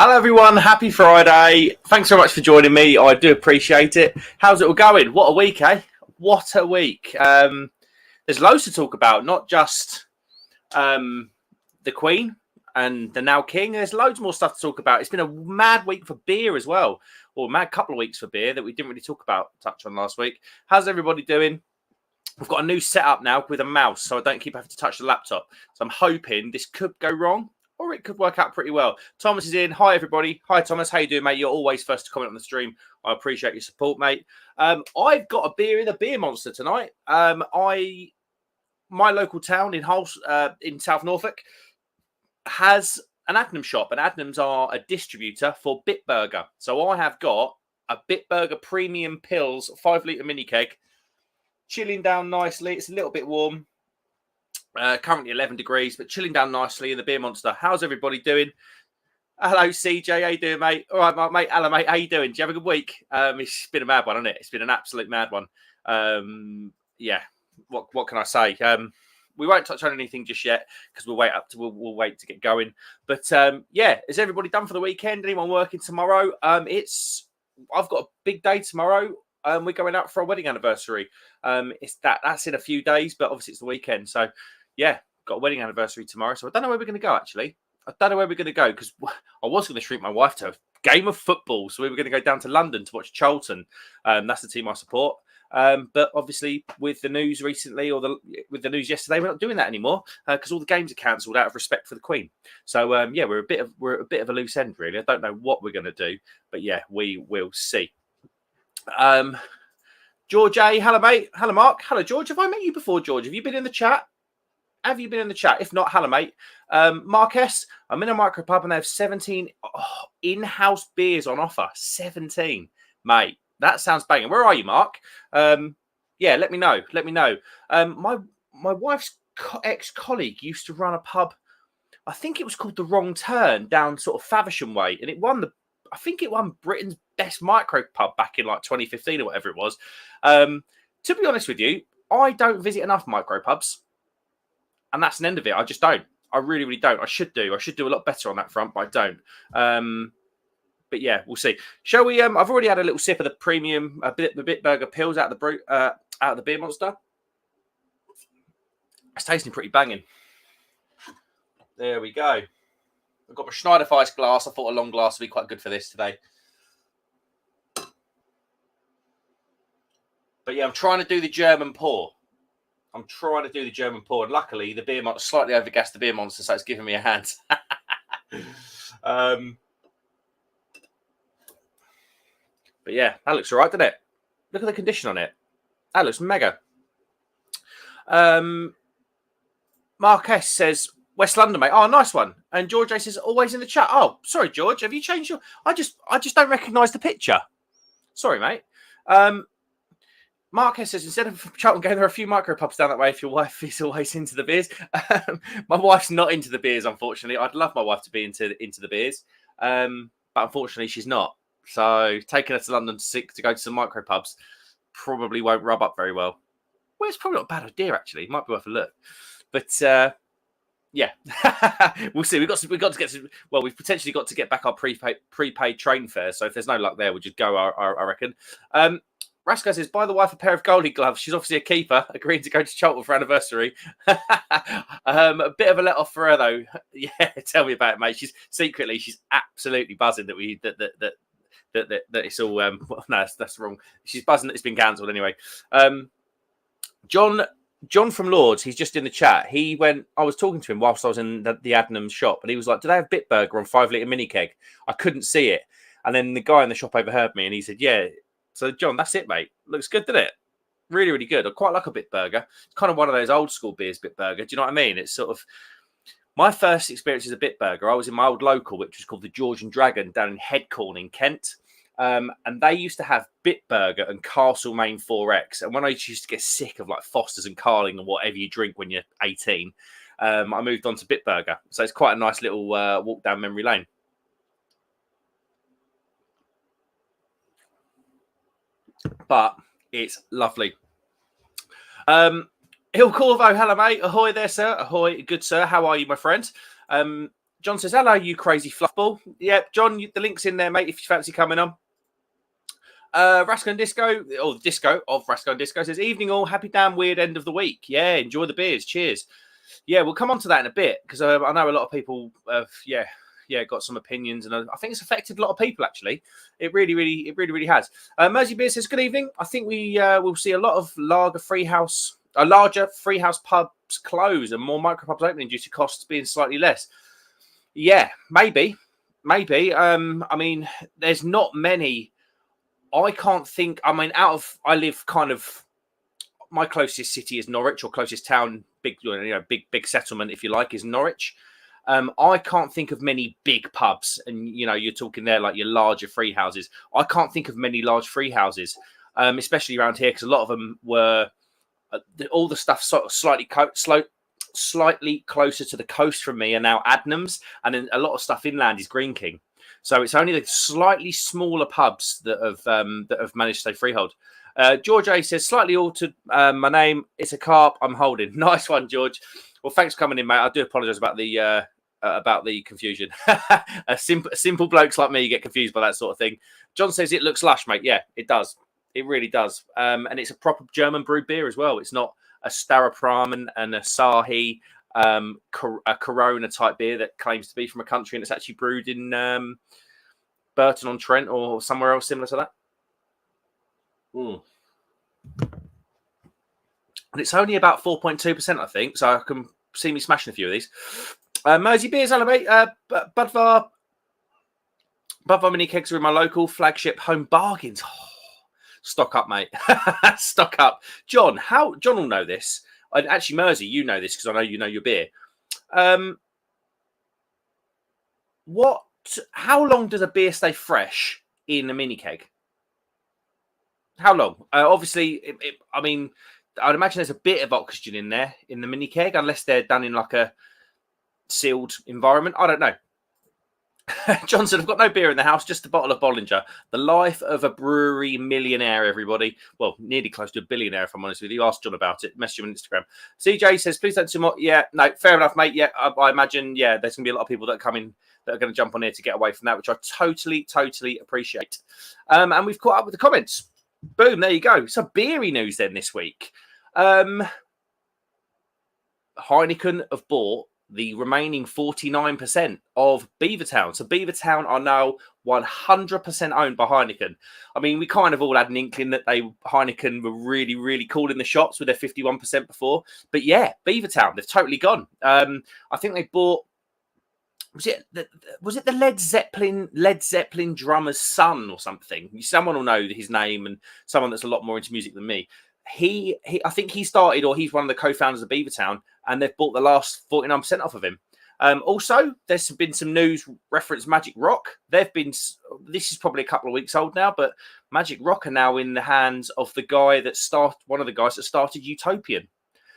Hello everyone, happy Friday. Thanks so much for joining me. I do appreciate it. How's it all going? What a week, eh? What a week. There's loads to talk about, not just the Queen and the now King. There's loads more stuff to talk about. It's been a mad week for beer as well, or a mad couple of weeks for beer that we didn't really touch on last week. How's everybody doing? We've got a new setup now with a mouse, so I don't keep having to touch the laptop. So I'm hoping this could go wrong, or it could work out pretty well. Thomas is in. Hi, everybody. Hi, Thomas. How you doing, mate? You're always first to comment on the stream. I appreciate your support, mate. I've got a beer in the Beer Monster tonight. My local town in Hull, in South Norfolk, has an Adnams shop, and Adnams are a distributor for Bitburger. So I have got a Bitburger Premium Pills 5-litre mini keg, chilling down nicely. It's a little bit warm. Currently 11 degrees, but chilling down nicely in the Beer Monster. How's everybody doing? Hello, CJ. How you doing, mate? All right, mate. Hello, mate. How you doing? Do you have a good week? It's been a mad one, hasn't it? It's been an absolute mad one. Yeah. What can I say? We won't touch on anything just yet because we'll wait to get going. But yeah, is everybody done for the weekend? Anyone working tomorrow? I've got a big day tomorrow. We're going out for a wedding anniversary. That's in a few days, but obviously it's the weekend. So yeah, got a wedding anniversary tomorrow. So I don't know where we're going to go, actually. I don't know where we're going to go because I was going to treat my wife to a game of football. So we were going to go down to London to watch Charlton. That's the team I support. But obviously with the news recently with the news yesterday, we're not doing that anymore because all the games are cancelled out of respect for the Queen. So yeah, we're a bit of a loose end, really. I don't know what we're going to do, but yeah, we will see. George A, hello mate, hello Mark, hello George. Have I met you before, George? Have you been in the chat? If not, hello mate. Mark S, I'm in a micropub and they have 17 in-house beers on offer. 17, mate. That sounds banging. Where are you, Mark? Yeah, let me know. My wife's ex-colleague used to run a pub. I think it was called The Wrong Turn down sort of Faversham way, and it won Britain's best micro pub back in like 2015 or whatever it was. To be honest with you, I don't visit enough micro pubs, and that's an end of it. I just don't. I really, really don't. I should do a lot better on that front, but I don't. But yeah, we'll see. Shall we? I've already had a little sip of the premium, the Bitburger pills out of the Beer Monster. It's tasting pretty banging. There we go. I've got my Schneider Weiss glass. I thought a long glass would be quite good for this today. But yeah, I'm trying to do the German pour. And luckily, the Beer Monster slightly overgassed the Beer Monster, so it's giving me a hand. But yeah, that looks all right, doesn't it? Look at the condition on it. That looks mega. Mark S says, West London, mate. Oh, nice one. And George A says, always in the chat. Oh, sorry, George. Have you changed your... I just don't recognise the picture. Sorry, mate. Mark S says, instead of Charlton going, there are a few micro pubs down that way if your wife is always into the beers. My wife's not into the beers, unfortunately. I'd love my wife to be into the beers. But unfortunately, she's not. So taking her to London to go to some micro pubs probably won't rub up very well. Well, it's probably not a bad idea, actually. It might be worth a look. But... yeah, we'll see. We've potentially got to get back our prepaid train fares. So if there's no luck there, we'll just go, I reckon. Rasko says, buy the wife a pair of goalie gloves. She's obviously a keeper, agreeing to go to Charlton for anniversary. A bit of a let off for her, though. Yeah, tell me about it, mate. She's absolutely buzzing that it's all... no, that's wrong. She's buzzing that it's been cancelled anyway. John from Lords, he's just in the chat. I was talking to him whilst I was in the Adnams shop, and he was like, do they have Bitburger on 5-litre mini keg? I couldn't see it. And then the guy in the shop overheard me, and he said, yeah. So, John, that's it, mate. Looks good, doesn't it? Really, really good. I quite like a Bitburger. It's kind of one of those old school beers, Bitburger. Do you know what I mean? It's sort of... My first experience as a Bitburger, I was in my old local, which was called the George and Dragon, down in Headcorn in Kent. And they used to have Bitburger and Castlemaine 4X. And when I used to get sick of like Foster's and Carling and whatever you drink when you're 18, I moved on to Bitburger. So it's quite a nice little walk down memory lane. But it's lovely. Il Corvo, hello, mate. Ahoy there, sir. Ahoy, good sir. How are you, my friend? John says, hello, you crazy fluffball. Yeah, John, the link's in there, mate, if you fancy coming on. Rasco and Disco, or the Disco of Rasco and Disco says, evening all, happy damn weird end of the week. Yeah, enjoy the beers. Cheers. Yeah, we'll come on to that in a bit, because I know a lot of people have, got some opinions, and I think it's affected a lot of people, actually. It really has. Mersey Beer says, good evening. I think we will see a lot of larger freehouse pubs close and more micropubs opening due to costs being slightly less. Yeah, maybe. I mean, there's not many. I can't think. I mean, I live kind of. My closest city is Norwich, or closest town, big settlement, if you like, is Norwich. I can't think of many big pubs, and you're talking there like your larger free houses. I can't think of many large free houses, especially around here, because a lot of them were all the stuff sort of slightly closer to the coast from me are now Adnams, and then a lot of stuff inland is Green King. So it's only the slightly smaller pubs that have managed to stay freehold. George A says, slightly altered my name. It's a carp I'm holding. Nice one, George. Well, thanks for coming in, mate. I do apologise about the confusion. Simple blokes like me get confused by that sort of thing. John says it looks lush, mate. Yeah, it does. It really does. And it's a proper German brewed beer as well. It's not a Staropramen and a Sahi, a Corona type beer that claims to be from a country, and it's actually brewed in Burton-on-Trent or somewhere else similar to that. And it's only about 4.2%, I think, so I can see me smashing a few of these. Mersey Beers, hello, mate. Budvar mini kegs are in my local flagship Home Bargains. Oh, stock up, mate. Stock up. John will know this. Actually, Mersey, you know this because I know you know your beer. How long does a beer stay fresh in a mini keg? How long? Obviously, I mean, I'd imagine there's a bit of oxygen in there in the mini keg, unless they're done in like a sealed environment. I don't know. Johnson, I've got no beer in the house, just a bottle of Bollinger. The life of a brewery millionaire, everybody. Well, nearly close to a billionaire, if I'm honest with you. Ask John about it. Message him on Instagram. CJ says, please don't do more. Yeah, no, fair enough, mate. Yeah, I imagine, there's going to be a lot of people that come in that are going to jump on here to get away from that, which I totally appreciate. And we've caught up with the comments. Boom, there you go. So beery news then this week. Heineken have bought the remaining 49% of Beavertown. So Beavertown are now 100% owned by Heineken. I mean, we kind of all had an inkling that Heineken were really, really cool in the shops with their 51% before. But yeah, Beavertown, they've totally gone. I think they bought, was it the Led Zeppelin drummer's son or something? Someone will know his name, and someone that's a lot more into music than me. I think he started, or he's one of the co-founders of Beavertown, and they've bought the last 49% off of him. Also, there's been some news reference Magic Rock. This is probably a couple of weeks old now, but Magic Rock are now in the hands of one of the guys that started Utopian.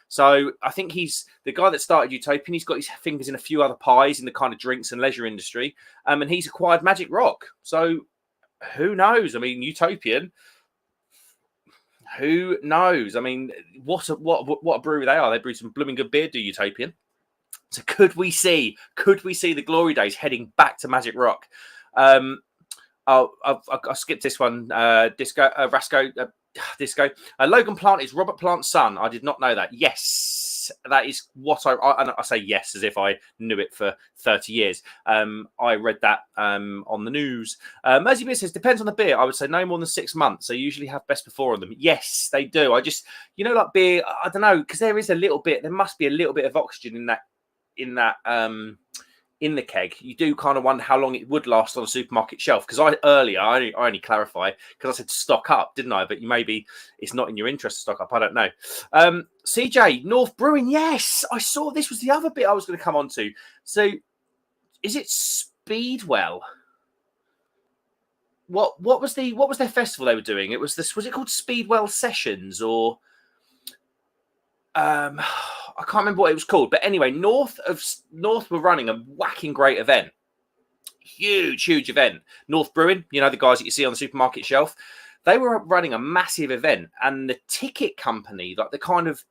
So I think he's the guy that started Utopian. He's got his fingers in a few other pies in the kind of drinks and leisure industry. And he's acquired Magic Rock. So who knows? I mean, Utopian, who knows? I mean, what a brewery they are. They brew some blooming good beer, do Utopian. So could we see the glory days heading back to Magic Rock? I'll skip this one. Rasco. Disco. Logan Plant is Robert Plant's son. I did not know that. Yes, that is what I say yes as if I knew it for 30 years. I read that on the news. Mersey Beer says, depends on the beer. I would say no more than 6 months. They usually have best before on them. Yes, they do. I just, like beer, I don't know, because there must be a little bit of oxygen in the keg. You do kind of wonder how long it would last on a supermarket shelf. Because I only clarify because I said stock up, didn't I? But maybe it's not in your interest to stock up. I don't know. CJ, North Brewing. Yes, I saw this was the other bit I was going to come on to. So is it Speedwell? What was their festival they were doing? It was it called Speedwell Sessions or I can't remember what it was called, but anyway, North were running a whacking great event. Huge event. North Brewing, the guys that you see on the supermarket shelf, they were running a massive event, and the ticket company, like the kind of,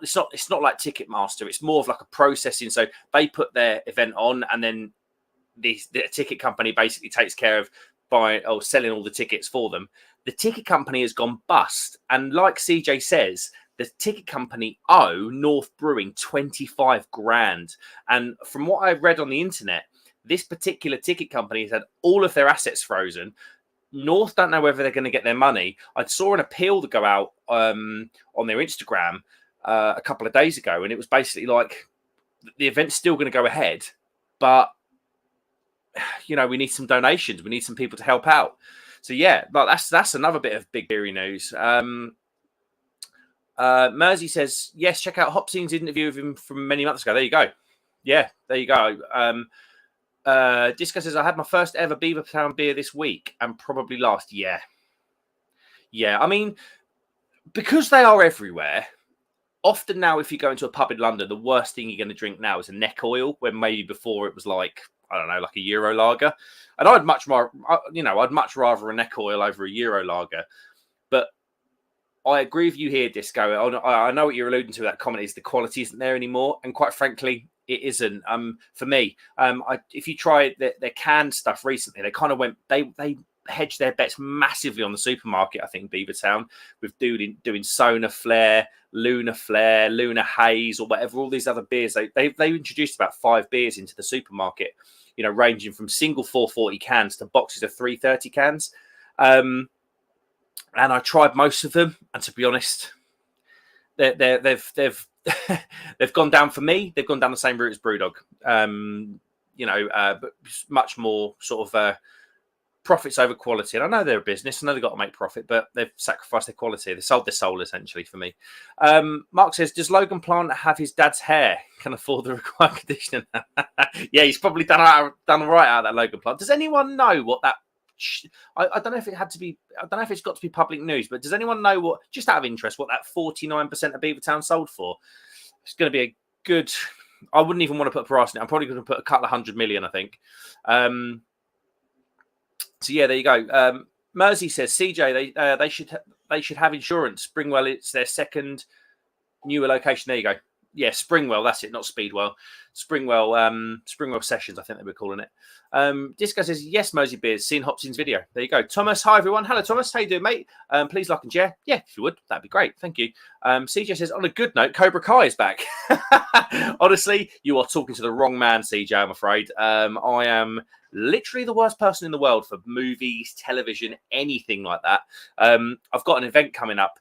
it's not like Ticketmaster. It's more of like a processing. So they put their event on, and then the ticket company basically takes care of buying or selling all the tickets for them. The ticket company has gone bust, and like CJ says, the ticket company owe North Brewing 25 grand. And from what I've read on the internet, this particular ticket company has had all of their assets frozen. North don't know whether they're going to get their money. I saw an appeal to go out on their Instagram a couple of days ago, and it was basically like the event's still going to go ahead, but we need some donations. We need some people to help out. So yeah, but that's another bit of big beery news. Mersey says, yes, check out Hopsing's interview with him from many months ago. There you go. Yeah, there you go. Disco says, I had my first ever Beavertown beer this week and probably last. Yeah. I mean, because they are everywhere, often now if you go into a pub in London, the worst thing you're going to drink now is a neck oil, when maybe before it was like, I don't know, like a Euro lager. And I'd much rather a neck oil over a Euro lager. But I agree with you here, Disco. I know what you're alluding to. That comment is the quality isn't there anymore, and quite frankly, it isn't. For me, if you try their canned stuff recently, they kind of went. They hedged their bets massively on the supermarket. I think Beavertown with doing Sona Flare, Luna Flare, Luna Haze, or whatever. All these other beers. They introduced about 5 beers into the supermarket. Ranging from single 440 cans to boxes of 330 cans. And I tried most of them, and to be honest, they've gone down for me. They've gone down the same route as BrewDog. But much more sort of profits over quality. And I know they're a business. I know they've got to make profit, but they've sacrificed their quality. They sold their soul essentially for me. Mark says, does Logan Plant have his dad's hair? Can afford the required conditioner? Yeah, he's probably done all right out of that Logan Plant. Does anyone know what that? I don't know if it had to be. I don't know if it's got to be public news, but does anyone know what? Just out of interest, what that 49% of Beavertown sold for? It's going to be a good. I wouldn't even want to put a price in it. I'm probably going to put a couple of 100 million, I think. So yeah, there you go. Mersey says, CJ, they should have insurance. Springwell, it's their second newer location. There you go. Yeah, Springwell, that's it, not Speedwell. Springwell Sessions, I think they were calling it. Disco says, yes, Mosey Beers, seen Hopsing's video. There you go. Thomas, hi everyone. Hello, Thomas. How you doing, mate? Please like and share. Yeah, if you would, that'd be great. Thank you. CJ says, on a good note, Cobra Kai is back. Honestly, you are talking to the wrong man, CJ, I'm afraid. I am literally the worst person in the world for movies, television, anything like that. I've got an event coming up.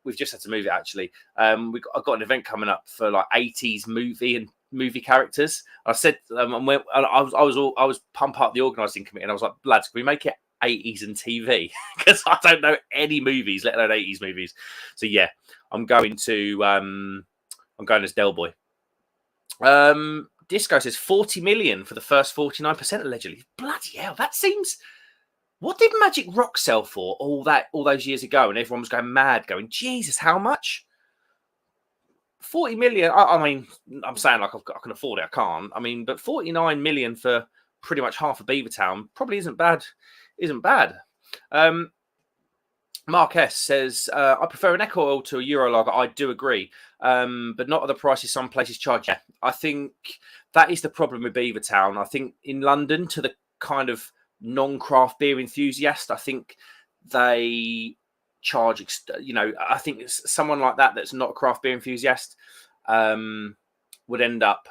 We've just had to move it, actually. I've got an event coming up for like 80s movie characters. I said, I was pumped up the organising committee, and I was like, lads, can we make it 80s and TV? Because I don't know any movies, let alone 80s movies. So yeah, I'm going as Del Boy. Disco says 40 million for the first 49% allegedly. Bloody hell, that seems. What did Magic Rock sell for all those years ago? And everyone was going mad, going, Jesus, how much? 40 million. I mean, I'm saying like I can afford it. I can't. I mean, but 49 million for pretty much half of Beavertown probably isn't bad. Mark S says, I prefer an Echo Oil to a Euro Lager. I do agree. But not at the prices some places charge. Yeah, I think that is the problem with Beavertown. I think in London, to the kind of non-craft beer enthusiast, I think they charge, I think someone like that's not a craft beer enthusiast would end up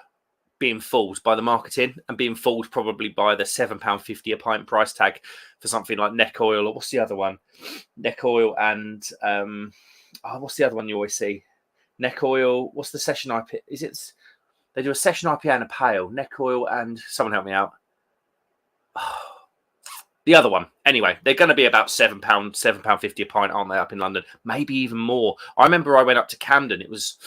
being fooled by the marketing and being fooled probably by the £7.50 a pint price tag for something like Neck Oil, or what's the other one? Neck Oil and what's the other one you always see? Neck Oil, what's the session IPA? They do a session IPA and a pale. Neck Oil and someone help me out. The other one. Anyway, they're going to be about £7.50 a pint, aren't they, up in London? Maybe even more. I remember I went up to Camden. It was,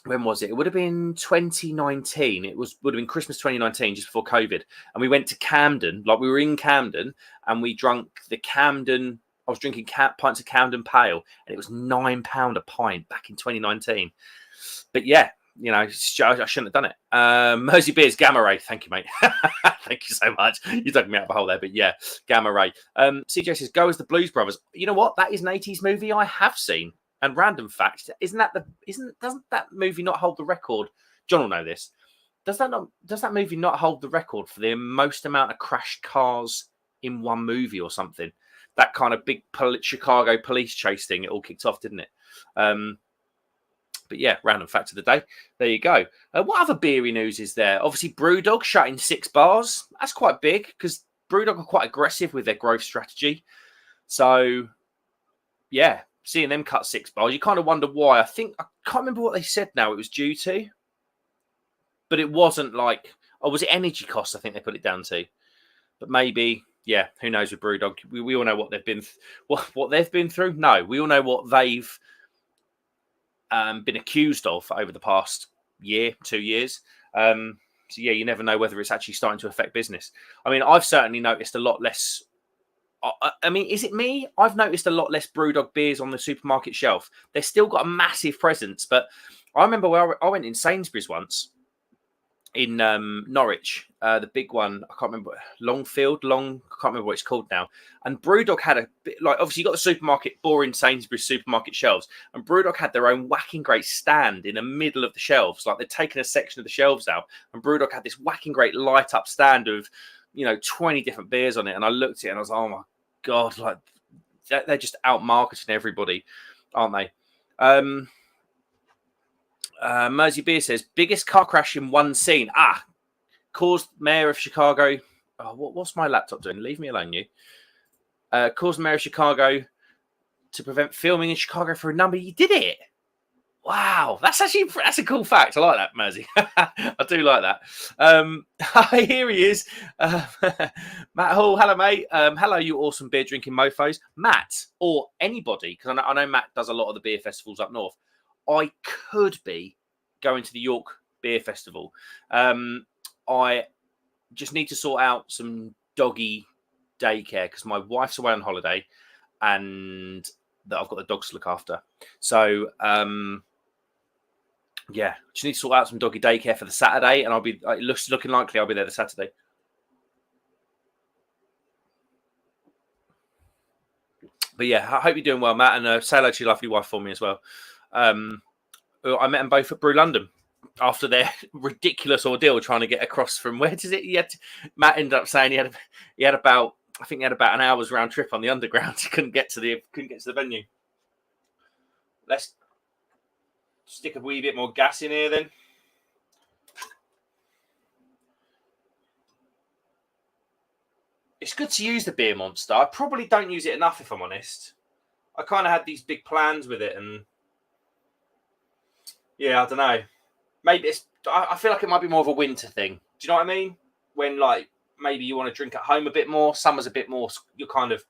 when was it? It would have been 2019. Would have been Christmas 2019, just before COVID. And we went to Camden, like we were in Camden, and we drank the Camden. I was drinking pints of Camden Pale, and it was £9 a pint back in 2019. But yeah, I shouldn't have done it. Mersey Beers, Gamma Ray. Thank you, mate. Thank you so much. You dug me out of a hole there, but yeah, Gamma Ray. CJ says, go as the Blues Brothers. You know what? That is an 80s movie I have seen. And random fact, doesn't that movie not hold the record? John will know this. Does that movie not hold the record for the most amount of crashed cars in one movie or something? That kind of big Chicago police chase thing, it all kicked off, didn't it? But yeah, random fact of the day. There you go. What other beery news is there? Obviously, BrewDog shutting 6 bars. That's quite big because BrewDog are quite aggressive with their growth strategy. So, yeah, seeing them cut 6 bars, you kind of wonder why. I can't remember what they said now it was due to. But it wasn't like, was it energy costs? I think they put it down to. But maybe, yeah, who knows with BrewDog? We all know what they've been, what they've been through. No, we all know what they've been accused of over the past year, 2 years. So yeah, you never know whether it's actually starting to affect business. I mean, I've certainly noticed a lot less. I mean, is it me? I've noticed a lot less BrewDog beers on the supermarket shelf. They've still got a massive presence, but I remember where I went in Sainsbury's once in Norwich, the big one. I can't remember, I can't remember what it's called now. And BrewDog had a bit, like, obviously you got the supermarket, boring Sainsbury's supermarket shelves, and BrewDog had their own whacking great stand in the middle of the shelves. Like, they'd taken a section of the shelves out, and BrewDog had this whacking great light up stand of, 20 different beers on it. And I looked at it and I was like, oh my God, like, they're just out marketing everybody, aren't they? Mersey Beer says, biggest car crash in one scene. Caused mayor of Chicago. Oh, what's my laptop doing? Leave me alone, you. Caused mayor of Chicago to prevent filming in Chicago for a number. You did it. Wow, that's a cool fact. I like that, Mersey. I do like that. Hi, here he is. Matt Hall, hello, mate. Hello, you awesome beer drinking mofos. Matt, or anybody, because I know Matt does a lot of the beer festivals up north. I could be going to the York Beer Festival. I just need to sort out some doggy daycare because my wife's away on holiday and I've got the dogs to look after. So, yeah, just need to sort out some doggy daycare for the Saturday, and it's looking likely I'll be there the Saturday. But yeah, I hope you're doing well, Matt, and say hello to your lovely wife for me as well. I met them both at Brew London after their ridiculous ordeal trying to get across from where does it? Matt ended up saying he had about an hour's round trip on the underground. He couldn't get to the venue. Let's stick a wee bit more gas in here then. It's good to use the beer monster. I probably don't use it enough, if I'm honest. I kind of had these big plans with it, and yeah, I don't know. Maybe I feel like it might be more of a winter thing. Do you know what I mean? When, like, maybe you want to drink at home a bit more. Summer's a bit more, you're kind of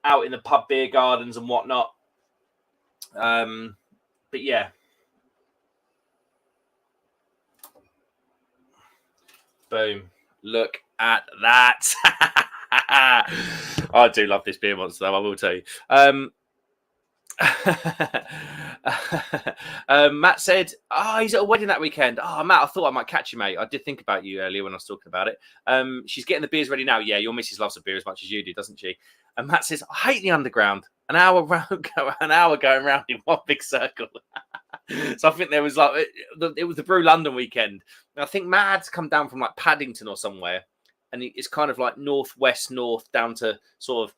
out in the pub beer gardens and whatnot. But yeah. Boom. Look at that. I do love this beer monster, though, I will tell you. Matt said, he's at a wedding that weekend. Matt, I thought I might catch you, mate. I did think about you earlier when I was talking about it. She's getting the beers ready now. Yeah, your missus loves a beer as much as you do, doesn't she? And Matt says, I hate the underground. An hour going round in one big circle. So I think there was it was the Brew London weekend. And I think Matt had to come down from like Paddington or somewhere, and it's kind of like north down to sort of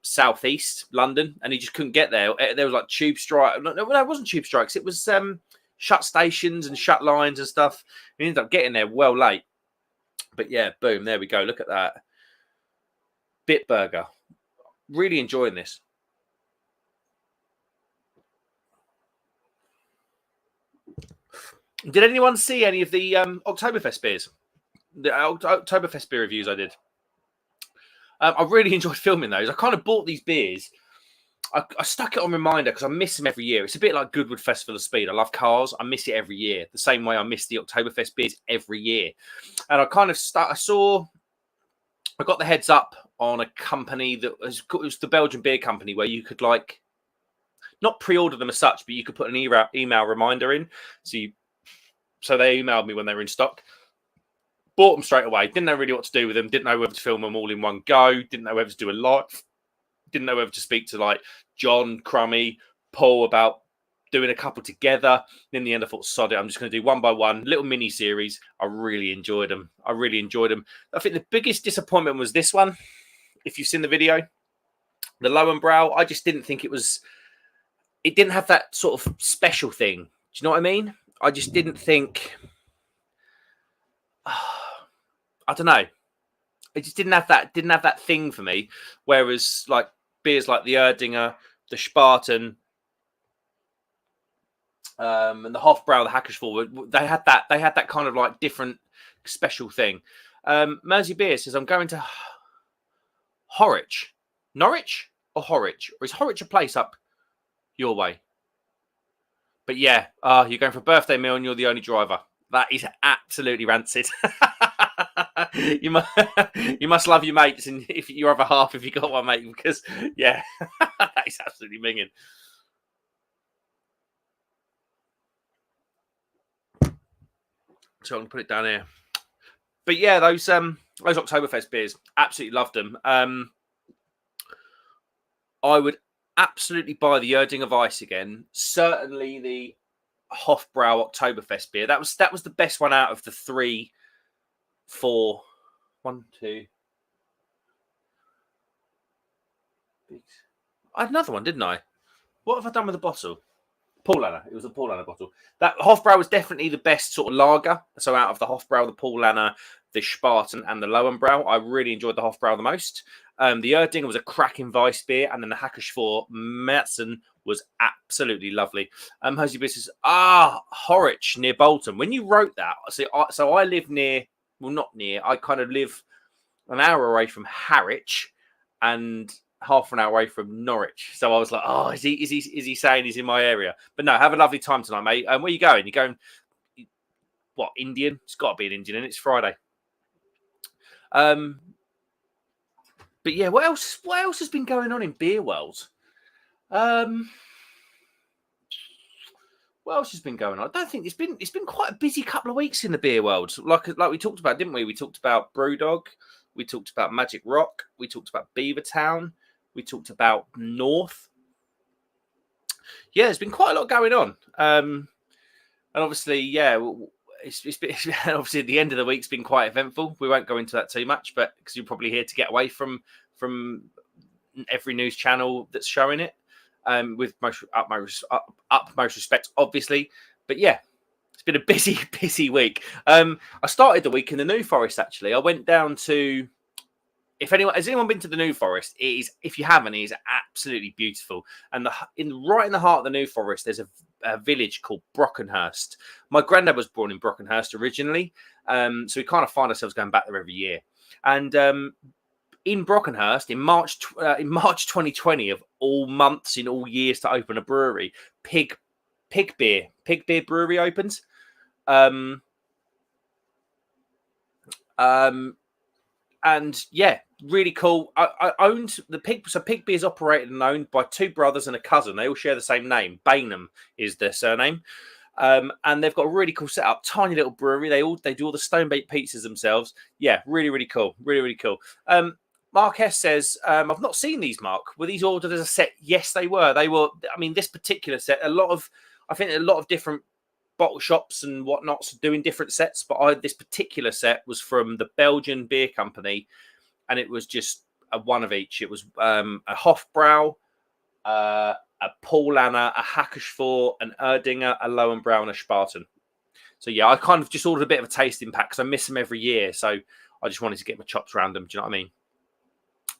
southeast London, and he just couldn't get there. There was like tube strike. No, it wasn't tube strikes. It was shut stations and shut lines and stuff. He ended up getting there well late. But yeah, boom, there we go. Look at that. Bitburger. Really enjoying this. Did anyone see any of the Oktoberfest beers? The Oktoberfest beer reviews I did. I really enjoyed filming those. I kind of bought these beers. I stuck it on Reminder because I miss them every year. It's a bit like Goodwood Festival of Speed. I love cars. I miss it every year. The same way I miss the Oktoberfest beers every year. And I kind of I got the heads up on a company it was the Belgian beer company where you could like not pre-order them as such, but you could put an email reminder in. So they emailed me when they were in stock. Bought them straight away. Didn't know really what to do with them. Didn't know whether to film them all in one go. Didn't know whether to do a live. didn't know whether to speak to like John, Crummy, Paul about doing a couple together. And in the end, I thought, sod it, I'm just going to do one by one, little mini series. I really enjoyed them. I think the biggest disappointment was this one. If you've seen the video, the Lowenbrow, I just didn't think it didn't have that sort of special thing. Do you know what I mean? I just didn't think, I don't know. It just didn't have that thing for me. Whereas like beers like the Erdinger, the Spartan, and the Hofbrau, the Hackersford, they had that kind of like different special thing. Mersey Beer says, I'm going to Horwich. Norwich or Horwich? Or is Horwich a place up your way? But yeah, you're going for a birthday meal and you're the only driver. That is absolutely rancid. you must love your mates, and if your other half, if you got one, mate, because yeah, that is absolutely minging. So I'm gonna put it down here. But yeah, those Oktoberfest beers, absolutely loved them. I would absolutely buy the Erding of Ice again. Certainly the Hofbrau Oktoberfest beer. That was the best one out of the 3, 4, 1, 2. I had another one, didn't I? What have I done with the bottle? Paulaner. It was a Paulaner bottle. That Hofbrau was definitely the best sort of lager. So out of the Hofbrau, the Paulaner, the Spartan, and the Lowenbrau, I really enjoyed the Hofbrau the most. The Erdinger was a cracking Weiss beer, and then the Hackersford Metzen was absolutely lovely. Jose B says, Horwich near Bolton. When you wrote that, so I live near, well, not near, I kind of live an hour away from Harwich and half an hour away from Norwich. So I was like, is he saying he's in my area? But no, have a lovely time tonight, mate. Where are you going? You're going, what, Indian? It's got to be an Indian, and it's Friday. But yeah, what else has been going on in beer world? What else has been going on? I don't think it's been quite a busy couple of weeks in the beer world. Like we talked about, didn't we? We talked about BrewDog, we talked about Magic Rock, we talked about Beavertown, we talked about North. Yeah, there's been quite a lot going on. And obviously, yeah, it's been, obviously the end of the week's been quite eventful. We won't go into that too much, but because you're probably here to get away from every news channel that's showing it, with utmost respect, obviously. But yeah, it's been a busy week. I started the week in the New Forest. Actually, I went down to. Has anyone been to the New Forest? It is, if you haven't, it is absolutely beautiful. And right in the heart of the New Forest, there's a village called Brockenhurst. My granddad was born in Brockenhurst originally, so we kind of find ourselves going back there every year. And in Brockenhurst, in March 2020, of all months in all years to open a brewery, Pig Beer Brewery opens. And yeah, really cool. I owned the Pig. So Pig Beer is operated and owned by 2 brothers and a cousin. They all share the same name. Bainham is their surname. And they've got a really cool setup. Tiny little brewery. They do all the stone baked pizzas themselves. Yeah, really cool. Really cool. Mark S says, I've not seen these, Mark. Were these ordered as a set? Yes, they were. They were. I mean, this particular set, I think a lot of different bottle shops and whatnots doing different sets, but this particular set was from the Belgian beer company, and it was just a one of each. It was a Hofbrau, a Paulaner, a Hackersford, an Erdinger, a Lowenbrau, and a Spartan. So yeah, I kind of just ordered a bit of a tasting pack because I miss them every year, so I just wanted to get my chops around them. Do you know what I mean?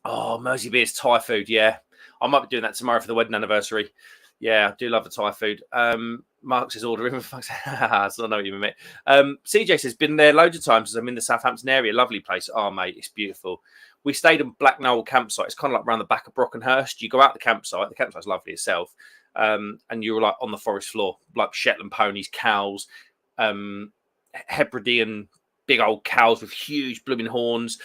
Oh, Mersey Beer's Thai food, yeah. I might be doing that tomorrow for the wedding anniversary. Yeah, I do love the Thai food. Mark says ordering. I don't know what you mean, mate. CJ says, been there loads of times as I'm in the Southampton area. Lovely place. Oh, mate, it's beautiful. We stayed in Black Knoll campsite. It's kind of like around the back of Brockenhurst. You go out the campsite. The campsite's lovely itself. And you're like on the forest floor, like Shetland ponies, cows, Hebridean big old cows with huge blooming horns,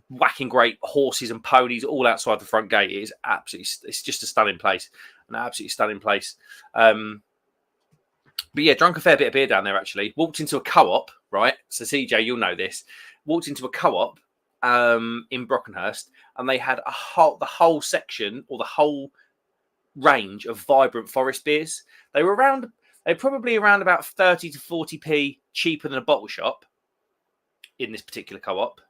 whacking great horses and ponies all outside the front gate. It is absolutely, it's just a stunning place. An absolutely stunning place. But yeah, drunk a fair bit of beer down there, actually. Walked into a co-op, right? So CJ, you'll know this. Walked into a co-op in Brockenhurst, and they had the whole section or the whole range of vibrant forest beers. They're probably around about 30 to 40p cheaper than a bottle shop in this particular co-op.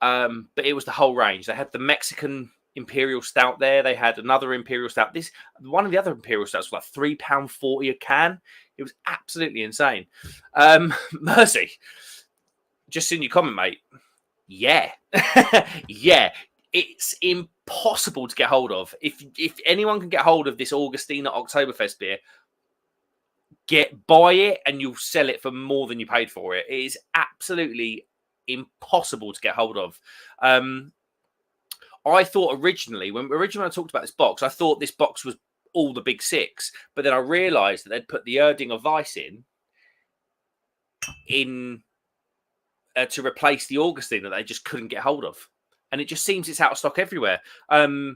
But it was the whole range. They had the Mexican Imperial Stout there. They had another Imperial Stout. One of the other Imperial Stouts was like £3.40 a can. It was absolutely insane. Mercy, just seen your comment, mate. Yeah. Yeah. It's impossible to get hold of. If anyone can get hold of this Augustina Oktoberfest beer, buy it and you'll sell it for more than you paid for it. It is absolutely impossible to get hold of. I thought originally when I talked about this box, I thought this box was all the big six, but then I realised that they'd put the Erdinger Weiss in to replace the Augustina that they just couldn't get hold of, and it just seems it's out of stock everywhere. I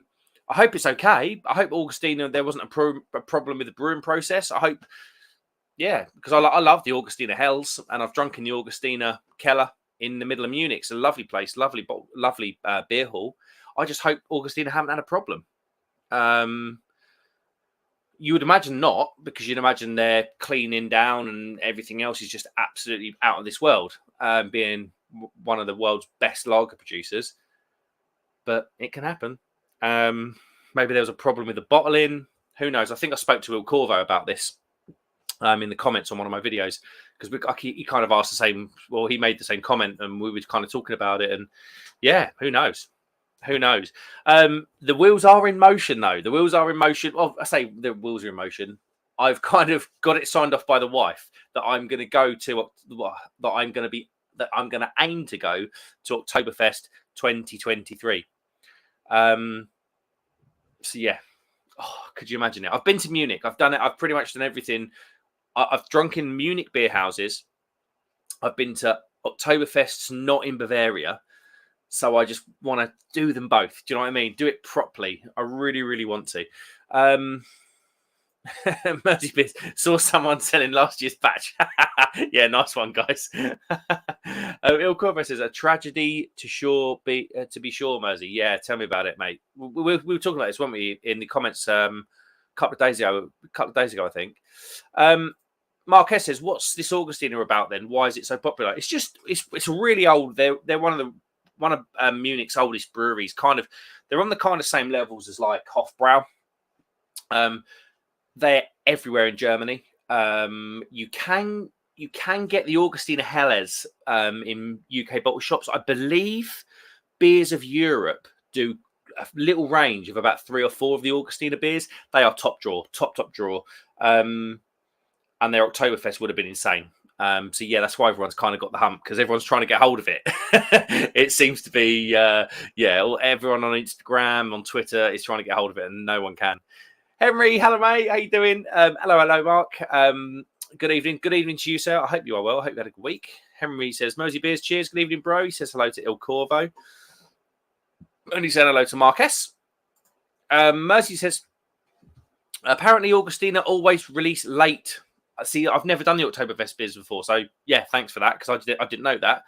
hope it's okay. I hope Augustina, there wasn't a problem with the brewing process. I hope, yeah, because I love the Augustina Hells, and I've drunk in the Augustina Keller in the middle of Munich. It's a lovely place, lovely beer hall. I just hope Augustina haven't had a problem. You would imagine not, because you'd imagine they're cleaning down and everything else is just absolutely out of this world, being one of the world's best lager producers. But it can happen. Maybe there was a problem with the bottling. Who knows? I think I spoke to Il Corvo about this in the comments on one of my videos, because he kind of asked the same. Well, he made the same comment, and we were kind of talking about it. And yeah, who knows? Who knows? The wheels are in motion, though. The wheels are in motion. Well, I say the wheels are in motion. I've kind of got it signed off by the wife that I'm going to go to, that I'm going to aim to go to Oktoberfest 2023. So yeah, could you imagine it? I've been to Munich. I've done it. I've pretty much done everything. I've drunk in Munich beer houses. I've been to Oktoberfests not in Bavaria. So I just want to do them both. Do you know what I mean? Do it properly. I really, really want to. Mercy Biz saw someone selling last year's batch. Yeah, nice one, guys. Il Corvo says, a tragedy to be sure, Mersey. Yeah, tell me about it, mate. We were talking about this, weren't we, in the comments a couple of days ago, I think. Mark S says, what's this Augustina about then? Why is it so popular? It's really old. They're one of Munich's oldest breweries. They're on the kind of same levels as like Hofbrau. They're everywhere in Germany. You can get the Augustina Helles in UK bottle shops. I believe Beers of Europe do a little range of about 3 or 4 of the Augustina beers. They are top drawer. And their Oktoberfest would have been insane. So yeah, that's why everyone's kind of got the hump, because everyone's trying to get hold of it. It seems to be, everyone on Instagram, on Twitter is trying to get hold of it, and no one can. Henry, hello mate, how you doing? Hello, Mark. Good evening to you, sir. I hope you are well. I hope you had a good week. Henry says, Mosey Beers, cheers. Good evening, bro. He says hello to Il Corvo. And he said hello to Mark S. Mercy says, apparently Augustina always release late. See, I've never done the Oktoberfest beers before, so yeah, thanks for that, because I didn't know that.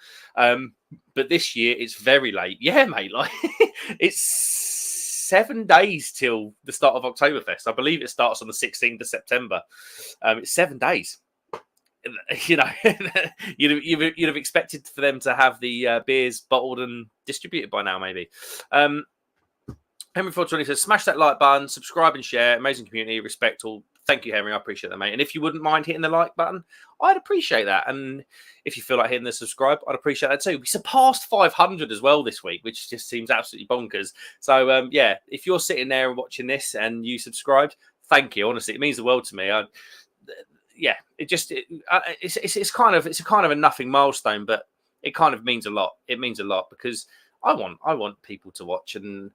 But this year it's very late. Yeah, mate, like it's 7 days till the start of Oktoberfest. I believe it starts on the 16th of September. It's 7 days. You know, you'd have expected for them to have the beers bottled and distributed by now, maybe. Henry 420 says, smash that like button, subscribe and share. Amazing community, respect all. Thank you, Henry. I appreciate that, mate. And if you wouldn't mind hitting the like button, I'd appreciate that. And if you feel like hitting the subscribe, I'd appreciate that too. We surpassed 500 as well this week, which just seems absolutely bonkers. So, yeah, if you're sitting there and watching this and you subscribed, thank you. Honestly, it means the world to me. It's kind of a nothing milestone, but it kind of means a lot. It means a lot because I want people to watch, and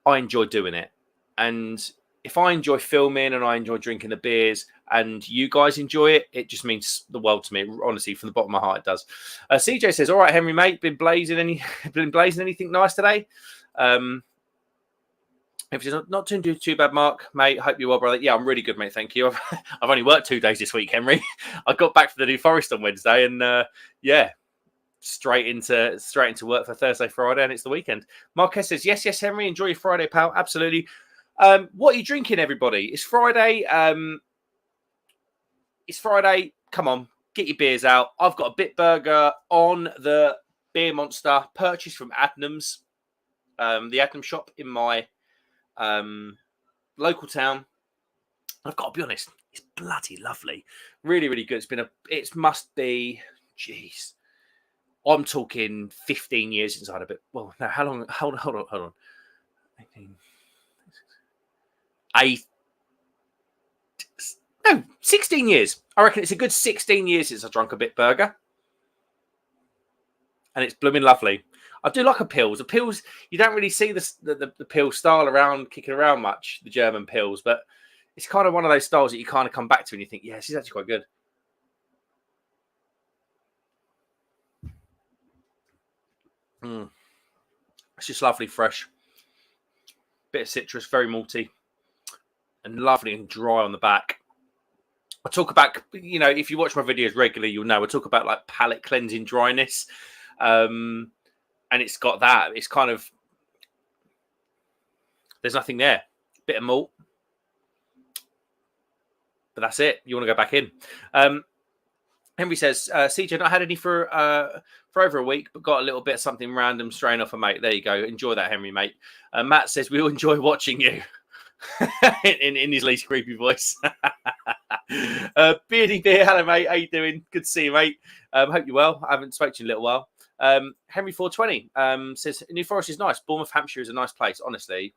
I enjoy doing it. And if I enjoy filming and I enjoy drinking the beers and you guys enjoy it, it just means the world to me. Honestly, from the bottom of my heart, it does. CJ says, all right, Henry, mate, been blazing anything nice today? If it's not too bad, Mark, mate, hope you're well, brother. Yeah, I'm really good, mate. Thank you. I've only worked 2 days this week, Henry. I got back from the New Forest on Wednesday, and yeah, straight into work for Thursday, Friday, and it's the weekend. Marquez says, yes, Henry, enjoy your Friday, pal. Absolutely. What are you drinking, everybody? It's Friday. Come on, get your beers out. I've got a Bitburger on the Beer Monster, purchased from Adnams, the Adnams shop in my local town. I've got to be honest, it's bloody lovely. Really, really good. It must be, jeez, I'm talking 15 years inside of it. Well, no, how long? Hold on. 18, 16 years. I reckon it's a good 16 years since I drunk a Bitburger. And it's blooming lovely. I do like a Pils. The Pils, you don't really see the Pils style kicking around much, the German Pils, but it's kind of one of those styles that you kind of come back to and you think, yeah, this is actually quite good. It's just lovely, fresh. Bit of citrus, very malty, and lovely and dry on the back. I talk about, if you watch my videos regularly, you'll know I talk about like palate cleansing dryness. And it's got that. It's kind of, there's nothing there. Bit of malt. But that's it. You want to go back in. Henry says, CJ, not had any for over a week, but got a little bit of something random straying off a mate. There you go. Enjoy that, Henry, mate. Matt says, we all enjoy watching you. in his least creepy voice. Beardy Beer, hello, mate. How you doing? Good to see you, mate. Hope you're well. I haven't spoken to you in a little while. Henry 420 says, New Forest is nice. Bournemouth, Hampshire is a nice place. Honestly,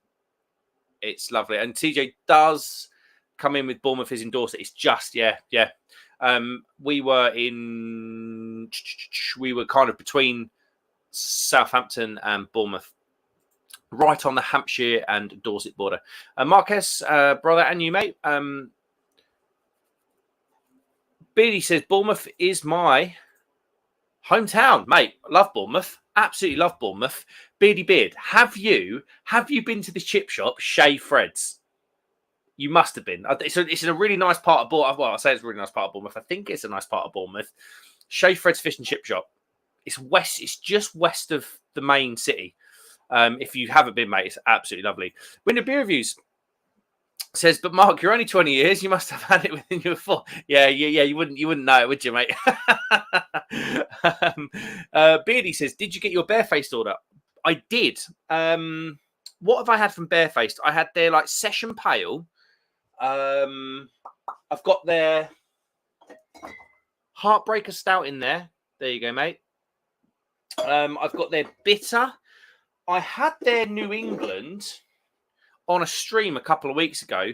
it's lovely. And TJ does come in with Bournemouth is endorsed. It's just, yeah. We were kind of between Southampton and Bournemouth, right on the Hampshire and Dorset border. Marquez, brother, and you, mate. Beardy says, Bournemouth is my hometown, mate. Love Bournemouth. Absolutely love Bournemouth. Beardy Beard, have you been to the chip shop, Shea Fred's? You must have been. It's in a really nice part of Bournemouth. Well, I say it's a really nice part of Bournemouth. I think it's a nice part of Bournemouth. Shea Fred's Fish and Chip Shop. It's just west of the main city. If you haven't been, mate, it's absolutely lovely. Winter Beer Reviews says, but Mark, you're only 20 years. You must have had it within your full. Yeah. You wouldn't know it, would you, mate? Beardy says, did you get your barefaced order? I did. What have I had from Barefaced? I had their like session pale. I've got their Heartbreaker Stout in there. There you go, mate. I've got their bitter. I had their New England on a stream a couple of weeks ago,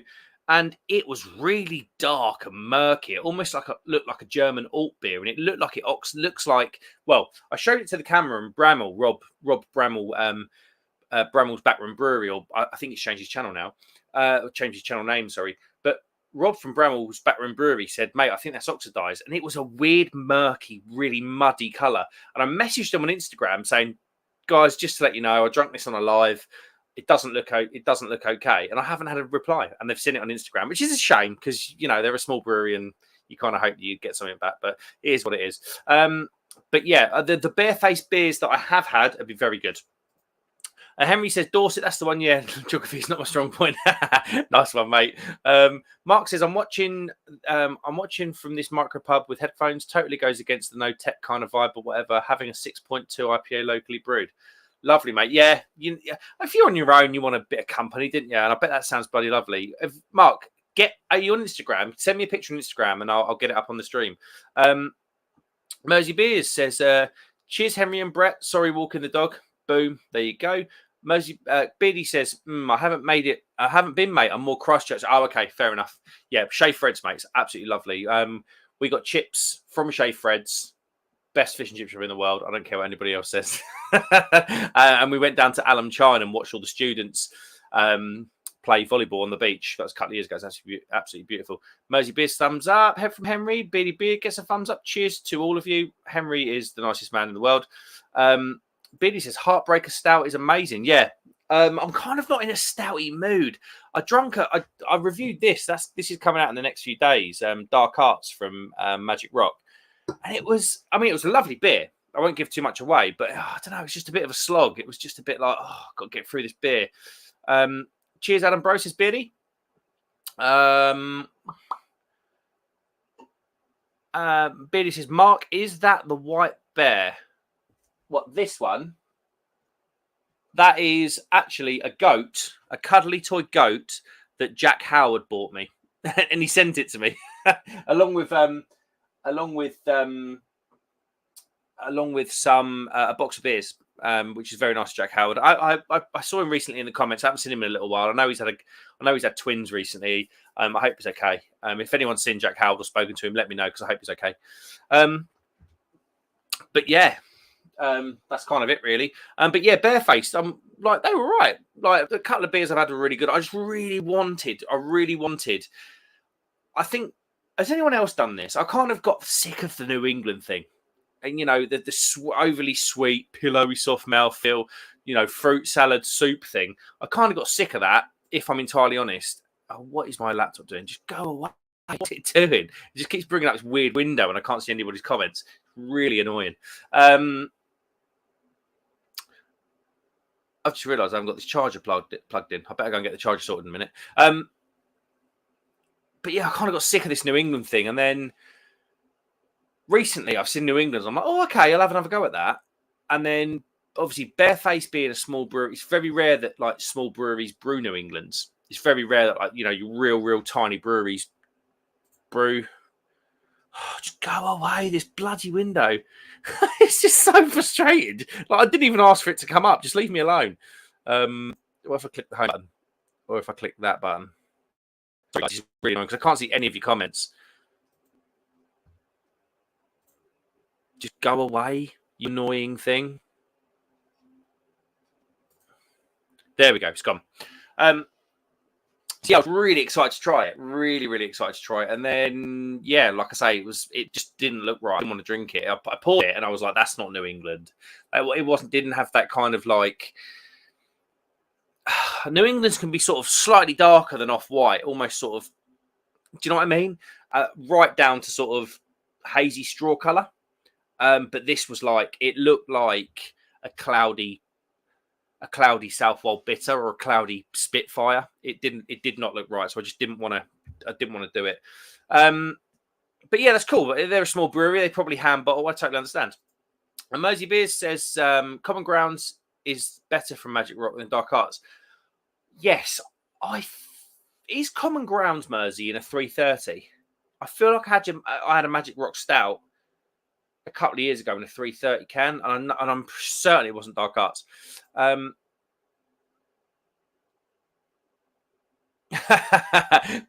and it was really dark and murky. It almost looked like a German alt beer, and it looked like looks like. Well, I showed it to the camera, and Bramall, Rob Bramall, Bramall's Backroom Brewery, or I think he's changed his channel now. Changed his channel name, sorry. But Rob from Bramall's Backroom Brewery said, mate, I think that's oxidized. And it was a weird, murky, really muddy colour. And I messaged them on Instagram saying, guys, just to let you know, I drank this on a live. It doesn't look okay. And I haven't had a reply. And they've seen it on Instagram, which is a shame because, they're a small brewery and you kind of hope that you get something back. But it is what it is. But yeah, the barefaced beers that I have had have been very good. Henry says, Dorset, that's the one. Yeah, geography is not my strong point. Nice one, mate. Mark says, I'm watching from this micropub with headphones. Totally goes against the no tech kind of vibe or whatever. Having a 6.2 IPA locally brewed. Lovely, mate. Yeah, if you're on your own, you want a bit of company, didn't you? And I bet that sounds bloody lovely. Mark, are you on Instagram? Send me a picture on Instagram and I'll get it up on the stream. Mersey Beers says, cheers, Henry and Brett. Sorry, walking the dog. Boom. There you go. Beardy says, I haven't been, mate. I'm more Christchurch. Oh, okay, fair enough. Yeah, Shea Fred's, mate. It's absolutely lovely. We got chips from Shea Fred's, best fish and chip shop in the world. I don't care what anybody else says. And we went down to Alam Chine and watched all the students play volleyball on the beach. That was a couple of years ago. It's absolutely beautiful. Mersey Beers, thumbs up. Head from Henry. Beardy Beard gets a thumbs up. Cheers to all of you. Henry is the nicest man in the world. Beardy says, Heartbreaker Stout is amazing. Yeah. I'm kind of not in a stouty mood. I reviewed this. This is coming out in the next few days. Dark Arts from Magic Rock. And it was a lovely beer. I won't give too much away, but I don't know. It's just a bit of a slog. It was just a bit like, got to get through this beer. Cheers, Adam Bro, says Beardy. Beardy says, Mark, is that the white bear? What, this one? That is actually a goat, a cuddly toy goat that Jack Howard bought me, and he sent it to me along with some a box of beers, which is very nice, Jack Howard. I saw him recently in the comments. I haven't seen him in a little while. I know he's had twins recently. I hope he's okay. If anyone's seen Jack Howard or spoken to him, let me know because I hope he's okay. But yeah. That's kind of it, really. But yeah, barefaced. Like they were right. Like a couple of beers I've had were really good. I really wanted. I think, has anyone else done this? I kind of got sick of the New England thing, and the overly sweet, pillowy, soft mouthfeel, fruit salad soup thing. I kind of got sick of that. If I'm entirely honest. Oh, what is my laptop doing? Just go away. What's it doing? It just keeps bringing up this weird window, and I can't see anybody's comments. Really annoying. I've just realised I haven't got this charger plugged in. I better go and get the charger sorted in a minute. But yeah, I kind of got sick of this New England thing. And then recently I've seen New England. I'm like, oh, okay, I'll have another go at that. And then obviously Barefaced being a small brewery, it's very rare that like small breweries brew New Englands. It's very rare that like, your real tiny breweries brew. Oh, just go away, this bloody window. It's just so frustrated. Like I didn't even ask for it to come up. Just leave me alone. What if I click the home button? Or if I click that button? Sorry, this is really annoying because I can't see any of your comments. Just go away, you annoying thing. There we go. It's gone. So yeah, I was really excited to try it. Really excited to try it. And then, yeah, like I say, it just didn't look right. I didn't want to drink it. I poured it and I was like, that's not New England. It didn't have that kind of like... New England's can be sort of slightly darker than off-white, almost sort of... Do you know what I mean? Right down to sort of hazy straw colour. But this was like... It looked like a cloudy Southwold bitter or a cloudy Spitfire. It did not look right, so I just didn't want to do it. But yeah, that's cool. They're a small brewery. They probably hand bottle. I totally understand. And Mersey Beers says Common Grounds is better from Magic Rock than Dark Arts. Yes, is Common Grounds Mersey in a 330. I feel like I had a Magic Rock Stout a couple of years ago in a 330 can, and I'm certain it wasn't Dark Arts.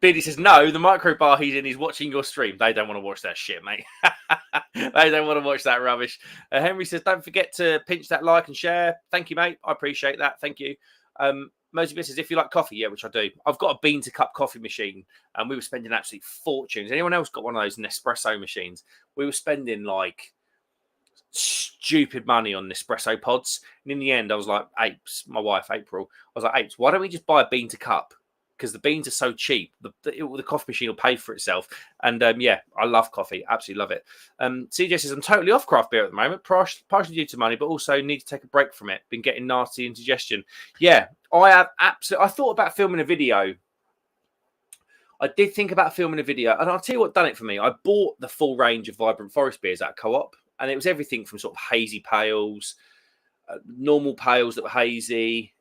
Beardy says, no, the micro bar he's in, he's watching your stream. They don't want to watch that shit, mate. They don't want to watch that rubbish. Henry says, don't forget to pinch that like and share. Thank you, mate. I appreciate that. Thank you. Mosey says, if you like coffee, yeah, which I do. I've got a bean to cup coffee machine, and we were spending absolute fortunes. Anyone else got one of those Nespresso machines? We were spending like stupid money on Nespresso pods. And in the end, I was like, apes, my wife, April, I was like, apes, why don't we just buy a bean to cup? Because the beans are so cheap. The coffee machine will pay for itself. And yeah, I love coffee. Absolutely love it. CJ says, I'm totally off craft beer at the moment, partially due to money, but also need to take a break from it. Been getting nasty indigestion. Yeah, I have absolutely. I thought about filming a video. I did think about filming a video. And I'll tell you what done it for me. I bought the full range of Vibrant Forest beers at Co-op. And it was everything from sort of hazy pales, normal pales that were hazy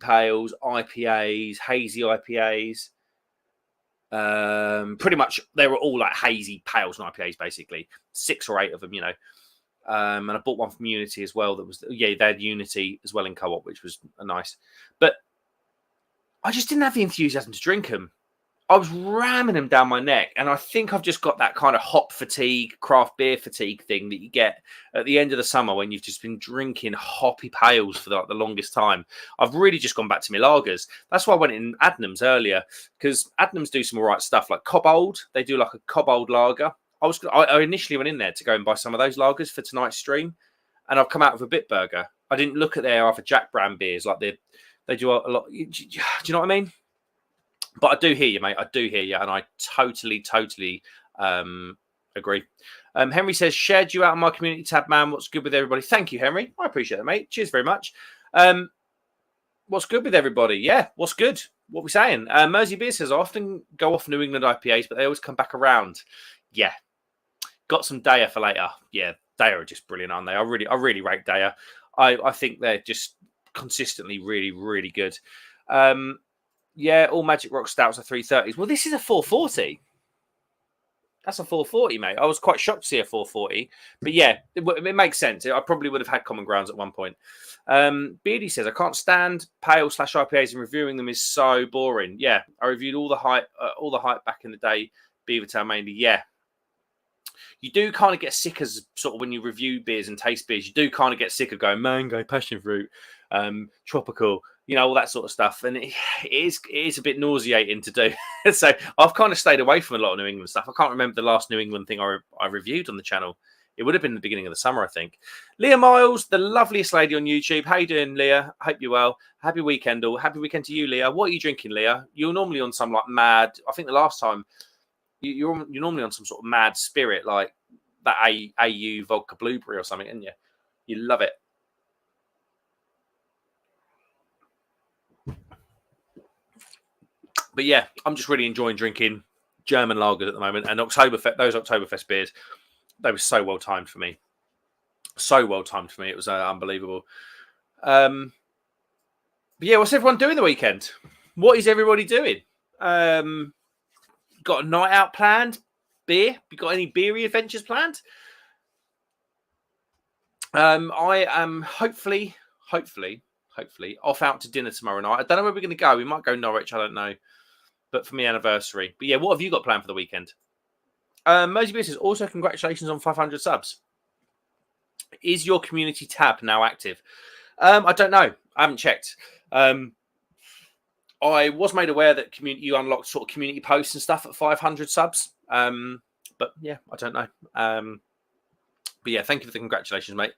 pales, IPAs, hazy IPAs. Pretty much they were all like hazy pales and IPAs, basically 6 or 8 of them, and I bought one from Unity as well. They had Unity as well in Co-op, which was nice. But I just didn't have the enthusiasm to drink them. I was ramming them down my neck, and I think I've just got that kind of hop fatigue, craft beer fatigue thing that you get at the end of the summer when you've just been drinking hoppy pales for the longest time. I've really just gone back to my lagers. That's why I went in Adnams earlier, because Adnams do some all right stuff like Cobbold. They do like a Cobbold lager. I initially went in there to go and buy some of those lagers for tonight's stream, and I've come out with a Bitburger. I didn't look at their other Jack brand beers like they do a lot. Do you know what I mean? But I do hear you, mate. I do hear you, and I totally agree. Henry says, shared you out on my community tab, man. What's good with everybody? Thank you, Henry. I appreciate it, mate. Cheers very much. What's good with everybody? Yeah, what's good? What we saying? Mersey Beer says, I often go off New England IPAs, but they always come back around. Yeah. Got some Daya for later. Yeah, Daya are just brilliant, aren't they? I really rate Daya. I think they're just consistently really, really good. Yeah, all Magic Rock Stouts are 330s. Well, this is a 440. That's a 440, mate. I was quite shocked to see a 440. But yeah, it makes sense. I probably would have had common grounds at one point. Beardy says, I can't stand pale/IPAs and reviewing them is so boring. Yeah, I reviewed all the hype back in the day, Beavertown mainly. Yeah. You do kind of get sick as sort of when you review beers and taste beers, you do kind of get sick of going mango, passion fruit, tropical, all that sort of stuff. And it is a bit nauseating to do. So I've kind of stayed away from a lot of New England stuff. I can't remember the last New England thing I reviewed on the channel. It would have been the beginning of the summer, I think. Leah Miles, the loveliest lady on YouTube. How you doing, Leah? Hope you're well. Happy weekend all. Happy weekend to you, Leah. What are you drinking, Leah? You're normally on some like mad, I think the last time, you're normally on some sort of mad spirit, like that AU vodka blueberry or something, isn't you? You love it. But yeah, I'm just really enjoying drinking German lagers at the moment. And those Oktoberfest beers, they were so well timed for me. So well timed for me. It was unbelievable. But yeah, what's everyone doing the weekend? What is everybody doing? Got a night out planned? Beer? You got any beery adventures planned? I am hopefully off out to dinner tomorrow night. I don't know where we're going to go. We might go Norwich. I don't know. But for my anniversary. But yeah, what have you got planned for the weekend? Mosey Beer says, also congratulations on 500 subs. Is your community tab now active? I don't know. I haven't checked. I was made aware that you unlocked sort of community posts and stuff at 500 subs. But yeah, I don't know. But yeah, thank you for the congratulations, mate.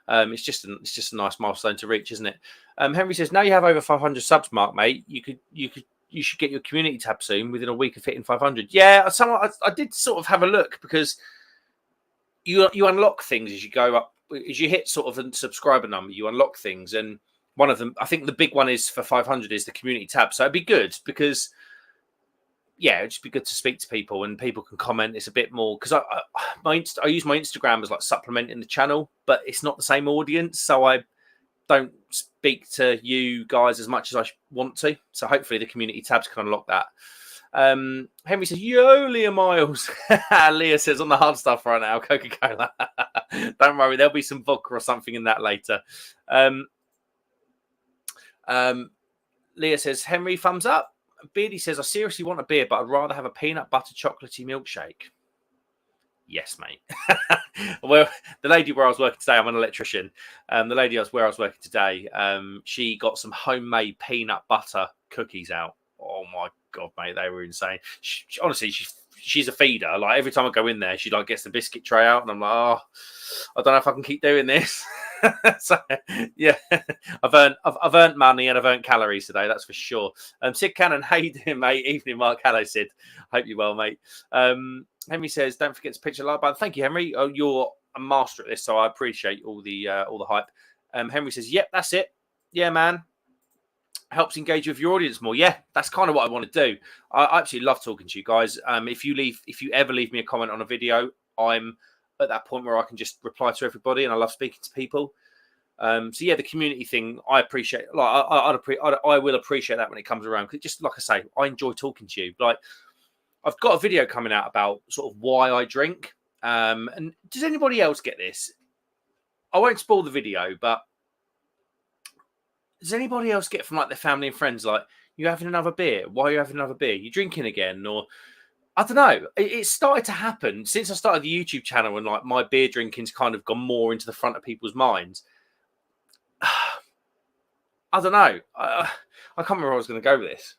It's just a nice milestone to reach, isn't it? Henry says, now you have over 500 subs, Mark, mate. You should get your community tab soon within a week of hitting 500. Yeah, I did sort of have a look because you unlock things as you go up. As you hit sort of a subscriber number, you unlock things. And one of them, I think the big one is for 500 is the community tab. So it'd be good because, yeah, it'd just be good to speak to people and people can comment. It's a bit more because I use my Instagram as like supplementing the channel, but it's not the same audience. So I don't speak to you guys as much as I want to. So hopefully the community tabs can unlock that. Henry says, yo, Leah Miles. Leah says, on the hard stuff right now, Coca-Cola. Don't worry, there'll be some vodka or something in that later. Leah says, Henry, thumbs up. Beardy says, I seriously want a beer, but I'd rather have a peanut butter chocolatey milkshake. Yes, mate. Well, the lady where I was working today, I'm an electrician. The lady where I was working today, she got some homemade peanut butter cookies out. Oh my God, mate, they were insane. Honestly, she's a feeder. Like every time I go in there, she like gets the biscuit tray out, and I'm like, oh, I don't know if I can keep doing this. So yeah, I've earned money and I've earned calories today. That's for sure. Sid Cannon, how you doing, mate? Evening, Mark. Hello, Sid. Hope you're well, mate. Henry says, don't forget to pitch a like button. Thank you, Henry. Oh, you're a master at this, so I appreciate all the hype. Henry says, yep, that's it. Yeah, man. Helps engage with your audience more. Yeah, that's kind of what I want to do. I absolutely love talking to you guys. If you ever leave me a comment on a video, I'm at that point where I can just reply to everybody, and I love speaking to people. So yeah, the community thing, I appreciate. Like I will appreciate that when it comes around. Because just like I say, I enjoy talking to you. Like I've got a video coming out about sort of why I drink. And does anybody else get this? I won't spoil the video, but does anybody else get from like their family and friends, like, you having another beer? Why are you having another beer? You drinking again? Or I don't know. It started to happen since I started the YouTube channel, and like my beer drinking's kind of gone more into the front of people's minds. I don't know. I can't remember where I was going to go with this.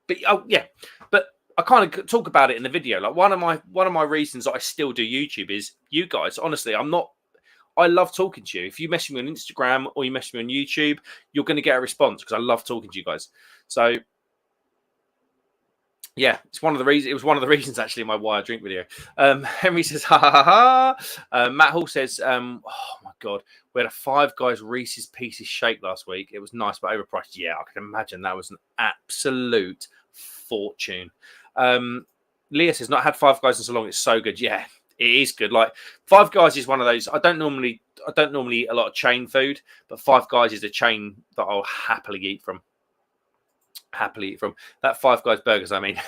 But oh yeah, but I kind of talk about it in the video. Like one of my reasons that I still do YouTube is you guys. Honestly, I love talking to you. If you message me on Instagram or you message me on YouTube, you're going to get a response because I love talking to you guys. So Yeah, it's one of the reasons. It was one of the reasons actually in my why I drink video. Henry says, ha ha ha ha. Matt Hall says, oh my god, we had a Five Guys Reese's Pieces shake last week. It was nice but overpriced. Yeah, I can imagine that was an absolute fortune. Leah says, not had Five Guys in so long. It's so good. Yeah, it is good. Like Five Guys is one of those. I don't normally eat a lot of chain food, but Five Guys is a chain that I'll happily eat from. That Five Guys burgers. I mean,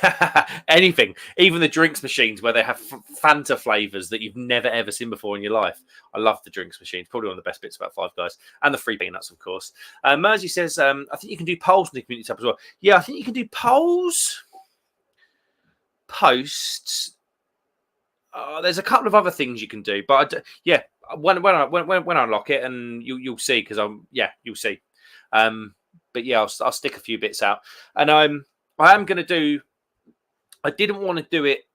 anything, even the drinks machines where they have Fanta flavors that you've never ever seen before in your life. I love the drinks machines. Probably one of the best bits about Five Guys, and the free peanuts, of course. Mersey says, I think you can do polls in the community tab as well. Yeah, I think you can do polls, posts. There's a couple of other things you can do, but when I unlock it, and you'll see, because you'll see. But yeah, I'll stick a few bits out, and I am going to do. I didn't want to do it.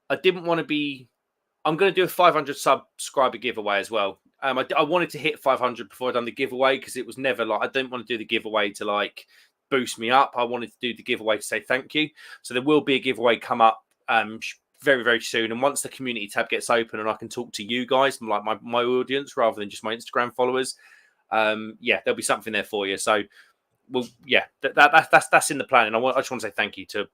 I'm going to do a 500 subscriber giveaway as well. I wanted to hit 500 before I done the giveaway, because it was never like, I didn't want to do the giveaway to like boost me up. I wanted to do the giveaway to say thank you. So there will be a giveaway come up very, very soon. And once the community tab gets open and I can talk to you guys, like my audience, rather than just my Instagram followers. There'll be something there for you. So, that's in the plan. And I just want to say thank you to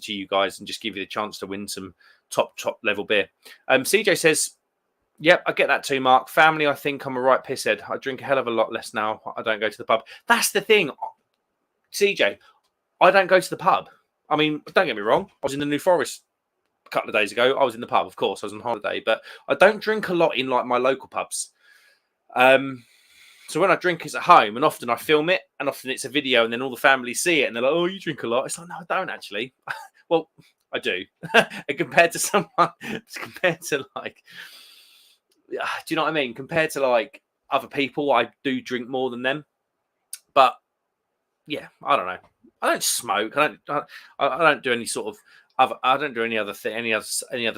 you guys, and just give you the chance to win some top level beer. CJ says, yep, I get that too, Mark. Family, I think I'm a right pisshead. I drink a hell of a lot less now. I don't go to the pub. That's the thing, CJ. I don't go to the pub. I mean, don't get me wrong. I was in the New Forest a couple of days ago. I was in the pub, of course. I was on holiday, but I don't drink a lot in like my local pubs. So when I drink, it's at home, and often I film it, and often it's a video, and then all the family see it, and they're like, "Oh, you drink a lot." It's like, no, I don't actually. Well, I do. And compared to like, do you know what I mean? Compared to like other people, I do drink more than them. But yeah, I don't know. I don't smoke. I don't do any sort of other. I don't do any other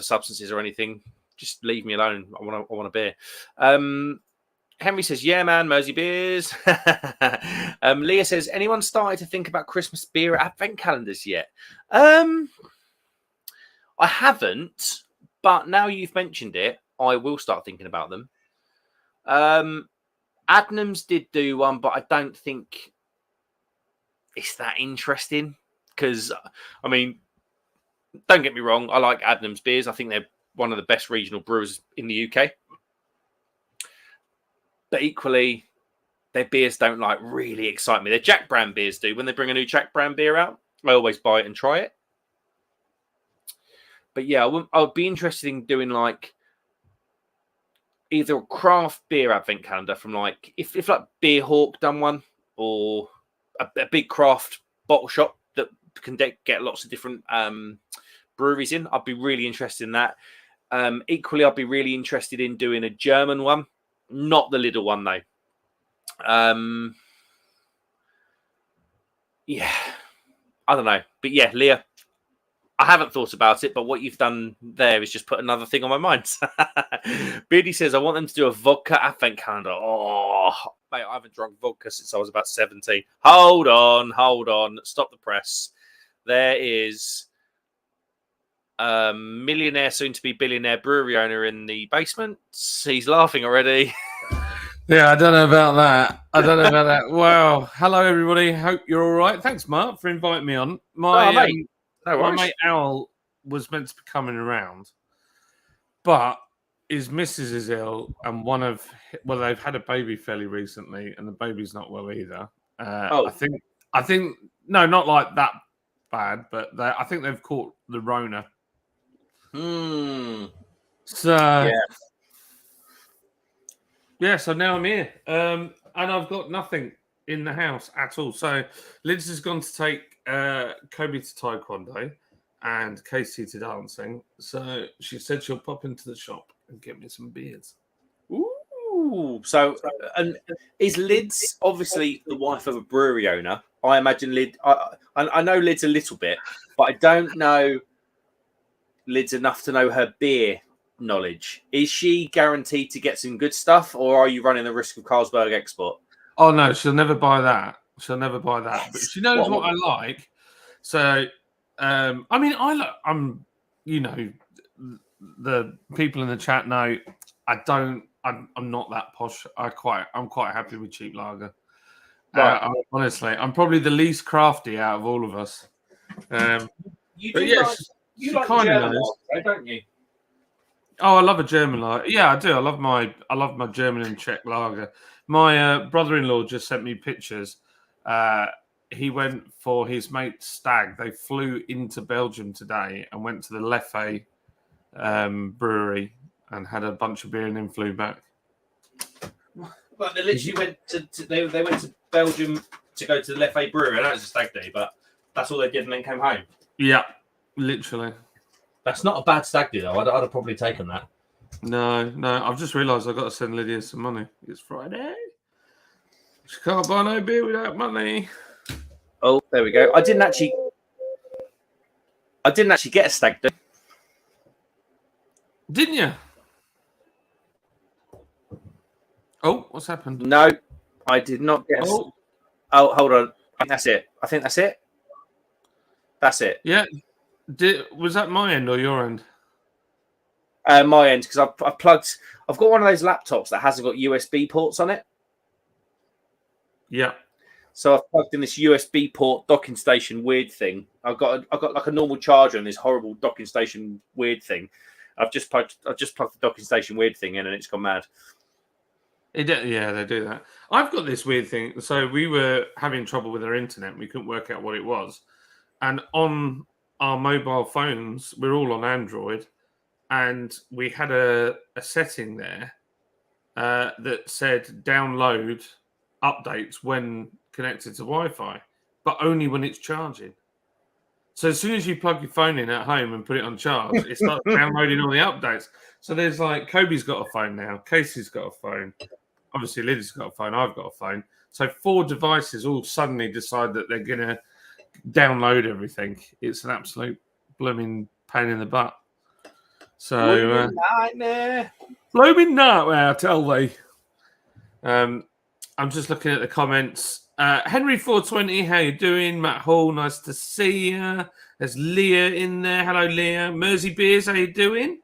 substances or anything. Just leave me alone. I want a beer. Henry says, yeah, man, Mersey beers. Leah says, anyone started to think about Christmas beer advent calendars yet? I haven't, but now you've mentioned it, I will start thinking about them. Adnams did do one, but I don't think it's that interesting, because, I mean, don't get me wrong, I like Adnams beers. I think they're one of the best regional brewers in the UK. But equally, their beers don't like really excite me. Their Jack Brand beers do. When they bring a new Jack Brand beer out, I always buy it and try it. But yeah, I would be interested in doing like either a craft beer advent calendar from like, if like Beer Hawk done one, or a big craft bottle shop that can get lots of different breweries in. I'd be really interested in that. Equally, I'd be really interested in doing a German one. Not the little one, though. Yeah, I don't know. But yeah, Leah, I haven't thought about it, but what you've done there is just put another thing on my mind. Beardy says, I want them to do a vodka advent calendar. Oh, mate, I haven't drunk vodka since I was about 17. Hold on. Stop the press. There is a millionaire, soon-to-be billionaire brewery owner in the basement. He's laughing already. Yeah, I don't know about that. Wow. Hello, everybody. Hope you're all right. Thanks, Mark, for inviting me on. My mate Al was meant to be coming around, but his missus is ill, and they've had a baby fairly recently, and the baby's not well either. I think no, not like that bad, but I think they've caught the Rona. So so now I'm here, and I've got nothing in the house at all. So Liz has gone to take Kobe to Taekwondo and Casey to dancing. So she said she'll pop into the shop and get me some beers. Ooh, so and is Liz obviously the wife of a brewery owner? I imagine Liz. I know Liz a little bit, but I don't know Liz enough to know her beer knowledge. Is she guaranteed to get some good stuff, or are you running the risk of Carlsberg export? Oh no, she'll never buy that. But she knows what I like. So I mean, I'm, you know, the people in the chat know I'm not that posh. I'm quite happy with cheap lager. Right. Honestly, I'm probably the least crafty out of all of us. You but do yeah, you she like kind of German knows. lager, don't you? Oh, I love a German lager. Yeah, I do. I love my German and Czech lager. My brother-in-law just sent me pictures. He went for his mate's stag. They flew into Belgium today and went to the Leffe brewery and had a bunch of beer and then flew back. But they literally went they went to Belgium to go to the Leffe brewery. I know it's a stag day, but that's all they did and then came home. Yeah, literally. That's not a bad stag do though. I'd have probably taken that. No. I've just realised I've got to send Lydia some money. It's Friday. She can't buy no beer without money. Oh, there we go. I didn't actually get a stag do. Didn't you? Oh, what's happened? No, I did not get. Oh, hold on. I think that's it. That's it. Yeah. Was that my end or your end? My end, because I've plugged. I've got one of those laptops that hasn't got USB ports on it. Yeah. So I've plugged in this USB port docking station weird thing. I've got like a normal charger and this horrible docking station weird thing. I've just plugged the docking station weird thing in and it's gone mad. Yeah, they do that. I've got this weird thing. So we were having trouble with our internet. We couldn't work out what it was. And on our mobile phones, we're all on Android. And we had a setting there that said download updates when connected to Wi-Fi, but only when it's charging. So as soon as you plug your phone in at home and put it on charge, it starts downloading all the updates. So there's like, Kobe's got a phone now. Casey's got a phone. Obviously, Lydia's got a phone. I've got a phone. So 4 devices all suddenly decide that they're going to download everything. It's an absolute blooming pain in the butt. So, blooming nightmare, I tell thee. I'm just looking at the comments. Henry 420, how you doing? Matt Hall, nice to see you. There's Leah in there. Hello, Leah. Mersey Beers, how you doing?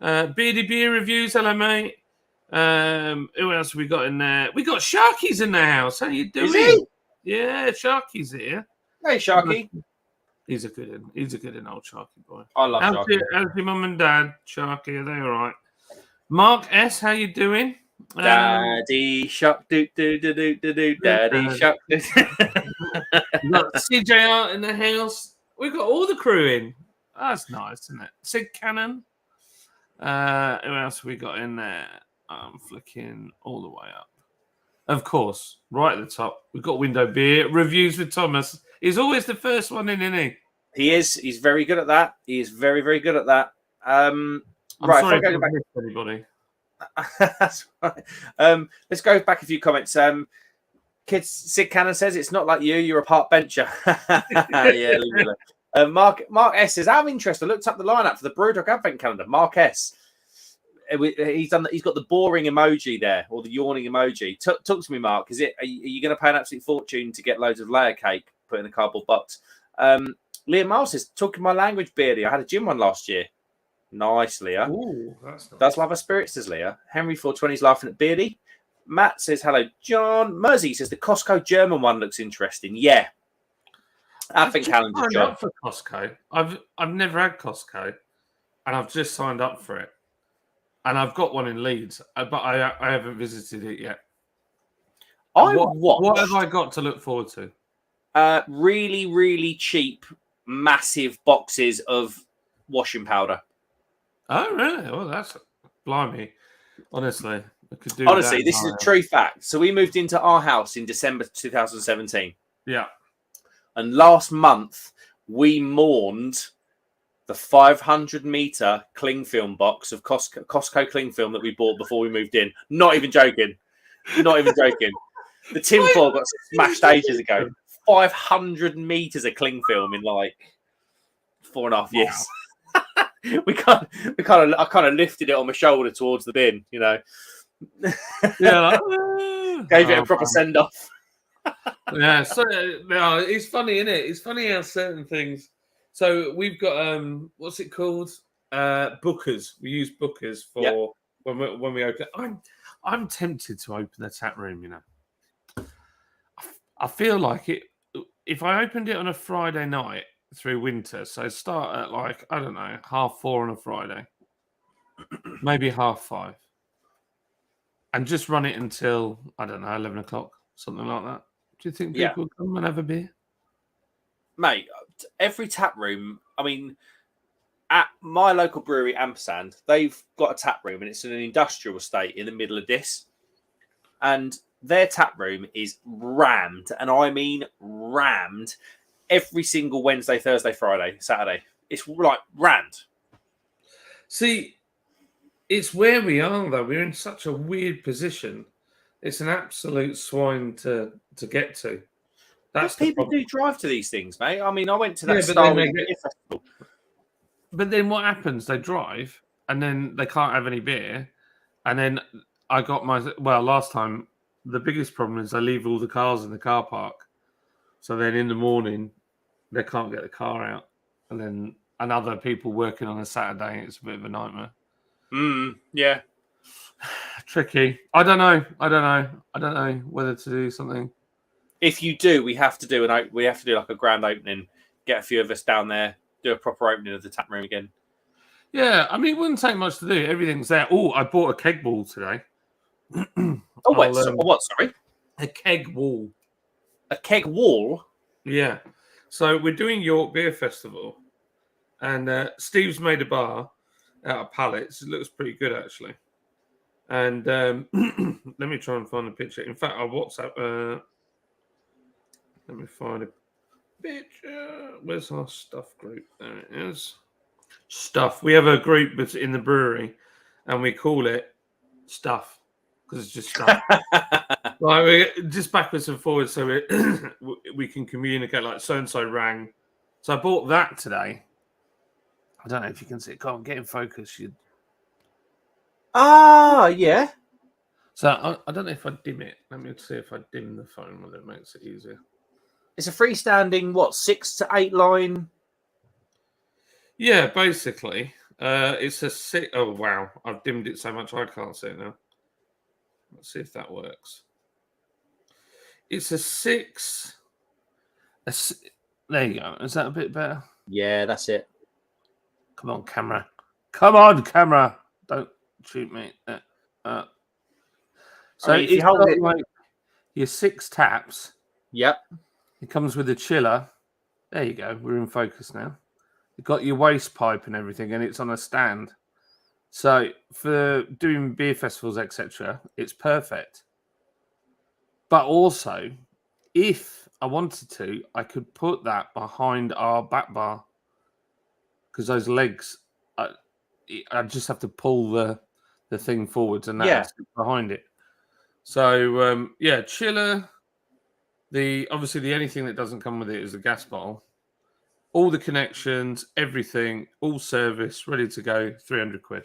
Beardy Beer Reviews, hello, mate. Who else have we got in there? We got Sharky's in the house. How you doing? Is he? Yeah, Sharky's here. Hey, Sharky. He's a good old Sharky boy. I love Sharky. How's your mum and dad, Sharky? Are they all right? Mark S, how you doing? Daddy shark, do do do do do do. Daddy shark. Got CJR in the house. We've got all the crew in. That's nice, isn't it? Sid Cannon. Who else have we got in there? I'm flicking all the way up. Of course, right at the top, we've got Window Beer Reviews with Thomas. He's always the first one in, isn't he? He is. He's very good at that. He is very, very good at that. I'm right. Sorry if I go back, anybody. That's right. Let's go back a few comments. Kids, Sid Cannon says it's not like you're a park bencher. Yeah. Mark S says, out of interest, I looked up the lineup for the BrewDog Advent Calendar. Mark S. He's got the boring emoji there, or the yawning emoji. Talk to me, Mark. Are you going to pay an absolute fortune to get loads of layer cake put in a cardboard box? Liam Miles says, talking my language, Beardy. I had a gym one last year. Nice, Leah. Ooh, that's nice. That's love her spirits, says Leah. Henry 420's laughing at Beardy. Matt says, hello, John. Mersey says, the Costco German one looks interesting. Yeah. Advent calendar, John. Up for Costco. I've never had Costco, and I've just signed up for it. And I've got one in Leeds, but I haven't visited it yet. What have I got to look forward to? Really, really cheap, massive boxes of washing powder. Oh, really? Well, that's blimey. Honestly, I could do. Honestly, this is a true fact. So we moved into our house in December 2017. Yeah. And last month we mourned the 500-meter cling film box of Costco cling film that we bought before we moved in. Not even joking. The tin foil got smashed ages ago. 500 meters of cling film in like 4.5 years. I kind of lifted it on my shoulder towards the bin, you know. Yeah, gave it a proper send off. Yeah, so it's funny, isn't it? It's funny how certain things So we've got what's it called? Bookers. We use bookers for when we open. I'm tempted to open the tap room. You know, I feel like it. If I opened it on a Friday night through winter, so start at like I don't know 4:30 on a Friday, maybe 5:30, and just run it until I don't know 11 o'clock, something like that. Do you think people would come and have a beer? Mate, every tap room, I mean, at my local brewery, Ampersand, they've got a tap room and it's in an industrial estate in the middle of this. And their tap room is rammed, and I mean rammed, every single Wednesday, Thursday, Friday, Saturday. It's like rammed. See, it's where we are, though. We're in such a weird position. It's an absolute swine to get to. That's people do drive to these things, mate. I mean, I went to that festival. But then what happens? They drive, and then they can't have any beer. And then I got last time, the biggest problem is I leave all the cars in the car park. So then in the morning, they can't get the car out. And then other people working on a Saturday, it's a bit of a nightmare. Yeah. Tricky. I don't know whether to do something. If you do, we have to do like a grand opening. Get a few of us down there, do a proper opening of the tap room again. Yeah, I mean, it wouldn't take much to do. Everything's there. Oh, I bought a keg wall today. What? Sorry, a keg wall. A keg wall. Yeah. So we're doing York Beer Festival, and Steve's made a bar out of pallets. It looks pretty good, actually. And let me try and find a picture. In fact, I'll WhatsApp. Let me find a picture. Where's our stuff group? There it is. Stuff. We have a group that's in the brewery, and we call it Stuff because it's just stuff. Like we're just backwards and forwards, so we can communicate. Like so and so rang. So I bought that today. I don't know if you can see it. Can't get in focus. Yeah. So I don't know if I dim it. Let me see if I dim the phone, whether it makes it easier. It's a freestanding, 6 to 8 line? Yeah, basically. It's a 6. Oh, wow. I've dimmed it so much I can't see it now. Let's see if that works. It's a 6. There you go. Is that a bit better? Yeah, that's it. Come on, camera. Come on, camera. Don't shoot me. So if you hold it like your 6 taps. Yep. It comes with a chiller. There you go. We're in focus now. You've got your waste pipe and everything, and it's on a stand. So for doing beer festivals, etc., it's perfect. But also, if I wanted to, I could put that behind our back bar because those legs, I just have to pull the thing forwards and that's behind it. So chiller. Obviously the only thing that doesn't come with it is the gas bottle. All the connections, everything, all service, ready to go. 300 quid.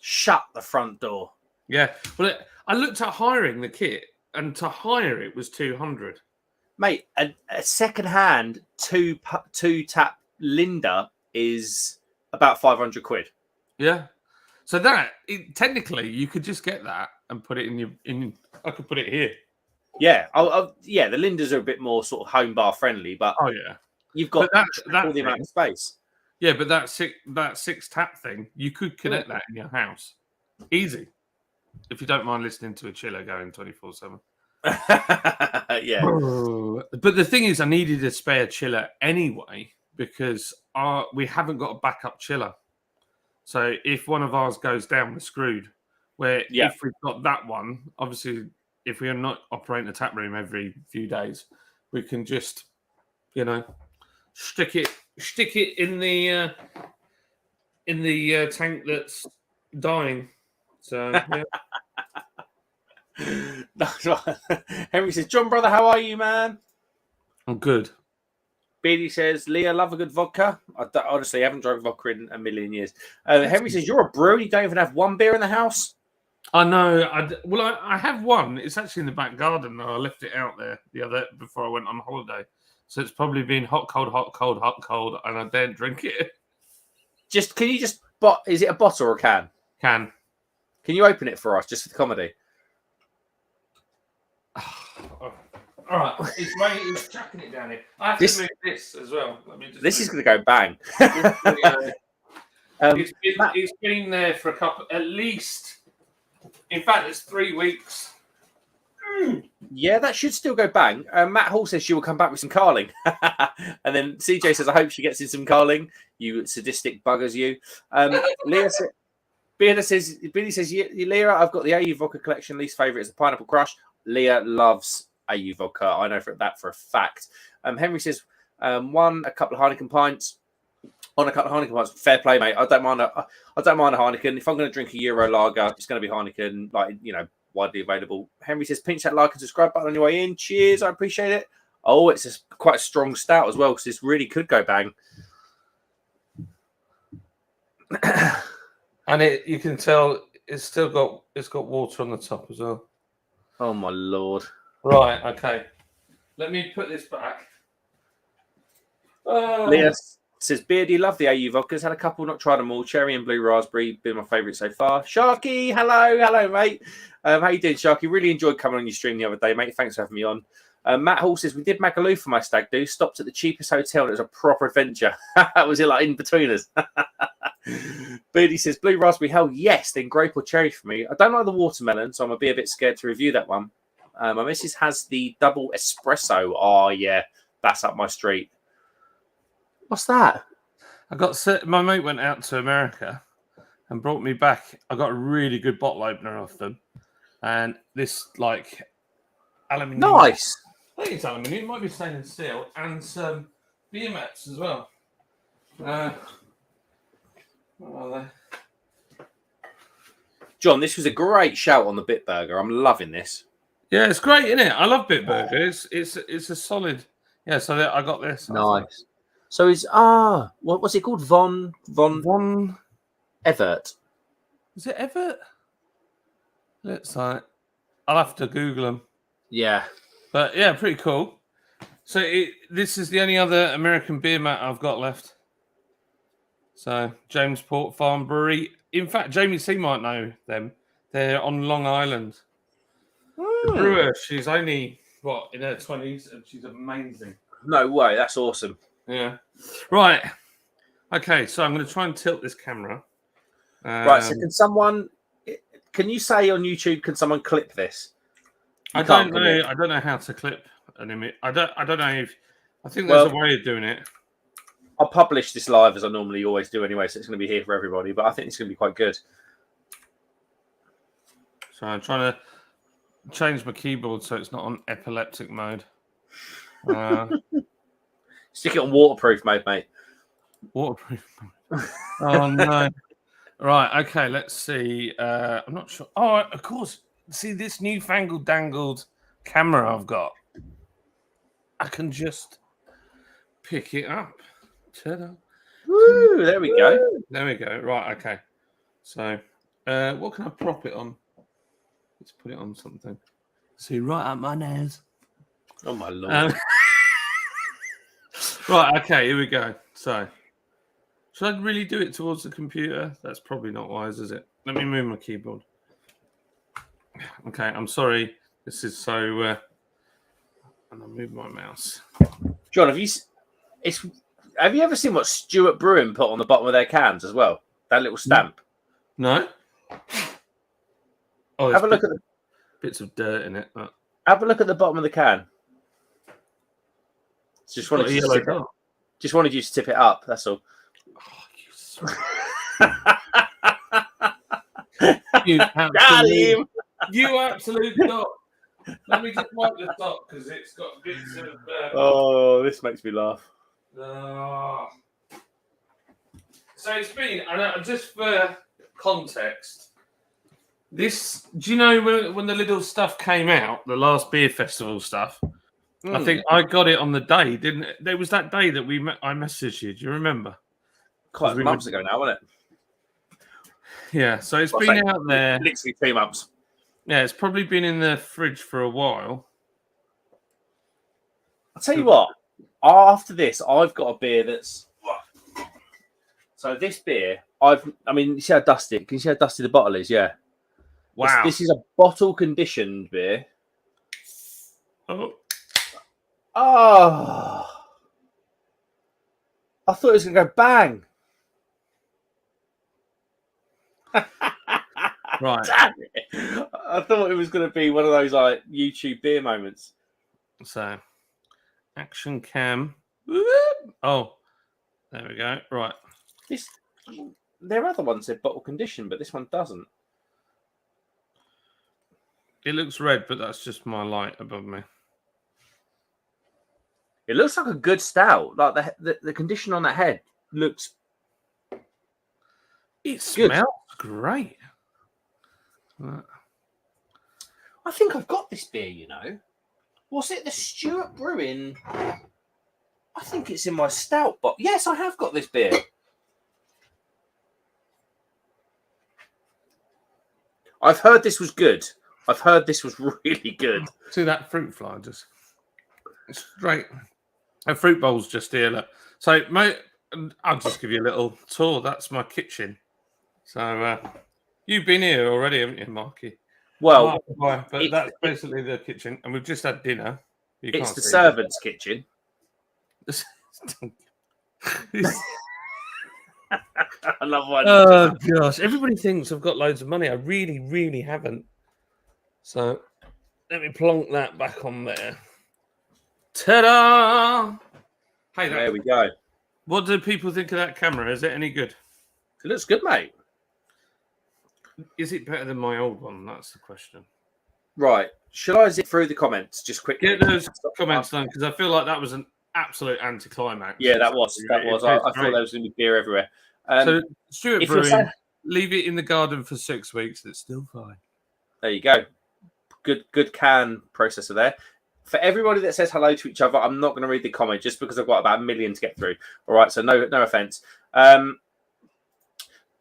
Shut the front door. Yeah. Well, I looked at hiring the kit, and to hire it was 200. Mate, a second-hand two tap Linda is about 500 quid. Yeah. So technically you could just get that and put it in. I could put it here. Yeah, the Lindas are a bit more sort of home bar friendly, but you've got all the amount of space. Yeah, but that six tap thing, you could connect that in your house, easy, if you don't mind listening to a chiller going 24/7. Yeah. But the thing is, I needed a spare chiller anyway because we haven't got a backup chiller. So if one of ours goes down, we're screwed. If we've got that one, obviously. If we are not operating the tap room every few days, we can just, stick it in the tank that's dying. So yeah. That's right. Henry says, "John, brother, how are you, man?" I'm good. Beardy says, "Leah, love a good vodka." Honestly, I haven't drunk vodka in a million years. Henry says, "You're a brewer. You don't even have one beer in the house." I know. I have one. It's actually in the back garden. I left it out there before I went on holiday. So it's probably been hot, cold, hot, cold, hot, cold, and I daren't drink it. Can you just is it a bottle or a can? Can you open it for us just for the comedy? All right, it's chucking it down here. I have to move this as well. This is going to go bang. It's been there for at least. In fact, it's 3 weeks. Yeah, that should still go bang. Matt Hall says she will come back with some carling. And then CJ says, I hope she gets in some carling. You sadistic buggers, you. Leah says, Billy says, Leah, I've got the AU vodka collection. Least favourite is the Pineapple Crush. Leah loves AU vodka. I know that for a fact. Henry says, a couple of Heineken pints. On a couple of Heineken pints. Fair play, mate. I don't mind a Heineken. If I'm going to drink a Euro lager, it's going to be Heineken, widely available. Henry says, pinch that like and subscribe button on your way in. Cheers, I appreciate it. Oh, it's quite a strong stout as well, because this really could go bang. And you can tell it's got water on the top as well. Oh my lord! Right, okay. Let me put this back. Leah says, Beardy, love the AU vodkas. Had a couple, not tried them all. Cherry and blue raspberry, been my favourite so far. Sharky, hello, mate. How you doing, Sharky? Really enjoyed coming on your stream the other day, mate. Thanks for having me on. Matt Hall says, we did Magaloo for my stag do. Stopped at the cheapest hotel. And it was a proper adventure. Was it like in between us? Beardy says, blue raspberry, hell yes. Then grape or cherry for me. I don't like the watermelon, so I'm a bit scared to review that one. My missus has the double espresso. Oh, yeah. That's up my street. What's that? My mate went out to America and brought me back. I got a really good bottle opener off them. And this, aluminium. Nice. I think it's aluminium. It might be stainless steel. And some beer mats as well. What are they? John, this was a great shout on the Bitburger. I'm loving this. Yeah, it's great, isn't it? I love Bitburger. It's a solid. Yeah, so I got this. Nice. So what's it called? Von Evert. Is it Evert? I'll have to Google them. Yeah. But yeah, pretty cool. So this is the only other American beer mat I've got left. So James Port Farm Brewery. In fact, Jamie C might know them. They're on Long Island. The brewer, she's only in her 20s, and she's amazing. No way, that's awesome. Yeah. Right. Okay, so I'm going to try and tilt this camera. Right, so can you say on YouTube, can someone clip this? I don't know how to clip an image. I don't know I think there's a way of doing it. I'll publish this live as I normally always do anyway, so it's going to be here for everybody, but I think it's going to be quite good. So I'm trying to change my keyboard so it's not on epileptic mode. Stick it on waterproof mode, mate. Waterproof mode. Oh, no. Right, okay, let's see. I'm not sure. Oh, of course. See this newfangled dangled camera I've got? I can just pick it up. Ta-da. Woo, there we go. There we go. Right, okay. So, what can I prop it on? Let's put it on something. See, right up my nose. Oh, my Lord. Right, okay, here we go. So, should I really do it towards the computer? That's probably not wise, is it? Let me move my keyboard. Okay, I'm sorry. This is so... and I'll move my mouse. John, have you ever seen what Stuart Brewing put on the bottom of their cans as well? That little stamp. No. Oh, have a look at the bits of dirt in it. But... Have a look at the bottom of the can. Just wanted you to tip it up. That's all. Oh, you absolute dog. Let me just wipe the top because it's got bits of. Oh, this makes me laugh. So it's been, and just for context, this. Do you know when the little stuff came out, the last beer festival stuff? I think I got it on the day, didn't it? There was that day that I messaged you. Do you remember? Quite months ago now, wasn't it? Yeah, so it's been out there. Literally 3 months. Yeah, it's probably been in the fridge for a while. I'll tell you what. After this, I've got a beer that's. So this beer, you see how dusty? Can you see how dusty the bottle is? Yeah. Wow. This is a bottle conditioned beer. Oh. I thought it was going to go bang. Right. Damn it. I thought it was going to be one of those like YouTube beer moments. So, action cam. Oh, there we go. Right. Their other one said bottle condition, but this one doesn't. It looks red, but that's just my light above me. It looks like a good stout. Like the condition on that head looks. It smells great. I think I've got this beer. You know, was it the Stuart Brewing? I think it's in my stout box. Yes, I have got this beer. I've heard this was good. I've heard this was really good. See that fruit fly just straight. A fruit bowl's just here. Look. So, mate, I'll just give you a little tour. That's my kitchen. So, you've been here already, haven't you, Marky? Well, but that's basically the kitchen, and we've just had dinner. It's the servant's kitchen. I love one. Oh gosh! Everybody thinks I've got loads of money. I really, really haven't. So let me plonk that back on there. Ta-da! Hey, there we go. What do people think of that camera? Is it any good? It looks good, mate. Is it better than my old one? That's the question. Right. Shall I zip through the comments just quickly? Get those comments done, because I feel like that was an absolute anticlimax. Yeah, that was. I thought there was going to be beer everywhere. So, Stuart Brewing, leave it in the garden for 6 weeks. It's still fine. There you go. Good can processor there. For everybody that says hello to each other, I'm not going to read the comment just because I've got about 1 million to get through. All right, so no offense.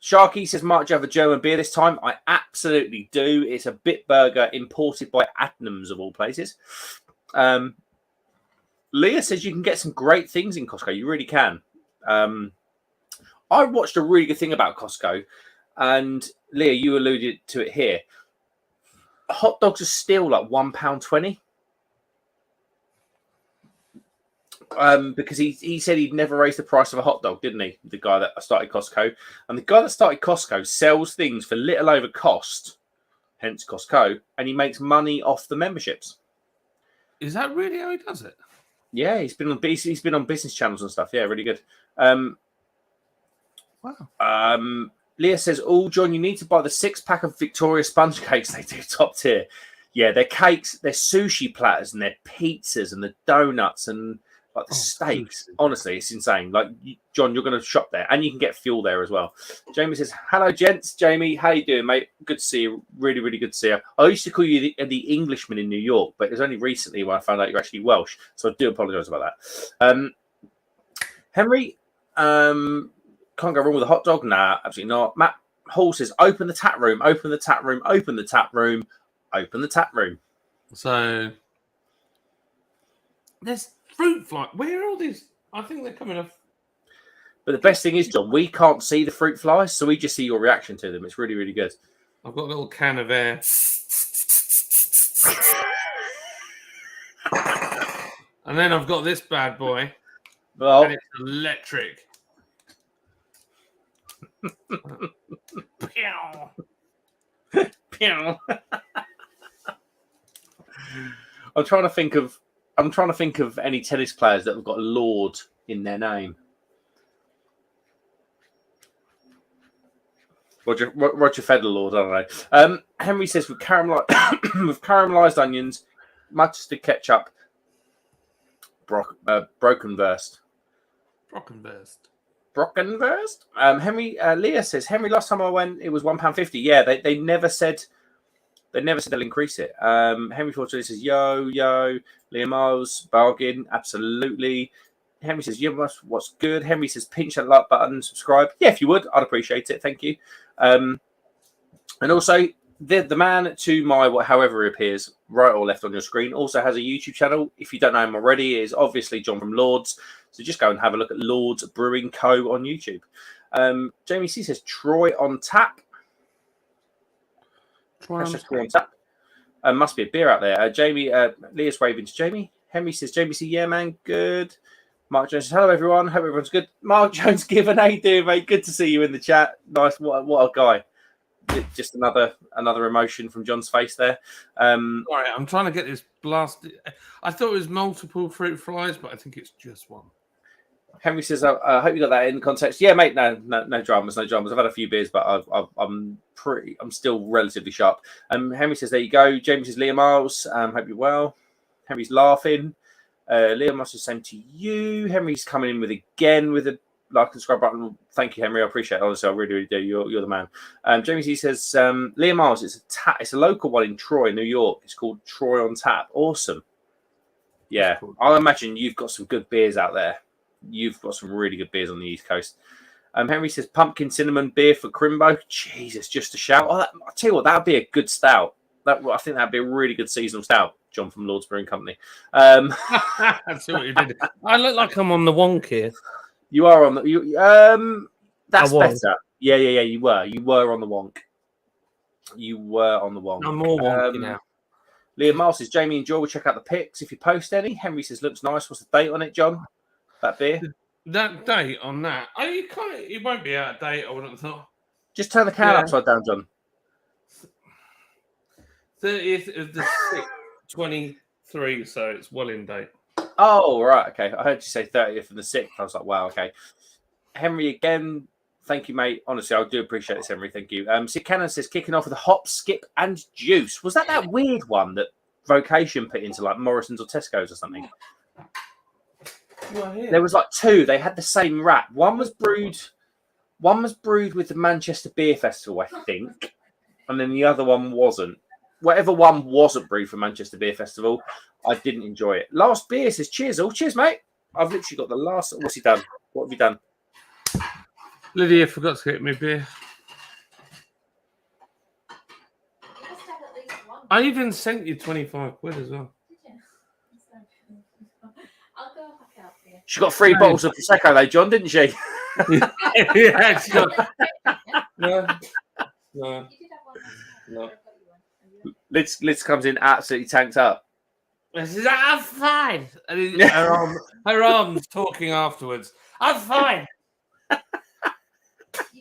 Sharky says, Mark, do you have a German beer this time? I absolutely do. It's a Bitburger imported by Adnams, of all places. Leah says you can get some great things in Costco. You really can. I watched a really good thing about Costco, and Leah, you alluded to it here. Hot dogs are still like £1.20. Because he said he'd never raised the price of a hot dog, didn't he? The guy that started Costco. And the guy that started Costco sells things for little over cost, hence Costco, and he makes money off the memberships. Is that really how he does it? Yeah, he's been on business channels and stuff. Yeah, really good. Wow. Leah says, John, you need to buy the 6-pack of Victoria sponge cakes. They do top tier. Yeah, their cakes, their sushi platters and their pizzas and the donuts and like the steaks. Sushi. Honestly, it's insane. Like, John, you're going to shop there, and you can get fuel there as well. Jamie says, hello, gents. Jamie, how you doing, mate? Good to see you. Really, really good to see you. I used to call you the Englishman in New York, but it was only recently when I found out you're actually Welsh. So I do apologise about that. Henry, can't go wrong with a hot dog. Nah, absolutely not. Matt Hall says, open the tap room, open the tap room, open the tap room, open the tap room. So there's fruit fly. Where are all these? I think they're coming off. But the best thing is, John, we can't see the fruit flies, so we just see your reaction to them. It's really, really good. I've got a little can of air. And then I've got this bad boy. Well, and it's electric. Pew. Pew. I'm trying to think of any tennis players that have got Lord in their name. Roger Federer, Lord, I don't know. Henry says with caramelized onions, mustard, ketchup, Brockenwurst. Henry Leah says, Henry, last time I went, it was £1.50. Yeah, they never said they'll increase it. Henry Fortune says, yo, Leah Miles, bargain, absolutely. Henry says, yeah, what's good? Henry says, pinch that like button, subscribe. Yeah, if you would, I'd appreciate it. Thank you. And also, the man to my however he appears, right or left on your screen, also has a YouTube channel. If you don't know him already, it is obviously John from Lords. So just go and have a look at Lords Brewing Co. on YouTube. Jamie C says Troy on tap. Troy on tap. Must be a beer out there. Jamie, Leah's waving to Jamie. Henry says, Jamie C, yeah, man, good. Mark Jones says, hello, everyone. Hope everyone's good. Mark Jones, given, how you doing, mate? Good to see you in the chat. Nice. What a guy. Just another emotion from John's face there. Sorry, I'm trying to get this blasted. I thought it was multiple fruit flies, but I think it's just one. Henry says, I hope you got that in context. Yeah, mate. No dramas. I've had a few beers, but I'm still relatively sharp. Henry says, there you go. Jamie says, Liam Miles. Hope you're well. Henry's laughing. Liam Miles says, same to you. Henry's coming in with a like and subscribe button. Thank you, Henry. I appreciate it. Honestly, I really, really do. You're the man. Jamie C says, Liam Miles, it's a local one in Troy, New York. It's called Troy on Tap. Awesome. Yeah, cool. I imagine you've got some good beers out there. You've got some really good beers on the East Coast. Henry says, pumpkin cinnamon beer for Crimbo. Jesus, just a shout. I'll tell you what, that'd be a good stout. I think that'd be a really good seasonal stout. John from Lords Brewing Company. That's what you did. I look like I'm on the wonk here. You are on the. That's better. Yeah. You were on the wonk. You were on the wonk. I'm more wonky now. Liam Miles says, Jamie and Joel will check out the pics if you post any. Henry says, looks nice. What's the date on it, John? That beer. That date on that. Oh, it won't be out of date. I wouldn't have thought. Just turn the can upside down, John. 30th of the 6th, 23. So it's well in date. Oh, right. Okay. I heard you say 30th of the 6th. I was like, wow. Okay. Henry, again, thank you, mate. Honestly, I do appreciate this, Henry. Thank you. Sid Cannon says, kicking off with a hop, skip, and juice. Was that weird one that Vocation put into like Morrison's or Tesco's or something? Well, yeah. There was like two. They had the same wrap. One was brewed with the Manchester Beer Festival, I think. And then the other one wasn't. Whatever one wasn't brewed for Manchester Beer Festival, I didn't enjoy it. Last beer says, cheers all. Cheers, mate. I've literally got the last. What's he done? What have you done? Lydia forgot to get me beer. I even sent you 25 quid as well. I'll go back out for you. She got 3 bottles of Prosecco though, John, didn't she? Yeah, she got... No. You did have one last night. No. Liz comes in absolutely tanked up. She says, I'm fine. And her arm's talking afterwards. I'm fine. You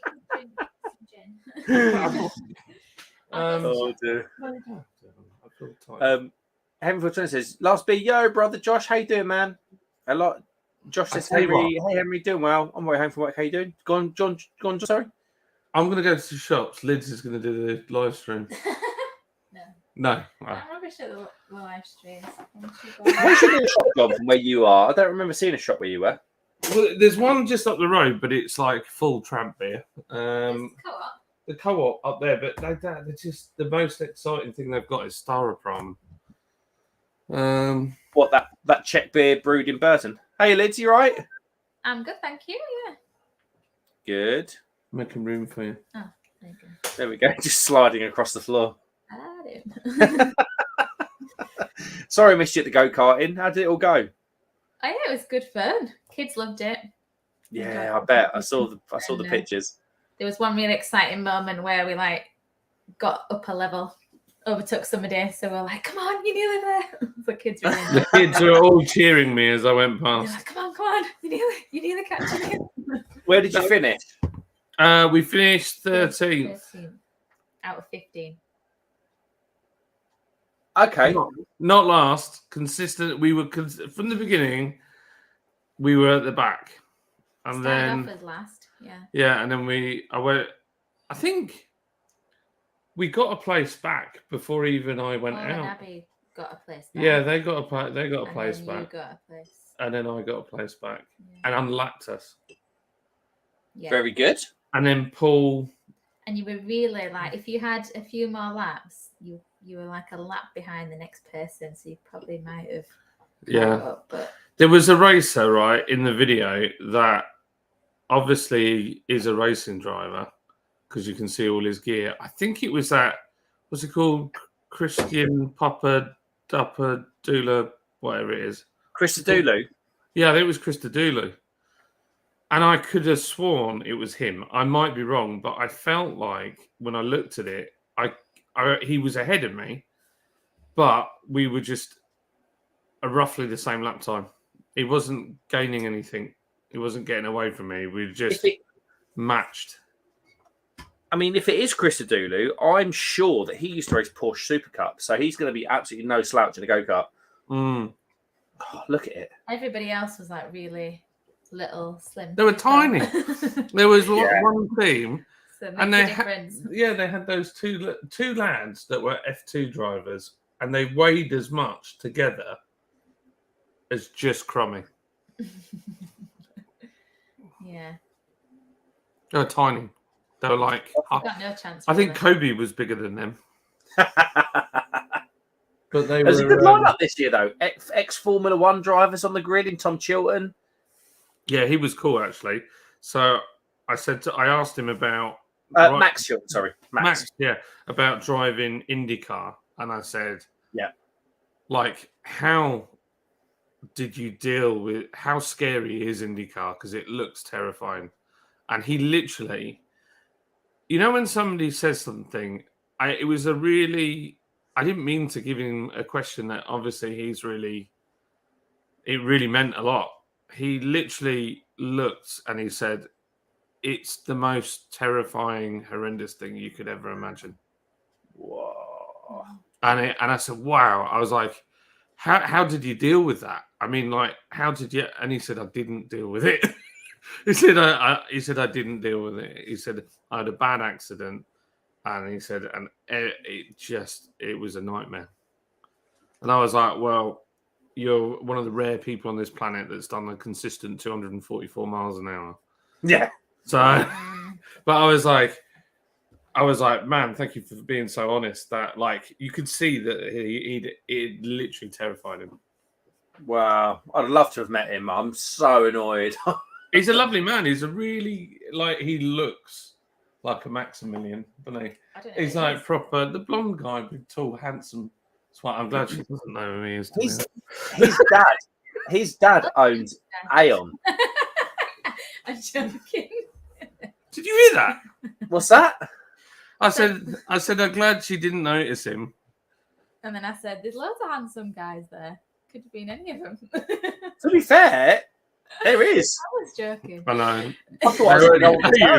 can drink some gin. Oh dear. I feel tired. Henry Fortuna says, last beer, yo, brother Josh, how you doing, man? A lot. Josh says, hey Henry, doing well. I'm way home from work. How you doing? Go on, John, sorry. I'm going to go to the shops. Liz is going to do the live stream. No. I'm rubbish at the live streams. Where's your shop, John, from where you are? I don't remember seeing a shop where you were. Well, there's one just up the road, but it's like full tramp beer. Co-op. The co-op up there, but they're just the most exciting thing they've got is styrofoam. What, that Czech beer brewed in Burton? Hey, Liz, you right? I'm good, thank you. Yeah. Good. Making room for you. Oh, there you go. There we go. Just sliding across the floor. Sorry, I missed you at the go-karting. How did it all go? Oh yeah, it was good fun. Kids loved it. Yeah, I bet. I saw the pictures. There was one really exciting moment where we got up a level, overtook somebody, so we're like, "Come on, you're nearly there!" The kids were the kids were all cheering me as I went past. Like, come on, you're nearly catching it. Where did you finish? We finished 13th out of 15. Okay, not last. Consistent. We were from the beginning. We were at the back, and then off as last. Yeah, and then I think we got a place back before even I went out. Abby got a place back. Yeah, they got a place back. You got a place. And then I got a place back and unlapped us. Yeah. Very good. And then Paul. And you were really if you had a few more laps, you were like a lap behind the next person, so you probably might have. But there was a racer right in the video that obviously is a racing driver because you can see all his gear. I think it was that what's it called? Christian Papa Duppa Dula, whatever it is. Christodoulou? Yeah, I think it was Christodoulou. And I could have sworn it was him. I might be wrong, but I felt like when I looked at it, he was ahead of me, but we were just roughly the same lap time. He wasn't gaining anything. He wasn't getting away from me. We just matched. I mean, if it is Christodoulou, I'm sure that he used to race Porsche Super Cup, so he's going to be absolutely no slouch in a go-kart. Mm. Oh, look at it. Everybody else was like really little, slim. They were tiny. There was one team, so and they had those two lads that were F2 drivers, and they weighed as much together as just Crummy. Yeah. They were tiny. They were like... got no chance. I think Kobe was bigger than them. But they There's were a good lineup this year, though. Ex-Formula One drivers on the grid in Tom Chilton. Yeah, he was cool, actually. So I asked him about... Max Chilton, sorry. Max, yeah, about driving IndyCar. And I said... Yeah. Like, how did you deal with... How scary is IndyCar? Because it looks terrifying. And he literally... You know when somebody says something... It was a really... I didn't mean to give him a question that obviously it really meant a lot. He literally looked and he said, it's the most terrifying, horrendous thing you could ever imagine. Whoa. And I said, wow. I was like, how did you deal with that? I mean, like, how did you? And he said, I didn't deal with it. He said, I didn't deal with it. He said, I had a bad accident. And he said, and it was a nightmare. And I was like, well, you're one of the rare people on this planet that's done a consistent 244 miles an hour. Yeah. So, but I was like, man, thank you for being so honest. That like you could see that it literally terrified him. Wow, I'd love to have met him. I'm so annoyed. He's a lovely man. He's a really he looks like a Maximilian, doesn't he? He's like proper the blonde guy, big, tall, handsome. That's why I'm glad she doesn't know who he is. His dad owns Aeon. I'm joking. Did you hear that? What's that? I said, I'm glad she didn't notice him. And then I said, there's loads of handsome guys there. Could have been any of them. To be fair, there is. I was joking. I know. I thought I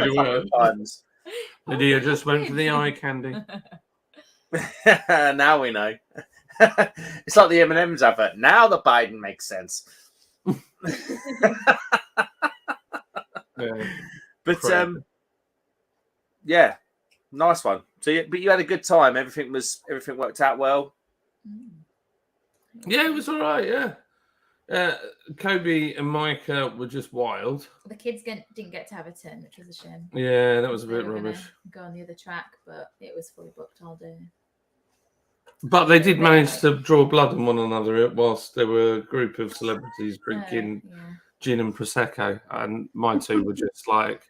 was times. Lydia just went for the eye candy. Now we know. It's like the M&M's advert. Now the Biden makes sense. Yeah. But yeah, nice one. So, but you had a good time. Everything worked out well. Yeah, it was all right. Yeah, Kobe and Micah were just wild. The kids didn't get to have a turn, which was a shame. Yeah, that was a bit rubbish. Go on the other track, but it was fully booked all day. But they did manage to draw blood on one another whilst there were a group of celebrities drinking gin and prosecco, and my two were just like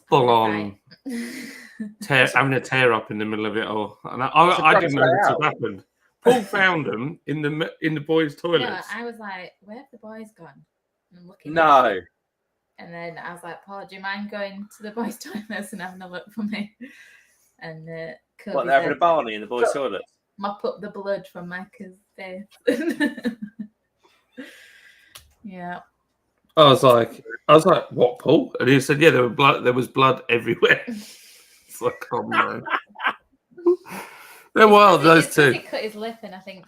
full on having a tear up in the middle of it all. And I didn't know this had happened. Paul found them in the boys' toilets. Yeah, I was like, "Where have the boys gone?" And I'm looking. No. And then I was like, "Paul, do you mind going to the boys' toilets and having a look for me?" And what, they're having a Barney in the boys' toilets? Mop up the blood from Micah's face. Yeah. I was like, "What, Paul?" And he said, "Yeah, there was blood everywhere." It's like, oh no. They're wild, those two. He cut his lip, and I think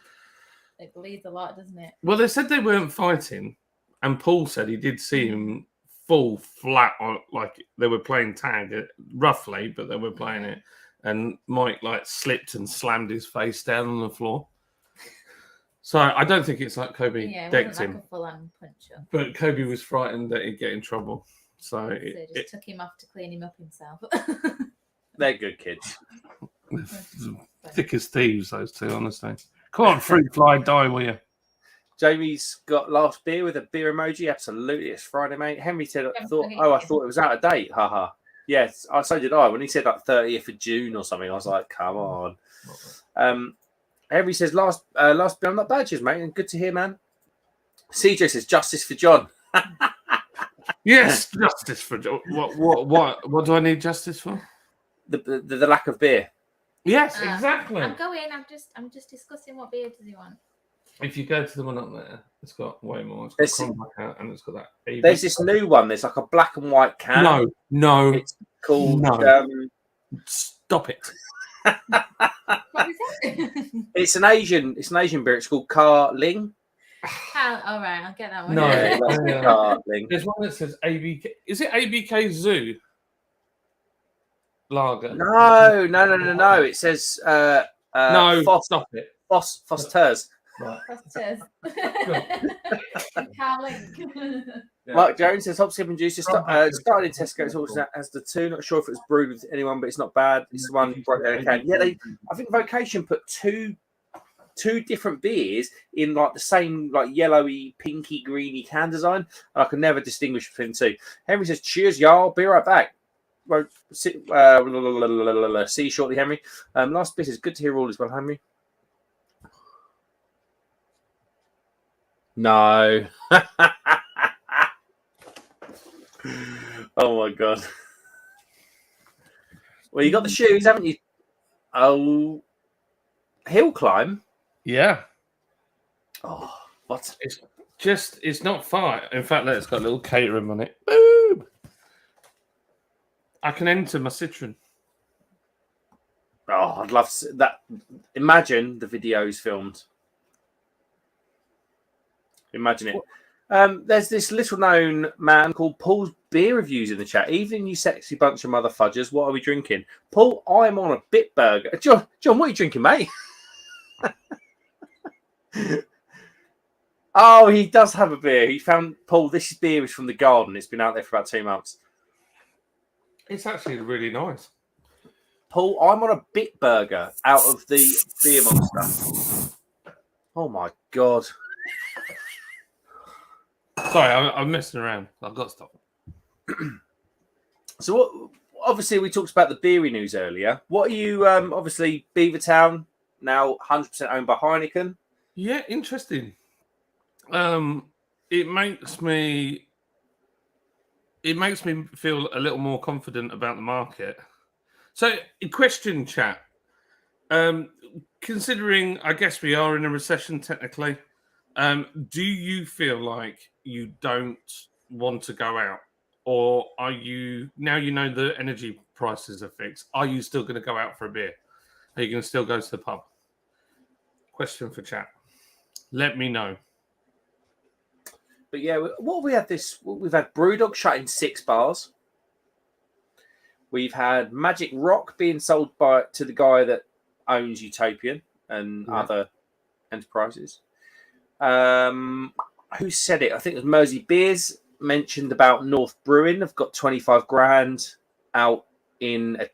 it bleeds a lot, doesn't it? Well, they said they weren't fighting, and Paul said he did see him fall flat on, like they were playing tag, roughly, but they were playing it. And Mike slipped and slammed his face down on the floor. So I don't think it's like Kobe decked him. A full-on punch-up. But Kobe was frightened that he'd get in trouble. So just took him off to clean him up himself. They're good kids. Thick as thieves, those two, honestly. Come on, fruit fly, die, will you? Jamie's got last beer with a beer emoji. Absolutely, it's Friday, mate. Henry said, I thought it was out of date. Haha. Yes, so did I. When he said 30th of June or something, I was like, come on. Henry says, last beer, I'm not bad, cheers, mate. And good to hear, man. CJ says, justice for John. Yes, justice for John. What do I need justice for? The lack of beer. Yes, exactly. I'm going. I'm just discussing what beer does he want. If you go to the one up there, it's got way more. It's got Cromwell and it's got that. ABK. There's this new one. There's like a black and white can. No. It's called. Stop it. What is it? It's an Asian beer. It's called karting. All right, I'll get that one. No, karting. There's one that says ABK. Is it ABK Zoo? Lager. No. It says no. Stop it. Fosters. Right. Cheers. Mark Jones says hop skip and juice started in Tesco. It's also as the two. Not sure if it was brewed with anyone, but it's not bad. It's the one can. Yeah, I think Vocation put two different beers in like the same like yellowy, pinky, greeny can design, and I can never distinguish between the two. Henry says, "Cheers, y'all. Be right back." See you shortly, Henry. Last bit is good to hear all as well, Henry. No. Oh my god. Well, you got the shoes, haven't you? Oh, hill climb. Yeah. Oh, what? It's not far. In fact, look, it's got a little catering on it. Boom. I can enter my Citroen. Oh, I'd love to see that. Imagine the videos filmed. Imagine it. There's this little-known man called Paul's Beer Reviews in the chat. Evening, you sexy bunch of mother fudgers. What are we drinking? Paul, I'm on a Bitburger. John, what are you drinking, mate? Oh, he does have a beer. He found, Paul, this beer is from the garden. It's been out there for about 2 months. It's actually really nice. Paul, I'm on a Bitburger out of the Beer Monster. Oh, my God. Sorry, I'm messing around. I've got to stop. So, obviously, we talked about the beery news earlier. What are you, obviously, Beavertown, now 100% owned by Heineken. Yeah, interesting. It makes me feel a little more confident about the market. So, question, chat. Considering, I guess we are in a recession technically, do you feel like you don't want to go out? Or are you, now you know the energy prices are fixed, are you still going to go out for a beer? Are you going to still go to the pub? Question for chat. Let me know. But yeah, we've had BrewDog shutting 6 bars. We've had Magic Rock being sold to the guy that owns Utopian and other enterprises. Who said it? I think it was Mersey Beers mentioned about North Brewing. They've got 25 grand out in a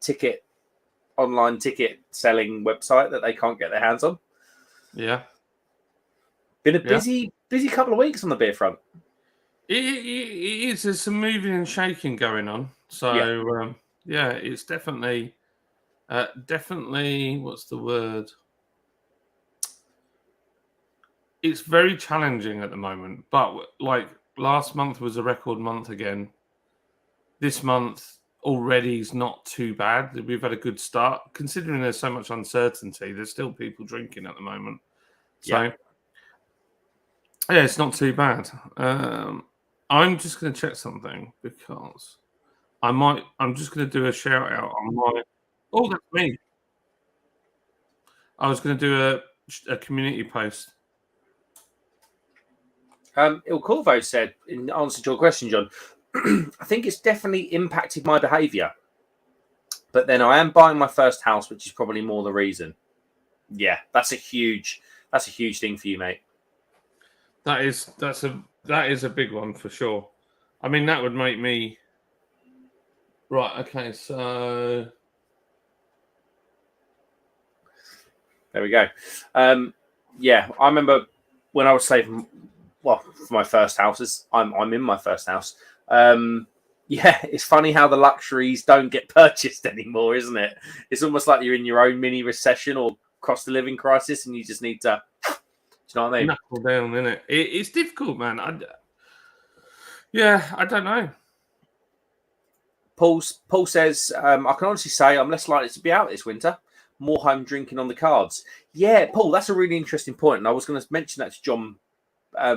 online ticket selling website that they can't get their hands on. Yeah. Been a busy couple of weeks on the beer front. It is. There's some moving and shaking going on. So, it's definitely, what's the word? It's very challenging at the moment. But, like, last month was a record month again. This month already is not too bad. We've had a good start. Considering there's so much uncertainty, there's still people drinking at the moment. So, yeah, it's not too bad. I'm just going to check something because I'm just going to do a shout out on my. Oh, that's me. I was going to do a community post. Il Corvo said, in answer to your question, John, I think it's definitely impacted my behaviour. But then I am buying my first house, which is probably more the reason. Yeah, that's a huge thing for you, mate. That is a big one for sure. I mean, that would make me right. Okay, so there we go. I remember when I was saving. Well, for my first house, I'm in my first house. It's funny how the luxuries don't get purchased anymore, isn't it? It's almost like you're in your own mini recession or cost of living crisis, and you just need to, do you know what I mean? Knuckle down, innit? It's difficult, man. I don't know. Paul says, I can honestly say I'm less likely to be out this winter. More home drinking on the cards. Yeah, Paul, that's a really interesting point, and I was going to mention that to John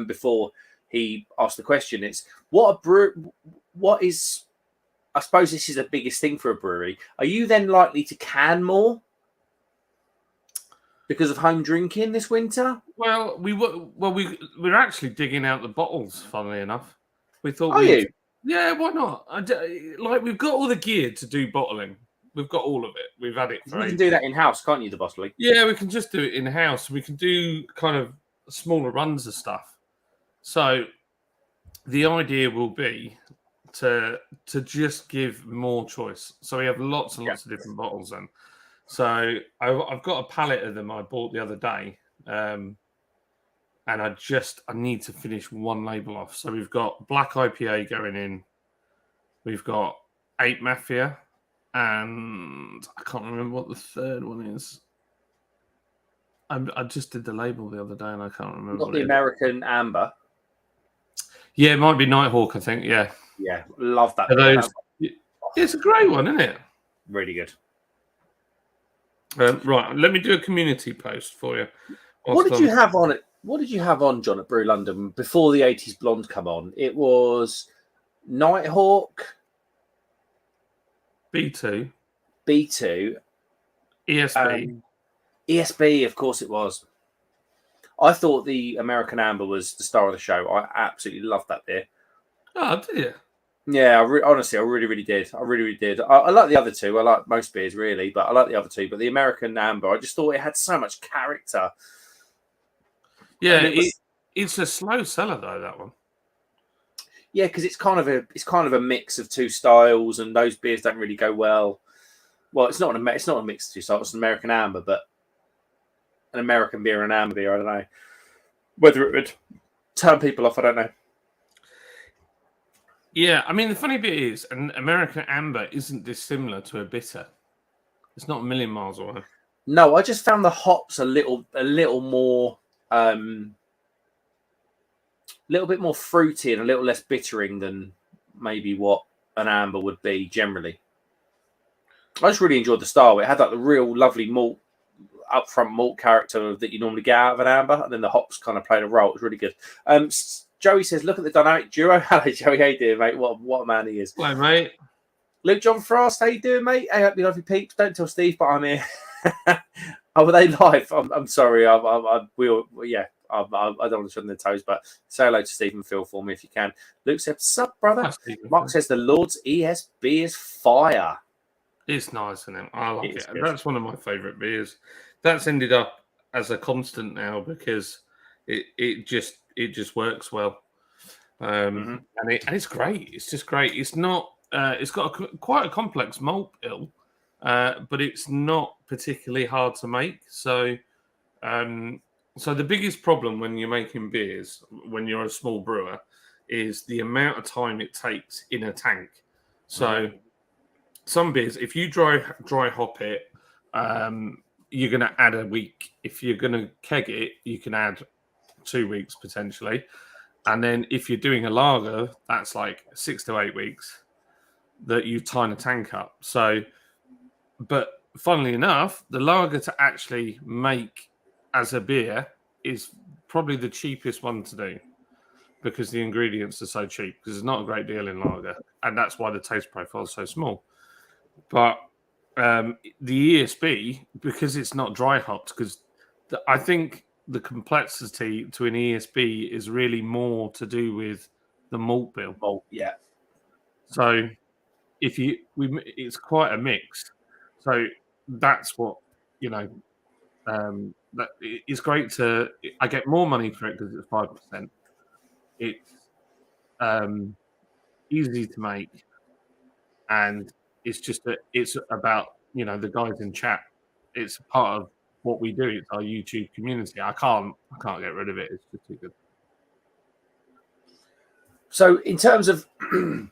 before he asked the question. It's what is, I suppose this is the biggest thing for a brewery. Are you then likely to can more because of home drinking this winter? Well, we're actually digging out the bottles. Funnily enough, we thought. Are you? Yeah, why not? Like we've got all the gear to do bottling. We've got all of it. We've had it for You ages. can do that in house, can't you? The bottling. Yeah, we can just do it in house. We can do kind of smaller runs of stuff. So the idea will be to just give more choice. So we have lots and lots of different bottles then. So I've got a pallet of them I bought the other day, and I need to finish one label off. So we've got Black IPA going in. We've got 8 Mafia, and I can't remember what the third one is. I just did the label the other day, and I can't remember. Got the American Amber. Yeah, it might be Nighthawk, I think. Yeah, love that. It's a great one, isn't it? Really good. Right, let me do a community post for you. What did you have on it? What did you have on, John, at Brew London before the 80s Blonde come on? It was Nighthawk, B2, ESB. ESB, of course it was. I thought the American Amber was the star of the show. I absolutely loved that beer. Oh, did you? Yeah, honestly, I really did. I really did. I like the other two. I like most beers, really, but I like the other two. But the American Amber, I just thought it had so much character. Yeah, it's a slow seller though, that one. Yeah, because it's kind of a mix of two styles, and those beers don't really go well. Well, it's not a mix of two styles. It's an American Amber, but an American beer and an amber beer, I don't know. Whether it would turn people off, I don't know. Yeah, I mean, the funny bit is, an American Amber isn't dissimilar to a bitter. It's not a million miles away. No, I just found the hops a little more, little bit more fruity and a little less bittering than maybe what an amber would be generally. I just really enjoyed the style. It had like the real lovely malt, upfront malt character that you normally get out of an amber, and then the hops kind of played a role. It was really good. Joey says, look at the dynamic duo. Hello, Joey. How you doing, mate? What a man he is. Hello, mate. Luke John Frost, how you doing, mate? Hey, hope you love your peeps. Don't tell Steve, but I'm here. Oh, were they live? I'm sorry. I don't want to tread on their toes, but say hello to Stephen Phil for me if you can. Luke says, sup, brother? Hi, Mark says, the Lord's ESB is fire. It's nice, isn't it? I like it. Good. That's one of my favourite beers. That's ended up as a constant now because it just works well, and it's great. It's just great. It's not. It's got quite a complex malt bill, but it's not particularly hard to make. So the biggest problem when you're making beers, when you're a small brewer, is the amount of time it takes in a tank. So some beers, if you dry hop it, you're going to add a week. If you're going to keg it, you can add 2 weeks potentially. And then if you're doing a lager, that's like 6 to 8 weeks that you tie a tank up. So, but funnily enough, the lager to actually make as a beer is probably the cheapest one to do because the ingredients are so cheap, because there's not a great deal in lager. And that's why the taste profile is so small. But the ESB, because it's not dry hopped, because I think the complexity to an ESB is really more to do with the malt bill. Malt, yeah. So it's quite a mix. So that's what, that it's great to. I get more money for it because it's 5%. It's easy to make, and it's about the guys in chat. It's part of what we do. It's our YouTube community. I can't get rid of it. It's just too good. So in terms of, and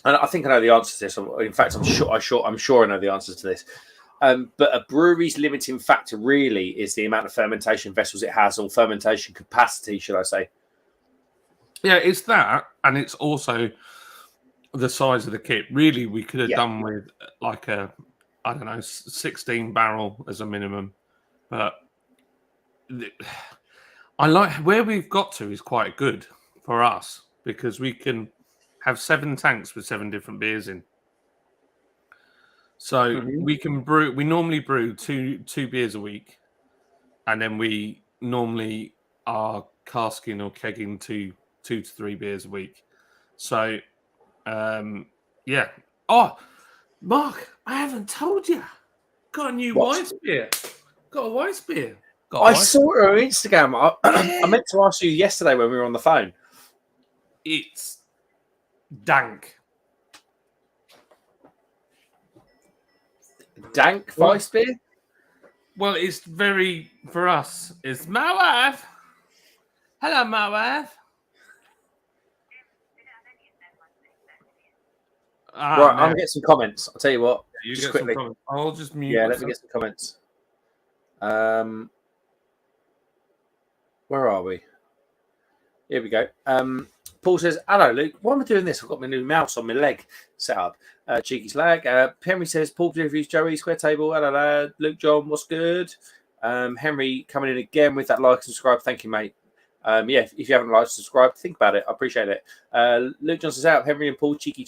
I think I know the answer to this. In fact, I'm sure I know the answers to this. But a brewery's limiting factor really is the amount of fermentation vessels it has, or fermentation capacity, should I say. Yeah, it's that, and it's also the size of the kit. Really, we could have done with like a, I don't know, 16 barrel as a minimum. But I like where we've got to is quite good for us because we can have 7 tanks with 7 different beers in. So we can brew. We normally brew two beers a week, and then we normally are casking or kegging 2 to 3 beers a week. So, yeah. Oh, Mark, I haven't told you. Got a new white beer. Got a white beer. I saw it on Instagram. I meant to ask you yesterday when we were on the phone. It's dank. Dank Weiss beer? Well, it's very, for us, it's my wife. Hello, my wife. Right, I'm going to get some comments. I'll tell you what. You just get quickly. some comments. I'll just mute myself. myself. Let me get some comments. Where are we? Here we go. Paul says, hello, Luke. Why am I doing this? I've got my new mouse on my leg set up. Cheeky slag. Henry says, Paul reviews Joey, Square Table. Hello, Luke John, what's good? Henry coming in again with that like and subscribe. Thank you, mate. If you haven't liked and subscribed, think about it. I appreciate it. Luke John says, out Henry and Paul, cheeky.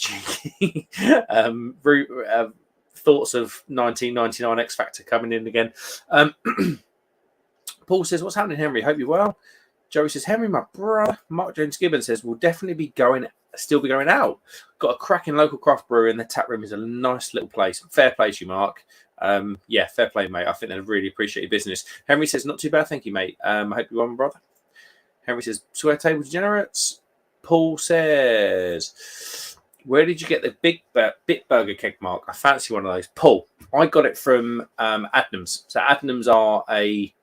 Thoughts of 1999 X Factor coming in again. Paul says, what's happening, Henry? Hope you're well. Joey says, Henry, my brother. Mark Jones Gibbons says, we'll definitely still be going out. Got a cracking local craft brewery, and the tap room is a nice little place. Fair play to you, Mark. Fair play, mate. I think they really appreciate your business. Henry says, not too bad, thank you, mate. I hope you're well, my brother. Henry says, Square Table Degenerates. Paul says, where did you get the big Bitburger keg, Mark? I fancy one of those. Paul, I got it from Adnams. So Adnams are a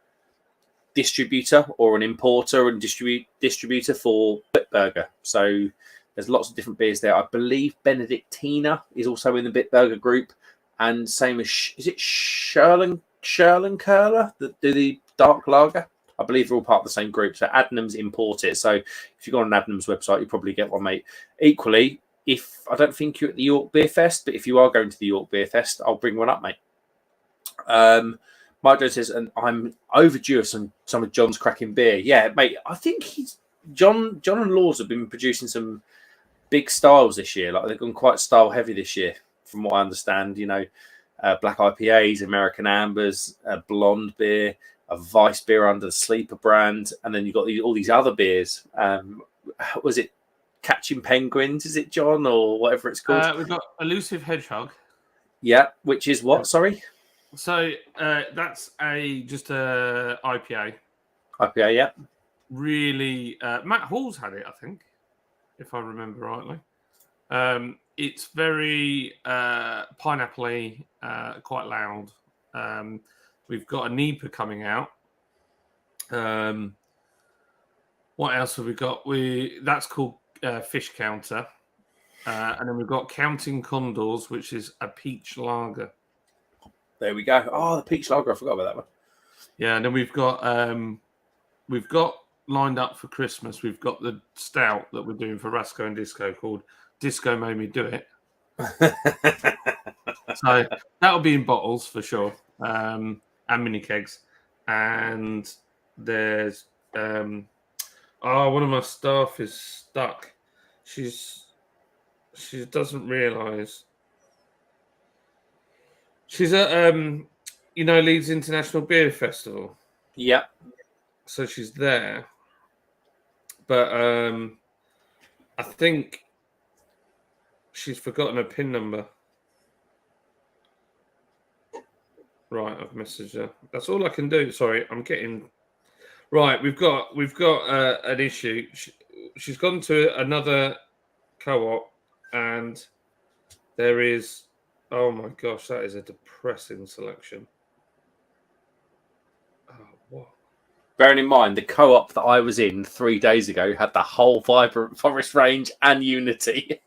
distributor or an importer and distributor for Bitburger. So there's lots of different beers there. I believe Benedictina is also in the Bitburger group, and same as is it Sherlin Curler that do the dark lager? I believe they're all part of the same group. So Adnams import it. So if you go on an Adnams website, you probably get one, mate. Equally, if I don't think you're at the York Beer Fest, but if you are going to the York Beer Fest, I'll bring one up, mate. Mike Jones says, and I'm overdue of some of John's cracking beer. Yeah, mate, I think John and Laws have been producing some big styles this year. Like they've gone quite style heavy this year, from what I understand. You know, black IPAs, American Ambers, a blonde beer, a Vice beer under the Sleeper brand, and then you've got all these other beers. Was it Catching Penguins? Is it John or whatever it's called? We've got Elusive Hedgehog. Yeah, which is what? Sorry. So that's just a IPA. IPA, yeah. Really, Matt Hall's had it, I think, if I remember rightly. It's very pineapple-y, quite loud. We've got a NEPA coming out. What else have we got? That's called Fish Counter. And then we've got Counting Condors, which is a peach lager. There we go. Oh, the peach lager. I forgot about that one. Yeah, and then we've got lined up for Christmas. We've got the stout that we're doing for Rasco and Disco called Disco Made Me Do It. So that'll be in bottles for sure, and mini kegs. And there's one of my staff is stuck. She doesn't realise. She's at Leeds International Beer Festival. Yeah. So she's there. But I think she's forgotten her PIN number. Right, I've messaged her. That's all I can do. Sorry, I'm getting... Right, we've got an issue. She's gone to another co-op, and there is... Oh my gosh, that is a depressing selection. Oh, what? Bearing in mind, the co-op that I was in 3 days ago had the whole Vibrant Forest range and Unity.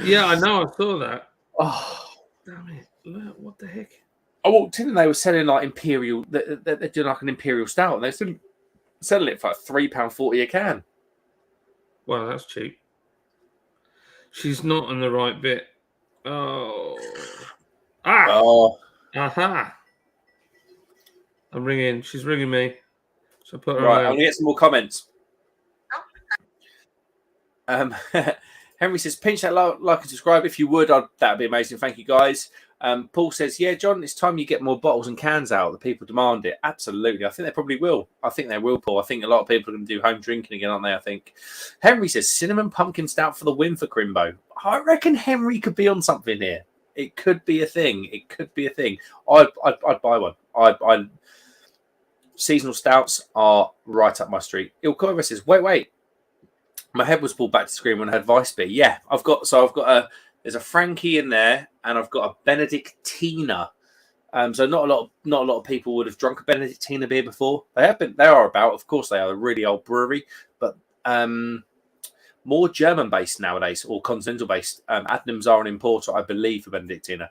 Yeah, I know. I saw that. Oh, damn it! What the heck? I walked in and they were selling like Imperial. They're doing like an Imperial Stout, and they're selling it for like £3.40 a can. Wow, that's cheap. She's not on the right bit. Oh. Ah. Oh. Aha. I'm ringing. She's ringing me. So put her Right, on. I'm gonna get some more comments. Henry says, pinch that like and subscribe if you would. That'd be amazing. Thank you, guys. Paul says, yeah, John, it's time you get more bottles and cans out. The people demand it. Absolutely. I think they probably will. I think they will, Paul. I think a lot of people are going to do home drinking again, aren't they? I think. Henry says, cinnamon pumpkin stout for the win for Crimbo. I reckon Henry could be on something here. It could be a thing. It could be a thing. I'd buy one. Seasonal stouts are right up my street. Oktoberfest says, wait. My head was pulled back to screen when I had Vice beer. Yeah, I've got there's a Frankie in there, and I've got a Benedictina. So not a lot of people would have drunk a Benedictina beer before. They are about, of course, they are a really old brewery, but more German based nowadays or continental based. Adnams are an importer, I believe, for Benedictina.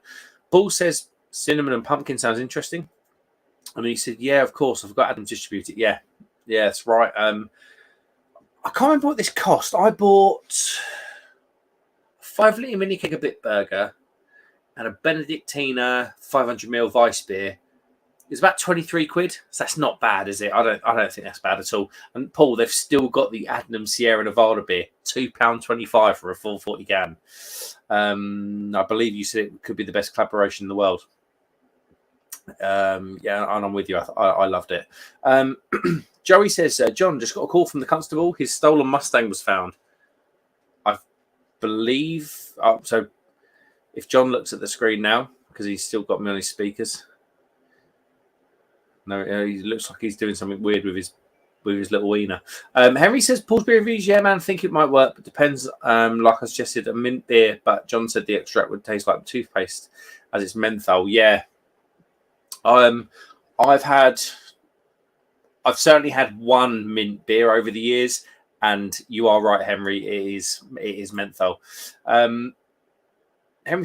Paul says cinnamon and pumpkin sounds interesting, and he said, yeah, of course, I've got Adnams distributed. Yeah, that's right. I can't remember what this cost. I bought 5-litre mini keg of Bitburger and a Benedictina 500ml Weiss beer. It's about 23 quid. So that's not bad, is it? I don't think that's bad at all. And Paul, they've still got the Adnam Sierra Nevada beer, £2.25 for a full 40 can. I believe you said it could be the best collaboration in the world. Yeah, and I'm with you. I loved it. Joey says, John, just got a call from the constable. His stolen Mustang was found. I believe. So if John looks at the screen now, because he's still got me on his speakers. No, he looks like he's doing something weird with his little wiener. Henry says, Paul's beer reviews. Yeah, man, think it might work, but depends. Like I suggested, a mint beer, but John said the extract would taste like toothpaste as it's menthol. Yeah. I've certainly had one mint beer over the years, and you are right, Henry. It is menthol. Henry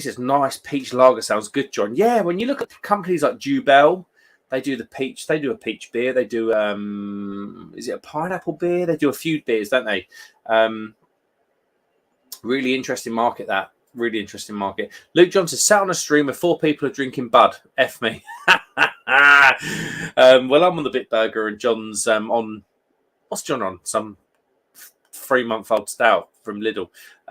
says, nice peach lager sounds good, John. Yeah, when you look at companies like Jubel, they do the peach. They do a peach beer. They do is it a pineapple beer? They do a few beers, don't they? Really interesting market, that. Really interesting market. Luke Johnson sat on a stream where 4 people are drinking Bud. F me. Well, I'm on the Bitburger, and John's on. What's John on? Some 3-month-old stout from Lidl.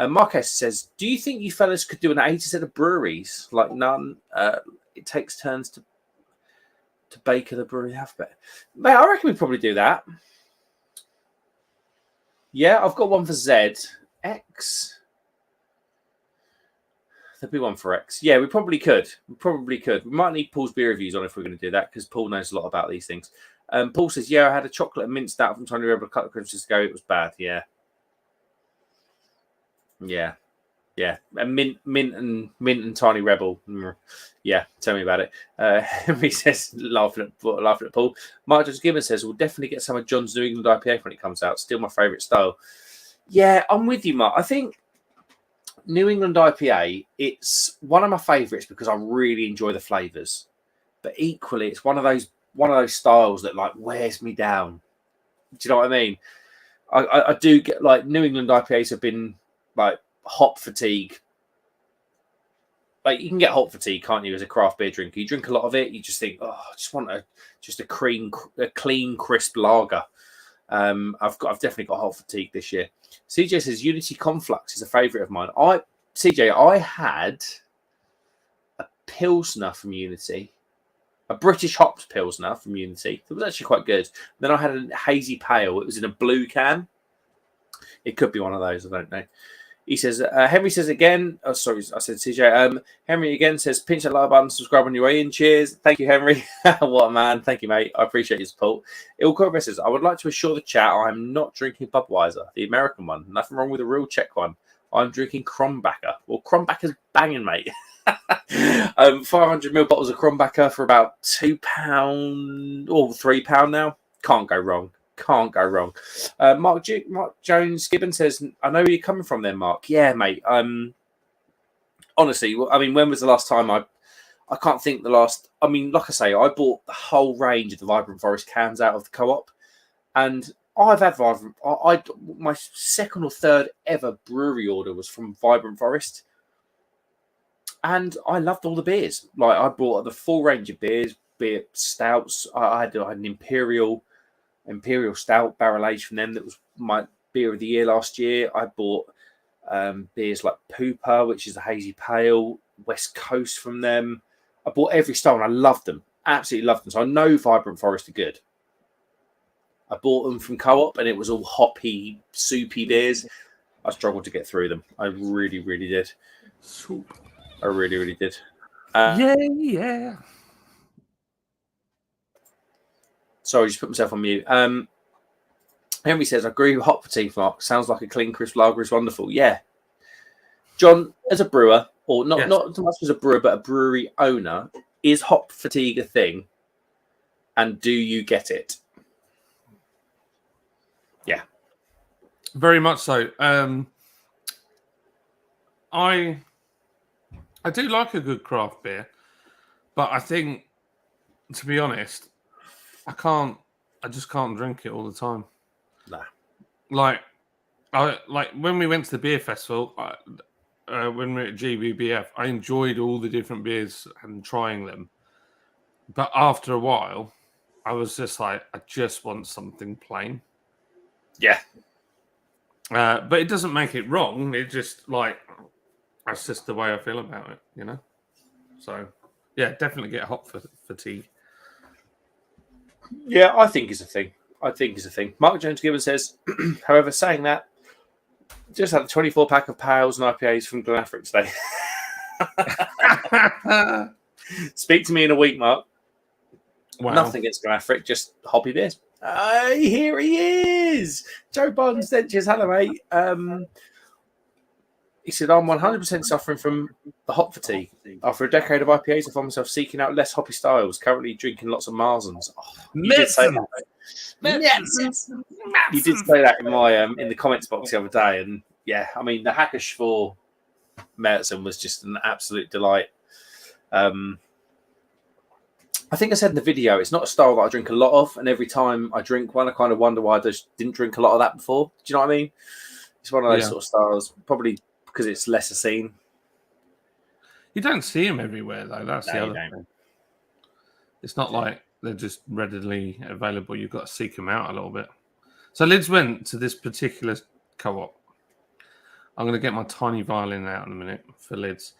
Marquez says, "Do you think you fellas could do an 80 set of breweries like none? It takes turns to baker the brewery alphabet." Mate, I reckon we'd probably do that. Yeah, I've got one for Z. X. There'd be one for X. Yeah, we probably could. We might need Paul's beer reviews on if we're going to do that, because Paul knows a lot about these things. Paul says, yeah, I had a chocolate and mint stout from Tony Rebel a couple of Christmas ago. It was bad. Yeah. And mint and Tiny Rebel. Yeah, tell me about it. Henry says, laughing at Paul. Mark Jones Gibbons says, we'll definitely get some of John's New England IPA when it comes out. Still my favourite style. Yeah, I'm with you, Mark. I think New England IPA, it's one of my favourites because I really enjoy the flavours. But equally, it's one of those styles that like wears me down. Do you know what I mean? I do get, like, New England IPAs have been like hop fatigue. Like, you can get hop fatigue, can't you, as a craft beer drinker? You drink a lot of it, you just think, oh, I just want a clean, crisp lager. I've definitely got hop fatigue this year. CJ says Unity Conflux is a favourite of mine. I had a Pilsner from Unity, a British hopped Pilsner from Unity. It was actually quite good. Then I had a hazy pale. It was in a blue can. It could be one of those. I don't know. He says, Henry says again, oh, sorry, I said CJ. Henry again says, pinch that like button, subscribe on your way in. Cheers. Thank you, Henry. What a man. Thank you, mate. I appreciate your support. Ilko says, I would like to assure the chat I'm not drinking Budweiser, the American one. Nothing wrong with the real Czech one. I'm drinking Kronbacher. Well, Kronbacher's banging, mate. 500ml bottles of Kronbacher for about £2 or £3 now. Can't go wrong. Mark Jones Gibbons says, I know where you're coming from there, Mark. Yeah, mate. Honestly, I mean, when was the last time I I can't think the last. I mean, like I say, I bought the whole range of the Vibrant Forest cans out of the co-op, and I've had Vibrant. My second or third ever brewery order was from Vibrant Forest, and I loved all the beers. Like I bought the full range of beers, beer stouts. I had an Imperial Stout barrel aged from them. That was my beer of the year last year. I bought beers like Pooper, which is a hazy pale, West Coast from them. I bought every style and I loved them. Absolutely loved them. So I know Vibrant Forest are good. I bought them from Co-op and it was all hoppy, soupy beers. I struggled to get through them. I really, really did. Soup. I really, really did. Yeah. Sorry, I just put myself on mute. Henry says, I agree with hop fatigue, Mark. Sounds like a clean, crisp lager is wonderful. Yeah. John, as a brewer, or not so much as a brewer, but a brewery owner, is hop fatigue a thing? And do you get it? Yeah. Very much so. I do like a good craft beer, but I think, to be honest, I just can't drink it all the time. Nah. Like when we went to the beer festival, when we were at GBBF, I enjoyed all the different beers and trying them. But after a while, I was just like, I just want something plain. Yeah. But it doesn't make it wrong. It just that's just the way I feel about it, you know? So, yeah, definitely get hop fatigue. Yeah, I think it's a thing. Mark Jones Gibbon says, however, saying that, just had a 24-pack of Pales and IPAs from Glenafric today. Speak to me in a week, Mark. Wow. Nothing against Glenafric, just hoppy beers. Here he is. Joe Barnes Dentures. Hello, mate. He said, I'm 100% suffering from the hop fatigue. After a decade of IPAs, I find myself seeking out less hoppy styles, currently drinking lots of Marzens. Oh, you did say that. You did say that in my in the comments box the other day. And yeah, I mean, the Hackish for Mertzen was just an absolute delight. I think I said in the video, it's not a style that I drink a lot of. And every time I drink one, I kind of wonder why I just didn't drink a lot of that before. Do you know what I mean? It's one of those sort of styles, probably because it's lesser seen. You don't see them everywhere, though. That's the other thing. It's not like they're just readily available. You've got to seek them out a little bit. So Lids went to this particular co-op. I'm going to get my tiny violin out in a minute for Lids.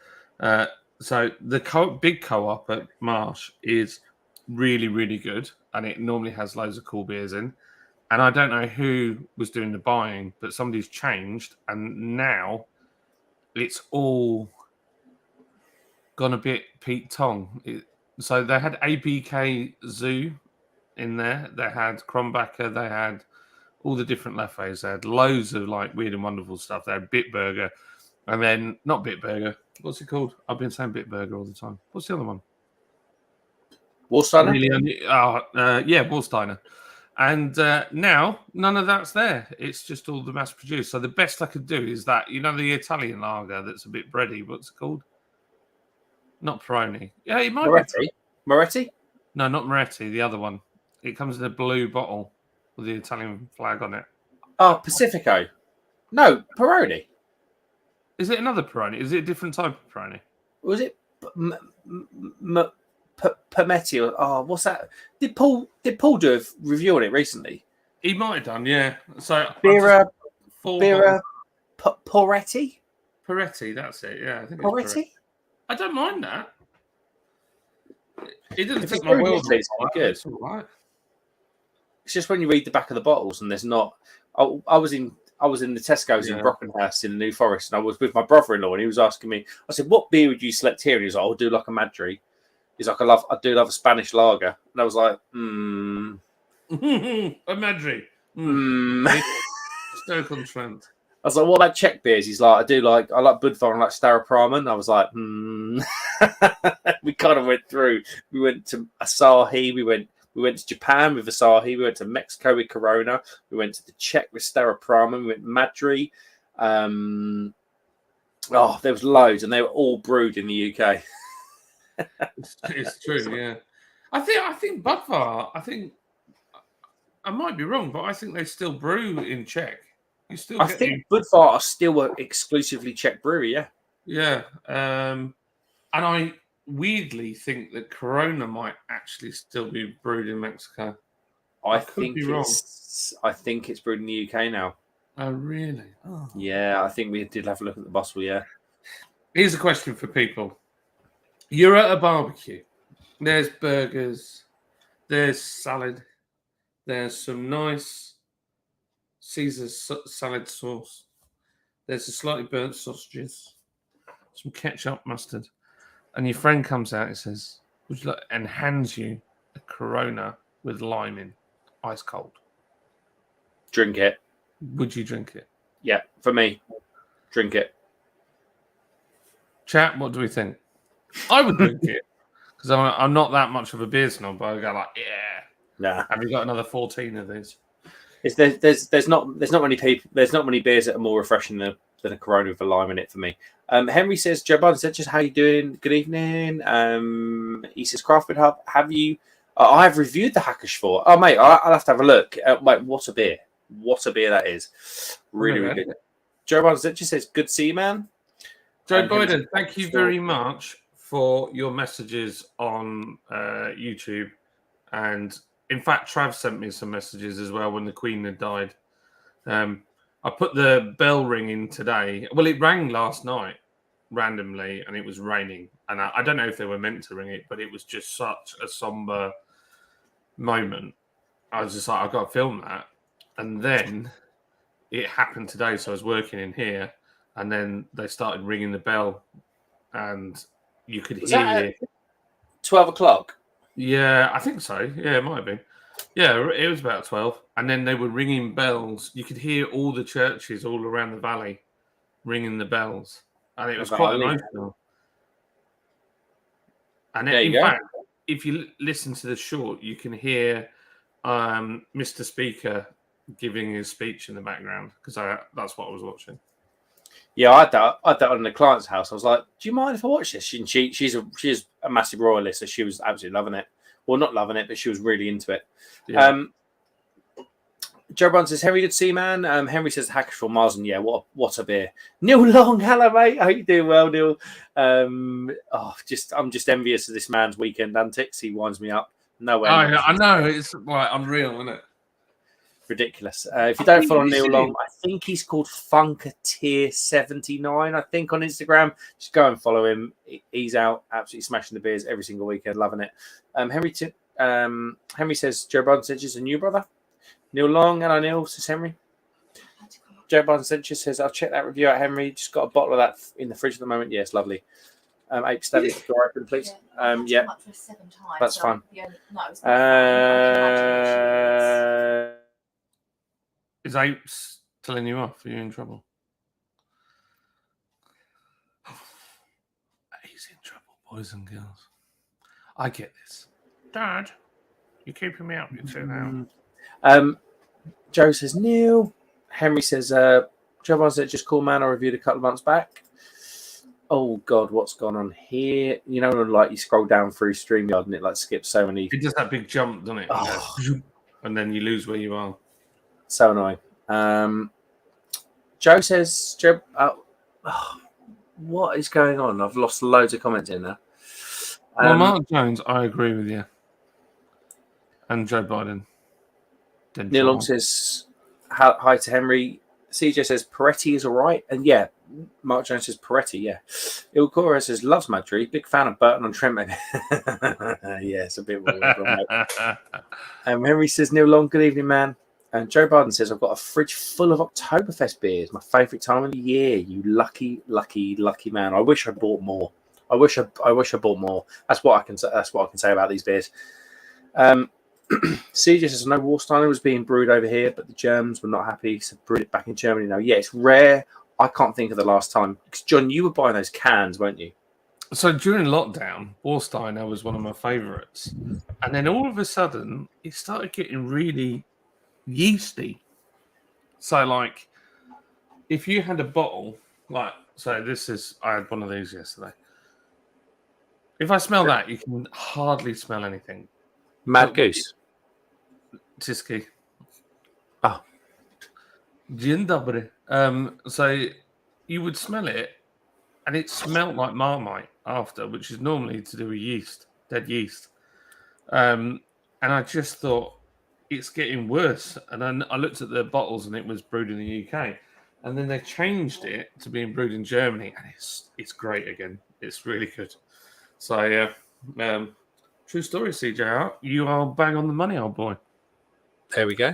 So the big co-op at Marsh is really, really good. And it normally has loads of cool beers in. And I don't know who was doing the buying, but somebody's changed. And now it's all gone a bit Pete Tong. So they had ABK Zoo in there. They had Krombacher. They had all the different Leffes. They had loads of weird and wonderful stuff. They had Bitburger. And then, not Bitburger. What's it called? I've been saying Bitburger all the time. What's the other one? Warsteiner? Warsteiner. And now, none of that's there. It's just all the mass produced. So the best I could do is that, the Italian lager that's a bit bready. What's it called? Not Peroni. Yeah, it might be. Moretti? No, not Moretti. The other one. It comes in a blue bottle with the Italian flag on it. Oh, Pacifico. No, Peroni. Is it another Peroni? Is it a different type of Peroni? Was it Permetti? Or what's that? Did Paul do a review on it recently? He might have done, yeah. So Poretti? Peretti, that's it. Yeah, I think Peretti. I don't mind that. It doesn't take my world. It's good. It's all right. It's just when you read the back of the bottles and there's not. I was in the Tesco's in Brockenhurst in the New Forest, and I was with my brother-in-law, and he was asking me. I said, "What beer would you select here?" And he was like, "I'll do like a Madry." He's like, "I do love a Spanish lager," and I was like, a Madry. Stoke-on-Trent. I was like, "What about Czech beers?" He's like, I like Budvar and like Staropramen. I was like, We kind of went through. We went to Asahi. We went to Japan with Asahi. We went to Mexico with Corona. We went to the Czech with Staropramen. We went to Madry. There was loads, and they were all brewed in the UK. It's true, yeah. I think Budvar. I might be wrong, but I think they still brew in Czech. You still I think Budvar are still an exclusively Czech brewery. Yeah. Yeah, and I weirdly think that Corona might actually still be brewed in Mexico. I think it's brewed in the UK now. Oh, really? Oh. Yeah, I think we did have a look at the bottle. Yeah. Here's a question for people. You're at a barbecue. There's burgers. There's salad. There's some nice Caesar salad sauce. There's a slightly burnt sausages. Some ketchup, mustard. And your friend comes out and says, "Would you like?" and hands you a Corona with lime in, ice cold. Drink it. Would you drink it? Yeah, for me, drink it. Chat, what do we think? I would drink it because I'm not that much of a beer snob. But I go like, yeah. Nah. Have you got another 14 of these? There's not many people. There's not many beers that are more refreshing than a Corona with a lime in it for me. Henry says, Joe Biden said, just how you doing? Good evening. He says, Craftbeer Hub, have you? I have reviewed the Hackerschwur. Oh mate, I'll have to have a look. Mate, what a beer! What a beer that is. Really, really good. Joe Biden just says, good to see you, man. Joe Biden, thank you very much for your messages on YouTube. And in fact, Trav sent me some messages as well when the Queen had died. I put the bell ringing today. Well, it rang last night randomly and it was raining. And I don't know if they were meant to ring it, but it was just such a somber moment. I was just like, I've got to film that. And then it happened today. So I was working in here and then they started ringing the bell and you could hear 12 o'clock. Yeah, I think so. Yeah, it might have been. Yeah, it was about 12. And then they were ringing bells. You could hear all the churches all around the valley ringing the bells. And it was quite emotional. And in fact, if you listen to the short, you can hear Mr. Speaker giving his speech in the background because that's what I was watching. Yeah, I had that on the client's house. I was like, "Do you mind if I watch this?" And she's a massive royalist, so she was absolutely loving it. Well, not loving it, but she was really into it. Yeah. Joe Brown says, "Henry, good to see you, man." Henry says, "Hackerschwur Marzen, yeah, what a beer." Neil Long, hello, mate. How you doing? Well, Neil. I'm just envious of this man's weekend antics. He winds me up. No way. I know it's like unreal, isn't it? Ridiculous. If you don't follow Neil Long, I think he's called Funketeer79. I think on Instagram, just go and follow him. He's out absolutely smashing the beers every single weekend, loving it. Henry says, Joe Biden said, "Just a new brother." Neil Long, hello Neil, says Henry. Joe Biden says, "I'll check that review out, Henry. Just got a bottle of that in the fridge at the moment." Yes, lovely. Ape, stand the door open, please. Yeah, that's fine. Is Apes telling you off? Are you in trouble? He's in trouble, boys and girls. I get this. Dad, you're keeping me up. You're too loud. Joe says, Neil. Henry says, Joe Biden just cool, man. I reviewed a couple of months back. Oh, God, what's gone on here? You know, like you scroll down through StreamYard and it like skips so many. It does that big jump, doesn't it? Oh. And then you lose where you are. So annoying. Joe says, what is going on? I've lost loads of comments in there. Well, Mark Jones, I agree with you. And Joe Biden. Neil Long says, hi to Henry. CJ says, Peretti is all right. And yeah, Mark Jones says, Peretti, yeah. Ilcora says, loves Madrid. Big fan of Burton on Trent, maybe. Yeah, it's a bit weird. Henry says, Neil Long, good evening, man. And Joe Biden says, I've got a fridge full of Oktoberfest beers. My favourite time of the year. You lucky, lucky, lucky man. I wish I bought more. I wish I bought more. That's what I can say. That's what I can say about these beers. CJ says, no, Warsteiner was being brewed over here, but the Germans were not happy, so brewed it back in Germany now. Yeah, it's rare. I can't think of the last time. Because John, you were buying those cans, weren't you? So during lockdown, Warsteiner was one of my favourites. And then all of a sudden, it started getting really yeasty. So like if you had a bottle, like so I had one of these yesterday. If I smell that, you can hardly smell anything. Mad Goose. Tiski. Oh. Dzień dobry. So you would smell it, and it smelled like Marmite after, which is normally to do with yeast, dead yeast. And I just thought it's getting worse. And then I looked at the bottles, and it was brewed in the UK. And then they changed it to being brewed in Germany, and it's great again. It's really good. So true story, CJR. You are bang on the money, old boy. There we go.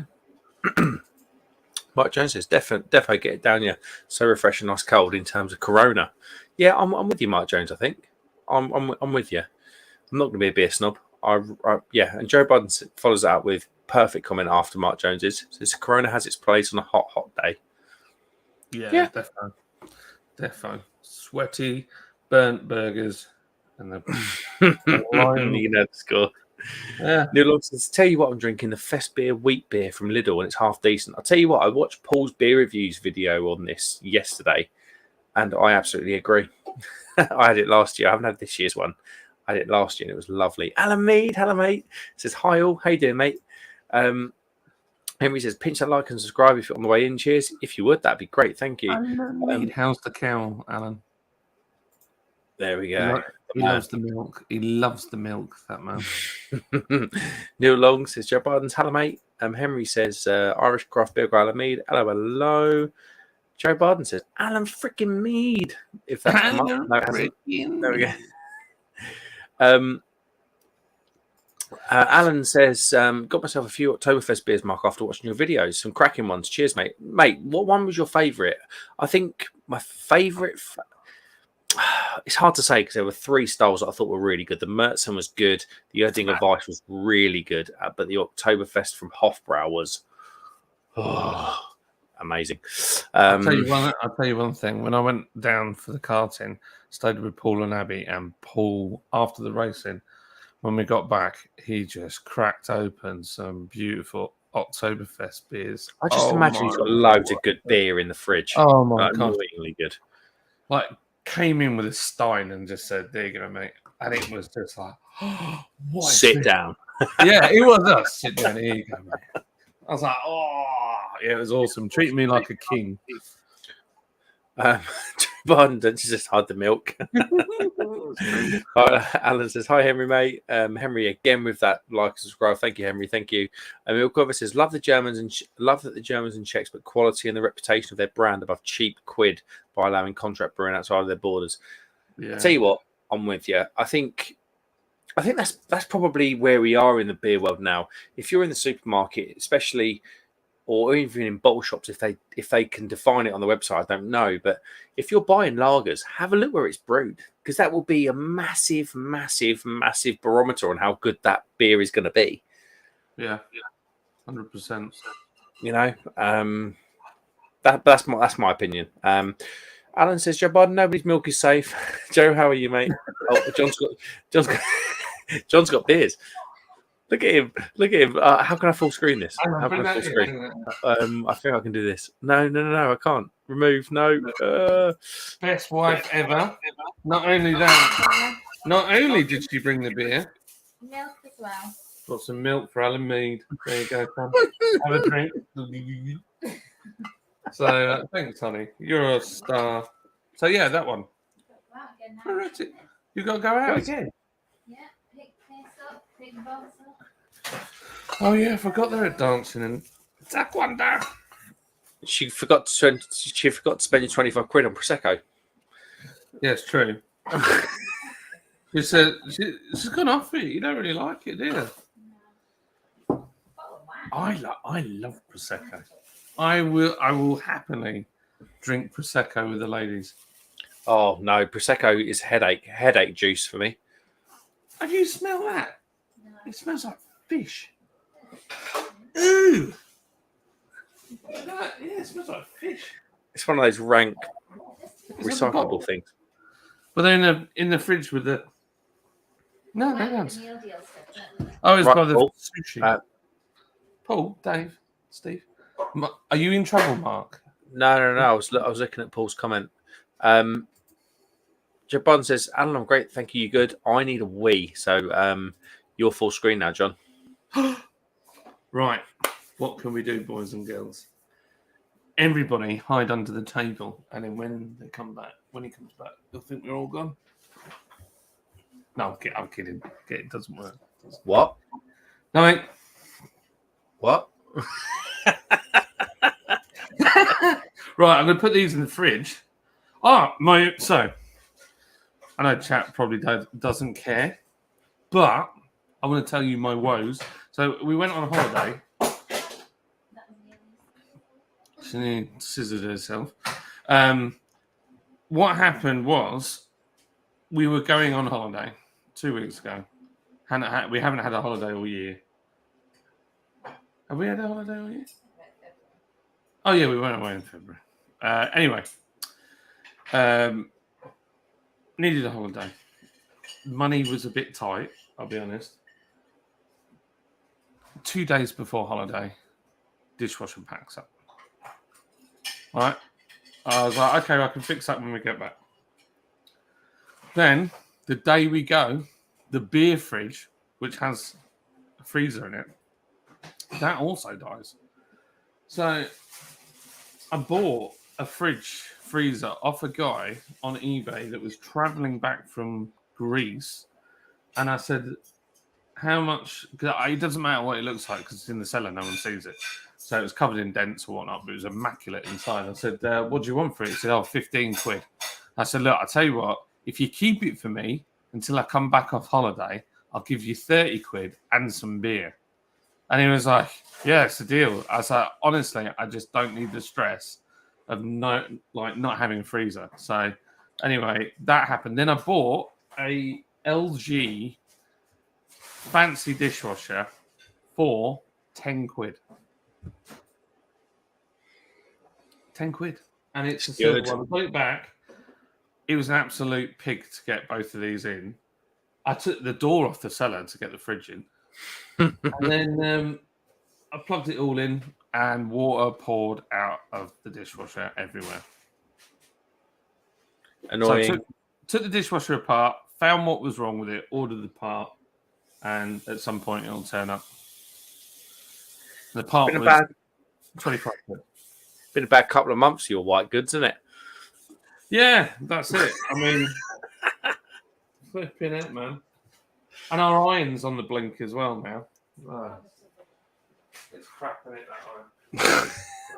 Mark Jones says, defo get it down, yeah. So refreshing, nice cold in terms of Corona. Yeah, I'm with you, Mark Jones. I think I'm with you. I'm not going to be a beer snob. Yeah, and Joe Biden follows that up with perfect comment after Mark Jones's. Says Corona has its place on a hot day. Yeah. Defo. Sweaty, burnt burgers, and the you know the score. Yeah. Neil Long says, tell you what, I'm drinking the Fest beer wheat beer from Lidl, and it's half decent. I'll tell you what, I watched Paul's beer reviews video on this yesterday, and I absolutely agree. I had it last year. I haven't had this year's one. I had it last year, and it was lovely. Alan Mead, hello, mate. Says, hi all. How you doing, mate? Henry says, pinch that like and subscribe if you're on the way in. Cheers. If you would, that'd be great. Thank you. How's the cow, Alan? There we go. He loves the milk. He loves the milk, that man. Neil Long says, Joe Biden's hello, mate. Henry says, Irish craft beer, Alan Mead. Hello. Joe Biden says, Alan freaking Mead. If that's come up. No, it hasn't. There we go. Alan says, got myself a few Oktoberfest beers, Mark, after watching your videos. Some cracking ones. Cheers, mate. Mate, what one was your favourite? I think my favourite... It's hard to say because there were three styles that I thought were really good. The Märzen was good. The Erdinger Weiss was really good. But the Oktoberfest from Hofbrau was amazing. I'll tell you one thing. When I went down for the karting, stayed with Paul and Abby, and Paul, after the racing, when we got back, he just cracked open some beautiful Oktoberfest beers. I just imagine he's got loads of good beer in the fridge. Oh my god, annoyingly good. Like, came in with a stein and just said, there you go, mate. And it was just like, sit down. Yeah, it was us. Sit down. Here you go, mate. I was like, yeah, it was awesome. Treating me like a king. Biden just hide the milk. Alan says, hi, Henry, mate. Henry, again with that like and subscribe. Thank you, Henry. Thank you. Milkover says, love the Germans and love that the Germans and Czechs put quality and the reputation of their brand above cheap quid by allowing contract brewing outside of their borders. Yeah. I tell you what, I'm with you. I think that's probably where we are in the beer world now. If you're in the supermarket, especially, or even in bottle shops, if they can define it on the website, I don't know. But if you're buying lagers, have a look where it's brewed, because that will be a massive, massive, massive barometer on how good that beer is going to be. Yeah, 100%. You know, that's my opinion. Alan says, Joe Biden, nobody's milk is safe. Joe, how are you, mate? John's got beers. Look at him. How can I full screen this? How can I full screen? I think I can do this. No, I can't. Remove. No. Best wife ever. Not only did she bring the beer. Milk as well. Got some milk for Alan Mead. There you go, Tom. Have a drink. So, thanks, honey. You're a star. So, yeah, that one. You got to go out again. Yeah, pick this up, pick the box up. Oh, yeah, I forgot they're at dancing and taekwondo. She forgot to spend your 25 quid on Prosecco. Yeah, it's true. She said, she's gone off it. You don't really like it, do you? No. I love Prosecco. I will happily drink Prosecco with the ladies. Oh no, Prosecco is headache juice for me. Have you smelled that? No. It smells like fish. Ooh. Yeah, it smells like fish. It's one of those rank recyclable things. But they're in the fridge with the. No, they don't. Oh, it's by the sushi. Paul, Dave, Steve. Are you in trouble, Mark? No. I was looking at Paul's comment. Do Joe Bond says, Alan, I'm great. Thank you. You good? I need a wee. So you're full screen now, John. Right. What can we do, boys and girls? Everybody hide under the table, and then when he comes back, they'll think we're all gone. No, I'm kidding. It doesn't work. What? No, mate. What? Right, I'm going to put these in the fridge. So I know chat probably doesn't care, but I want to tell you my woes. So we went on a holiday. She scissored herself. What happened was we were going on holiday 2 weeks ago. We haven't had a holiday all year. Have we had a holiday all year? Oh, yeah, we went away in February. Anyway, needed a holiday. Money was a bit tight, I'll be honest. 2 days before holiday, dishwasher packs up. All right. I was like, okay, I can fix that when we get back. Then, the day we go, the beer fridge, which has a freezer in it, that also dies. So, I bought a freezer off a guy on eBay that was traveling back from Greece. And I said, how much? Cause it doesn't matter what it looks like because it's in the cellar, no one sees it. So it was covered in dents or whatnot, but it was immaculate inside. I said, what do you want for it? He said, 15 quid. I said, look, I'll tell you what, if you keep it for me until I come back off holiday, I'll give you 30 quid and some beer. And he was like, yeah, it's a deal. I was like, honestly, I just don't need the stress of not having a freezer. So anyway, that happened. Then I bought a LG fancy dishwasher for 10 quid. 10 quid. And it's a silver one. I put it back. It was an absolute pig to get both of these in. I took the door off the cellar to get the fridge in. And then I plugged it all in and water poured out of the dishwasher everywhere. Annoying. So I took the dishwasher apart, found what was wrong with it, ordered the part, and at some point it'll turn up. The part was 25 quid. Been a bad couple of months for your white goods, isn't it? Yeah, that's it. I mean, flipping it, man. And our iron's on the blink as well now. Oh. It's crapping it that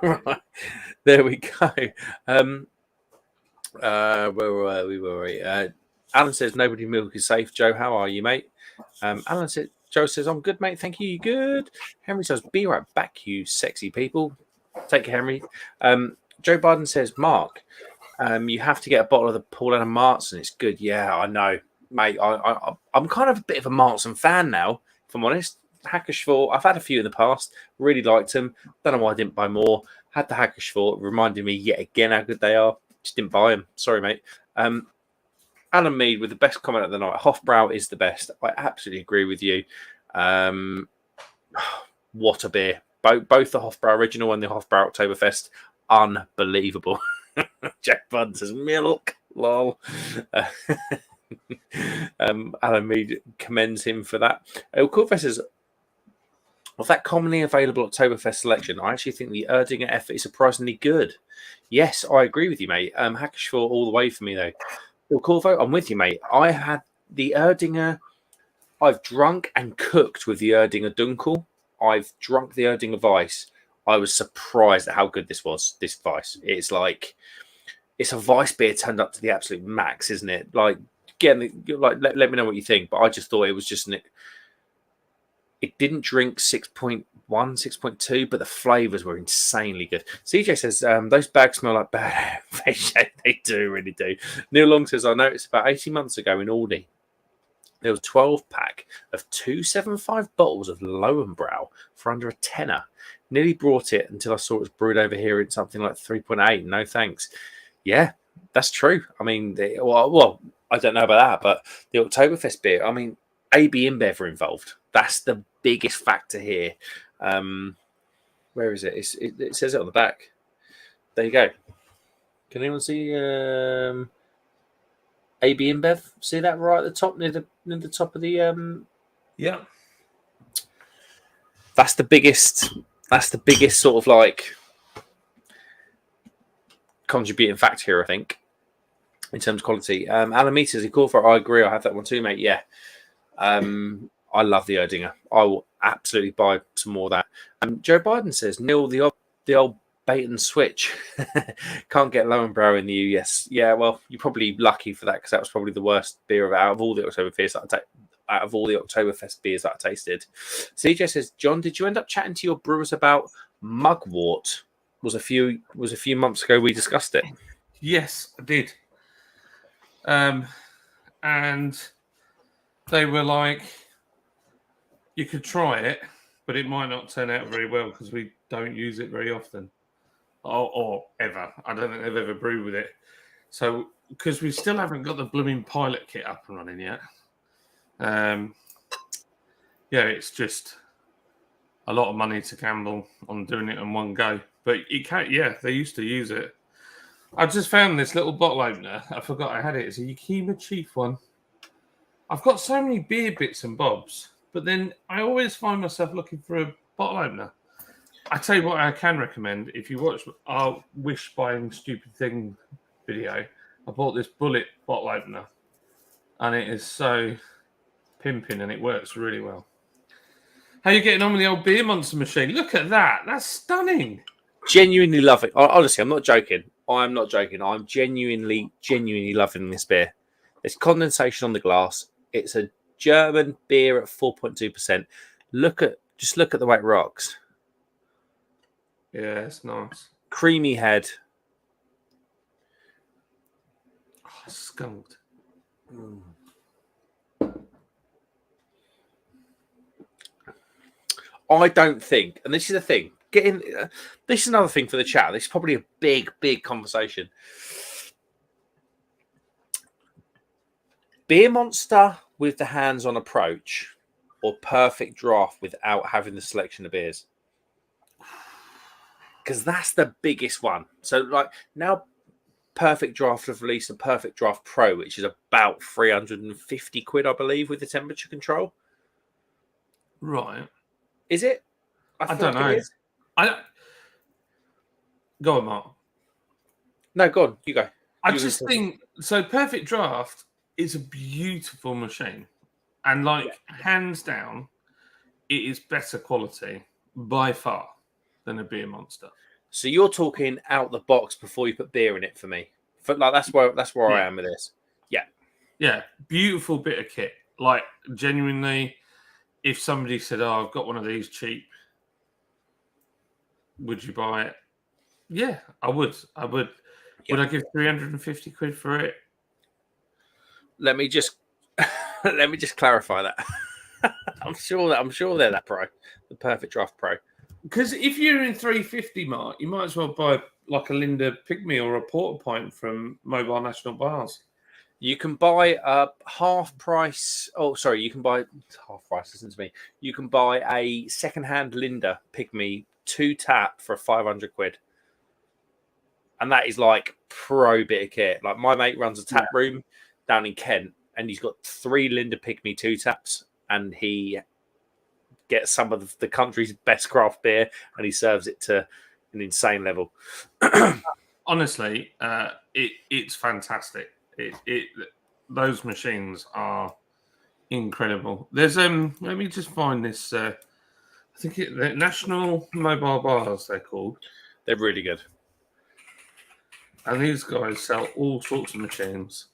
iron. Right. There we go. Where were we? Alan says nobody milk is safe. Joe, how are you, mate? Joe says, I'm good, mate. Thank you. You good? Henry says, be right back, you sexy people. Take care, Henry. Joe Biden says, Mark, you have to get a bottle of the Paul and Martzen. It's good. Yeah, I know, mate. I'm kind of a bit of a Martzen fan now, if I'm honest. Hackerschwort, I've had a few in the past. Really liked them. Don't know why I didn't buy more. Had the Hackerschwort. Reminded me yet again how good they are. Just didn't buy them. Sorry, mate. Alan Mead with the best comment of the night. Hofbrau is the best. I absolutely agree with you. What a beer. Both the Hofbrau original and the Hofbrau Oktoberfest. Unbelievable. Jack Budd says milk. Lol. Alan Mead commends him for that. Oktoberfest says, of that commonly available Oktoberfest selection, I actually think the Erdinger effort is surprisingly good. Yes, I agree with you, mate. Hackerschwort all the way for me, though. Bill Corvo, I'm with you, mate. I had the Erdinger. I've drunk and cooked with the Erdinger Dunkel. I've drunk the Erdinger Weiss. I was surprised at how good this was, this Weiss. It's like, it's a Weiss beer turned up to the absolute max, isn't it? Like, again, like let me know what you think, but I just thought it was just it didn't drink 6.1, 6.2, but the flavors were insanely good. CJ says, those bags smell like bad. They do, really do. Neil Long says, I noticed about 18 months ago in Aldi, there was a 12-pack of 275 bottles of Lowenbrau for under a tenner. Nearly brought it until I saw it was brewed over here in something like 3.8. No thanks. Yeah, that's true. I mean, well, I don't know about that, but the Oktoberfest beer, I mean, AB InBev are involved. That's the biggest factor here. Where is it? It says it on the back. There you go. Can anyone see? AB InBev. See that right at the top, near the top of the Yeah. That's the biggest sort of like contributing factor here, I think, in terms of quality. Alan Meters, call for it. I agree. I have that one too, mate. Yeah. I love the Erdinger. I will absolutely buy some more of that. Joe Biden says, Neil, the old bait and switch. Can't get Lowenbrow in the US. Yeah, well, you're probably lucky for that because that was probably the worst beer out of all the Oktoberfest beers that I tasted. CJ says, John, did you end up chatting to your brewers about mugwort? Was a few months ago we discussed it. Yes, I did. And they were like, you could try it, but it might not turn out very well because we don't use it very often. Or ever. I don't think they've ever brewed with it. So, because we still haven't got the blooming pilot kit up and running yet. It's just a lot of money to gamble on doing it in one go. But you can't, they used to use it. I just found this little bottle opener. I forgot I had it. It's a Yakima Chief one. I've got so many beer bits and bobs, but then I always find myself looking for a bottle opener. I tell you what I can recommend. If you watch our Wish Buying Stupid Thing video, I bought this Bullet bottle opener, and it is so pimping, and it works really well. How are you getting on with the old Beer Monster machine? Look at that. That's stunning. Genuinely love it. Honestly, I'm not joking. I'm not joking. I'm genuinely loving this beer. There's condensation on the glass. It's a German beer at 4.2%. Just look at the way it rocks. Yeah, it's nice. Creamy head. Oh, skunked. I don't think, and this is the thing, this is another thing for the chat. This is probably a big conversation. Beer Monster with the hands-on approach or Perfect Draft without having the selection of beers? Because that's the biggest one. So, like, now Perfect Draft have released a Perfect Draft Pro, which is about £350, I believe, with the temperature control. Right. Is it? I don't know. Go on, Mark. No, go on. You go. I just think so. Perfect Draft is a beautiful machine, and hands down, it is better quality by far than a Beer Monster. So you're talking out the box before you put beer in it for me. That's where I am with this. Yeah. Yeah. Beautiful bit of kit. Like, genuinely, if somebody said, "Oh, I've got one of these cheap, would you buy it?" Yeah, I would. Yeah. Would I give £350 for it? Let me just clarify that. I'm sure they're that pro, the Perfect Draft Pro. Because if you're in 350, Mark, you might as well buy like a Linda Pygmy or a Porter Pint from Mobile National Bars. You can buy a half price. Oh, sorry, you can buy half price. Listen to me. You can buy a second-hand Linda Pygmy 2-tap for £500, and that is like pro bit of kit. Like, my mate runs a tap room down in Kent, and he's got 3 Linda Pygmy 2-taps, and he gets some of the country's best craft beer, and he serves it to an insane level. Honestly, it's fantastic. Those machines are incredible. There's let me just find this. I think the National Mobile Bars, they're called. They're really good, and these guys sell all sorts of machines.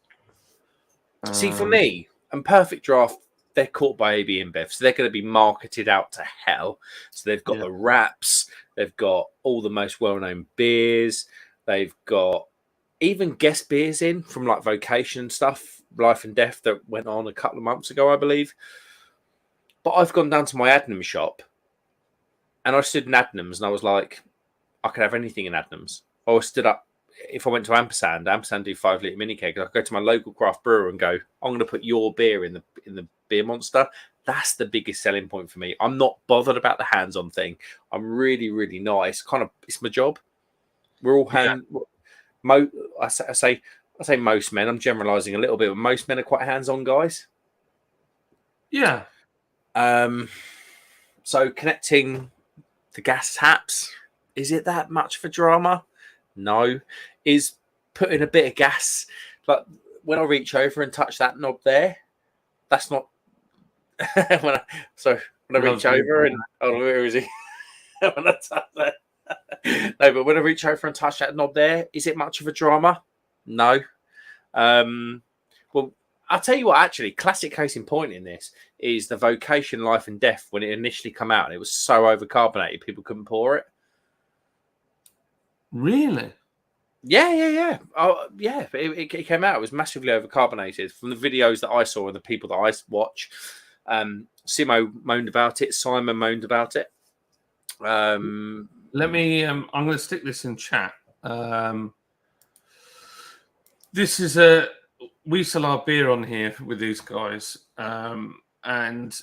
See, for me, and Perfect Draft, they're caught by AB InBev, so they're going to be marketed out to hell. So they've got the wraps, they've got all the most well-known beers, they've got even guest beers in from like Vocation stuff, Life and Death, that went on a couple of months ago, I believe. But I've gone down to my Adnams shop, and I stood in Adnams, and I was like, I could have anything in Adnams. I was stood up. If I went to Ampersand do 5-litre mini keg, I go to my local craft brewer and go, I'm going to put your beer in the Beer Monster. That's the biggest selling point for me. I'm not bothered about the hands-on thing. I'm really not. It's my job. We're all I say I say most men. I'm generalising a little bit, but most men are quite hands-on guys. Yeah. So connecting the gas taps, is it that much for drama? No. Is putting a bit of gas, like when I reach over and touch that knob there, that's not when I reach over and where is he? When I touch that. No, but when I reach over and touch that knob there, is it much of a drama? No. Well, I'll tell you what, actually, classic case in point in this is the Vocation Life and Death when it initially came out. And it was so overcarbonated, people couldn't pour it. Really? Yeah. Oh, yeah. It came out. It was massively overcarbonated. From the videos that I saw and the people that I watch, Simo moaned about it. Simon moaned about it. Let me. I'm going to stick this in chat. This is we sell our beer on here with these guys, and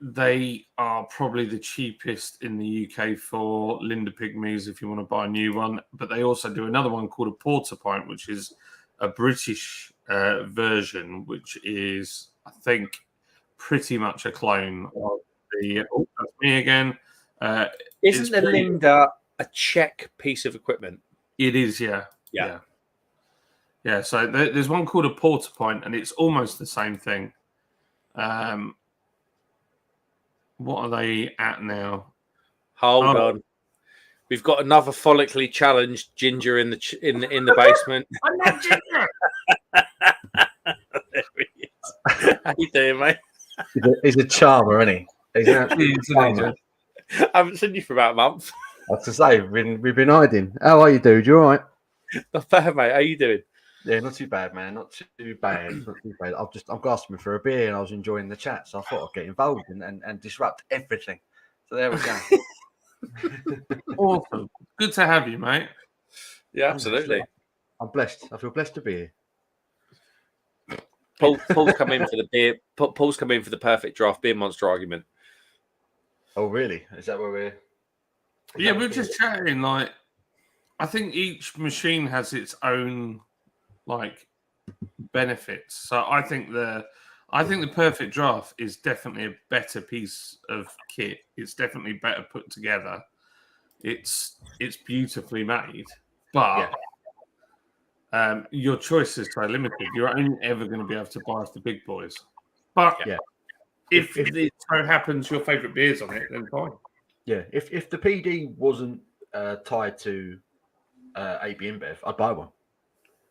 they are probably the cheapest in the UK for Linda Pygmies if you want to buy a new one. But they also do another one called a Porter Pint, which is a British version, which is, I think, pretty much a clone of the. Oh, that's me again. Isn't the Linda a Czech piece of equipment? It is, yeah. So there's one called a Porter Pint, and it's almost the same thing. What are they at now? Hold on, we've got another follically challenged ginger in the basement. I'm not ginger. There he is. How you doing, mate? He's a charmer, isn't he? He's an absolute charmer. I haven't seen you for about a month. I have to say, we've been hiding. How are you, dude? You all right? Not bad, mate. How you doing? Yeah, not too bad, man. Not too bad. Not too bad. I'm gasping for a beer, and I was enjoying the chat, so I thought I'd get involved and disrupt everything. So there we go. Awesome. Good to have you, mate. Yeah, absolutely. I'm blessed. I feel blessed to be here. Paul's come in for the beer. Paul's come in for the perfect draft beer monster argument. Oh, really? Is that where we're? Yeah, we're just chatting. Like, I think each machine has its own benefits. So I think the perfect draft is definitely a better piece of kit. It's definitely better put together. It's beautifully made, but your choices are limited. You're only ever going to be able to buy off the big boys. But if it so happens your favourite beer's on it, then fine. Yeah, if the PD wasn't tied to AB InBev, I'd buy one.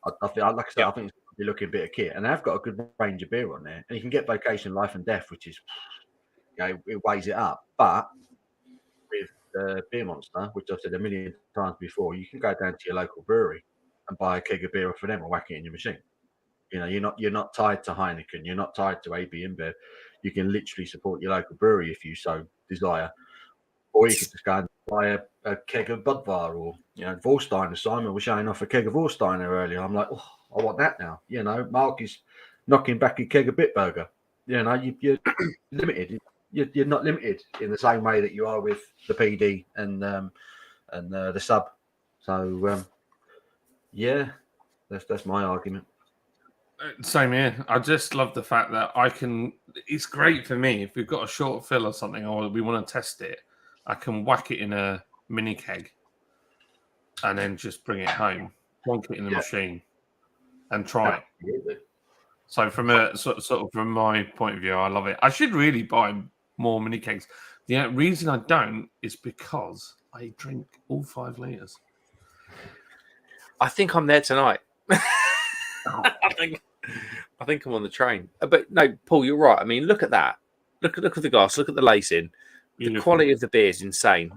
I think it's going to be looking a bit of kit, and they've got a good range of beer on there, and you can get Vocation Life and Death, which is, it weighs it up. But with Beer Monster, which I've said a million times before, you can go down to your local brewery and buy a keg of beer off of them and whack it in your machine. You're not tied to Heineken, you're not tied to AB InBev. You can literally support your local brewery if you so desire. Or you could just go and buy a keg of Budvar or, Vorsteiner. Simon was showing off a keg of Vorsteiner earlier. I'm like, oh, I want that now. Mark is knocking back a keg of Bitburger. You're limited. You're not limited in the same way that you are with the PD and the sub. So, that's my argument. Same here. I just love the fact that it's great for me if we've got a short fill or something or we want to test it. I can whack it in a mini keg and then just bring it home, plonk it in the machine, and try it. So from from my point of view, I love it. I should really buy more mini kegs. The reason I don't is because I drink all 5 litres. I think I'm there tonight. I think I'm on the train. But no, Paul, you're right. I mean, look at that. Look at the glass. Look at the lacing. The quality of the beer is insane.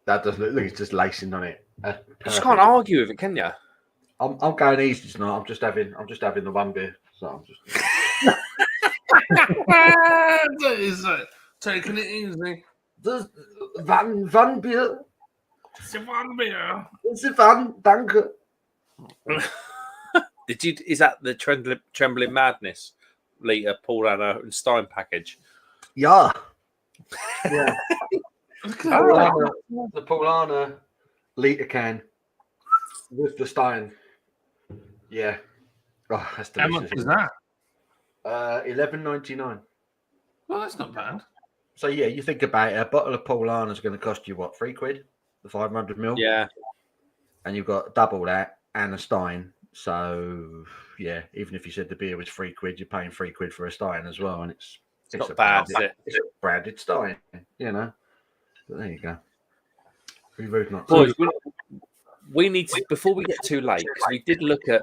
That does look like it's just lacing on it. You just can't argue with it, can you? I'm going easy tonight. I'm just having the one beer. So I'm just taking it easy. There's van beer. It's a one beer. It's a van. Danke. Is that the Trembling Madness litre Paul Anna and Stein package? Yeah. The Paul Anna litre can with the Stein Yeah. Oh, that's How delicious. much is that? $11.99. Well, that's not bad. So yeah, you think about it, a bottle of Paulana is going to cost you what, £3? The 500ml. Yeah. And you've got double that and a Stein. So yeah, even if you said the beer was £3, you're paying £3 for a Stein as well, and it's not bad, is it? It's a branded Stein, you know. But there you go. Pretty rude not to. Boys, we need to, before we get too late, because we did look at.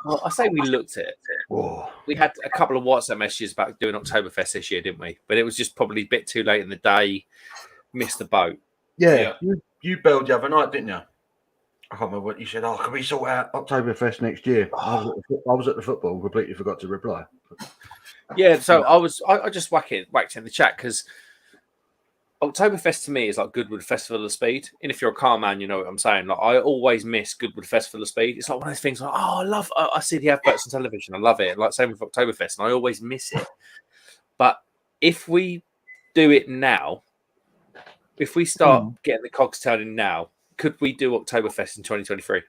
Well, I say we looked at it. Whoa. We had a couple of WhatsApp messages about doing Oktoberfest this year, didn't we? But it was just probably a bit too late in the day. Missed the boat. Yeah. You bailed the other night, didn't you? I can't remember what you said. Oh, can we sort out Oktoberfest next year? I was at the football, completely forgot to reply. Yeah, so I just whacked it in the chat because Oktoberfest to me is like Goodwood Festival of Speed. And if you're a car man, you know what I'm saying. Like I always miss Goodwood Festival of Speed. It's like one of those things like, I see the adverts on television. I love it. Like same with Oktoberfest, and I always miss it. But if we do it now, if we start getting the cogs turning now, could we do Oktoberfest in 2023?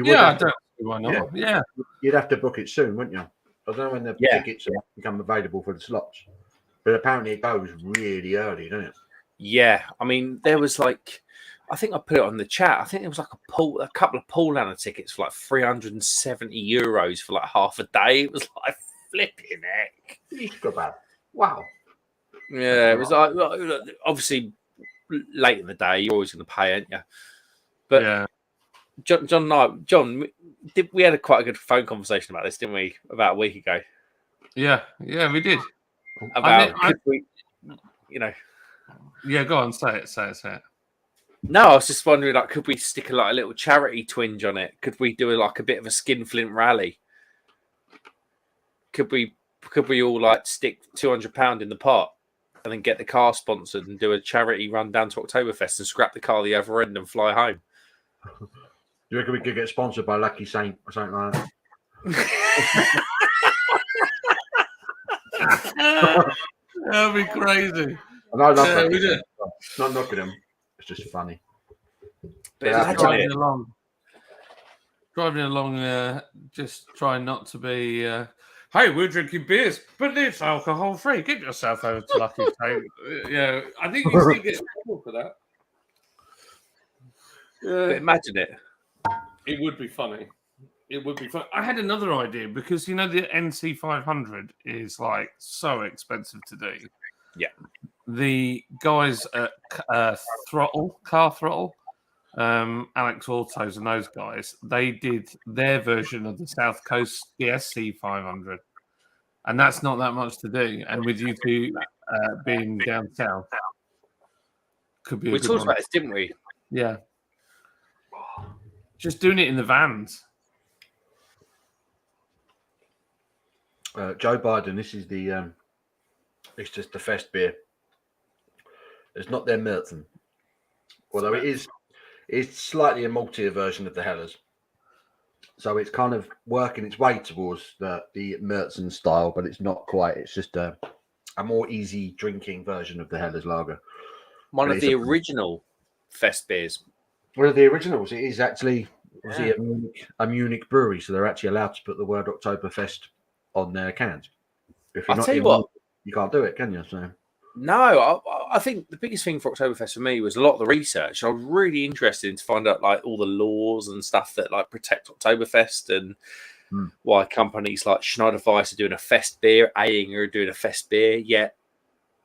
I don't see why not. Yeah. You'd have to book it soon, wouldn't you? I don't know when the tickets become available for the slots. But apparently it goes really early, doesn't it? Yeah. I mean, there was like, I think I put it on the chat. I think there was like a couple of Paulaner tickets for like €370 for like half a day. It was like flipping heck. Wow. Yeah, it was like, obviously late in the day, you're always going to pay, aren't you? But yeah. John, we had quite a good phone conversation about this, didn't we? About a week ago. Yeah, we did. About could we, Yeah, go on, say it. No, I was just wondering, like, could we stick a little charity twinge on it? Could we do a bit of a skinflint rally? Could we all like stick £200 in the pot and then get the car sponsored and do a charity run down to Oktoberfest and scrap the car the other end and fly home? Do you reckon we could get sponsored by Lucky Saint or something like that? That'd be crazy. No, not knocking them. It's just funny. But driving along, just trying not to be. Hey, we're drinking beers, but it's alcohol free. Get yourself over to Lucky Saint. Yeah, I think you still get trouble for that. But imagine it. It would be funny. It would be fun. I had another idea because the NC 500 is like so expensive to do. Yeah. The guys at Car Throttle, Alex Autos and those guys, they did their version of the South Coast DSC 500. And that's not that much to do. And with you two being down south, could be. We talked about this, didn't we? Yeah. Just doing it in the vans. Joe Biden, this is the it's just the Fest beer. It's not their Märzen, although it's slightly a maltier version of the Hellers. So it's kind of working its way towards the Märzen style, but it's not quite. It's just a more easy drinking version of the Hellers lager. One of the original Fest beers. One of the originals. It is actually a Munich brewery, so they're actually allowed to put the word Oktoberfest on their cans. If you're you can't do it, can you? So no, I think the biggest thing for Oktoberfest for me was a lot of the research. I was really interested to find out like all the laws and stuff that like protect Oktoberfest and why companies like Schneider Weiss are doing a Fest beer, Ayinger are doing a Fest beer, yet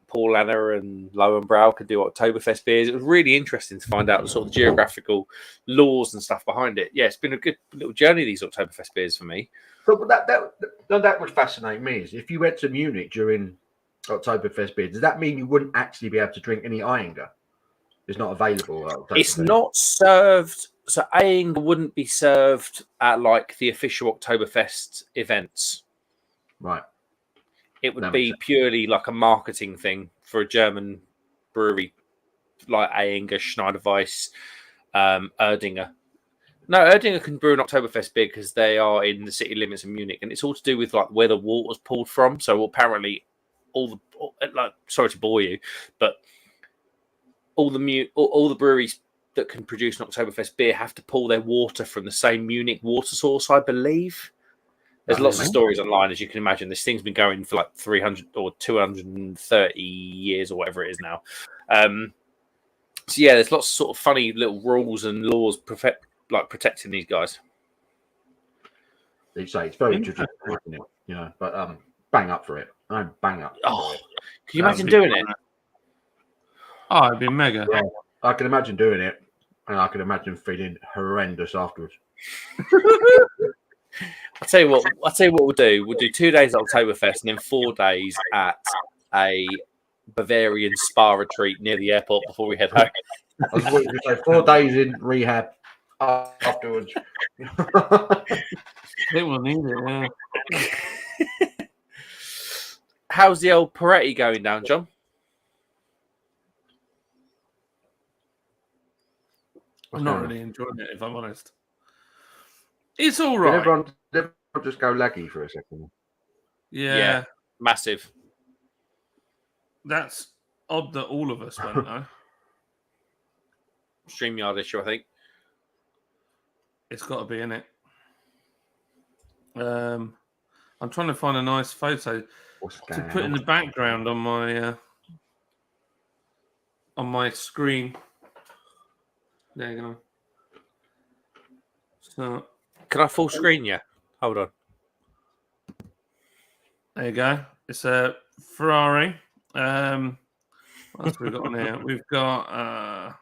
Paulaner and Lowenbrau could do Oktoberfest beers. It was really interesting to find out the sort of geographical laws and stuff behind it. Yeah, it's been a good little journey, these Oktoberfest beers for me. But that would fascinate me. Is if you went to Munich during Oktoberfest beer, does that mean you wouldn't actually be able to drink any Ayinger? It's not available. It's not served. So Ayinger wouldn't be served at like the official Oktoberfest events. Right. It would be purely like a marketing thing for a German brewery like Ayinger, Schneider Weiss, Erdinger. No, Erdinger can brew an Oktoberfest beer because they are in the city limits of Munich, and it's all to do with like where the water's pulled from. So apparently, sorry to bore you, but all the breweries that can produce an Oktoberfest beer have to pull their water from the same Munich water source, I believe. There's lots of stories online, as you can imagine. This thing's been going for like 300 or 230 years or whatever it is now. So yeah, there's lots of sort of funny little rules and laws protecting these guys. You say it's very traditional, isn't it? You know, but bang up for it. I'm bang up. Oh, can you imagine doing it? Oh, it'd be mega. Yeah, I can imagine doing it, and I can imagine feeling horrendous afterwards. I'll tell you what we'll do. We'll do 2 days at Oktoberfest and then 4 days at a Bavarian spa retreat near the airport before we head home. I was going to say 4 days in rehab afterwards. They will need it, yeah. How's the old Peretti going down, John? I'm not really enjoying it, if I'm honest. It's all right. Did everyone just go laggy for a second? Yeah. Massive. That's odd that all of us went, though. StreamYard issue, I think. It's got to be in it. I'm trying to find a nice photo to put in the background on my screen. There you go. So, can I full screen you? Hold on. There you go. It's a Ferrari. What else have we got on here? We've got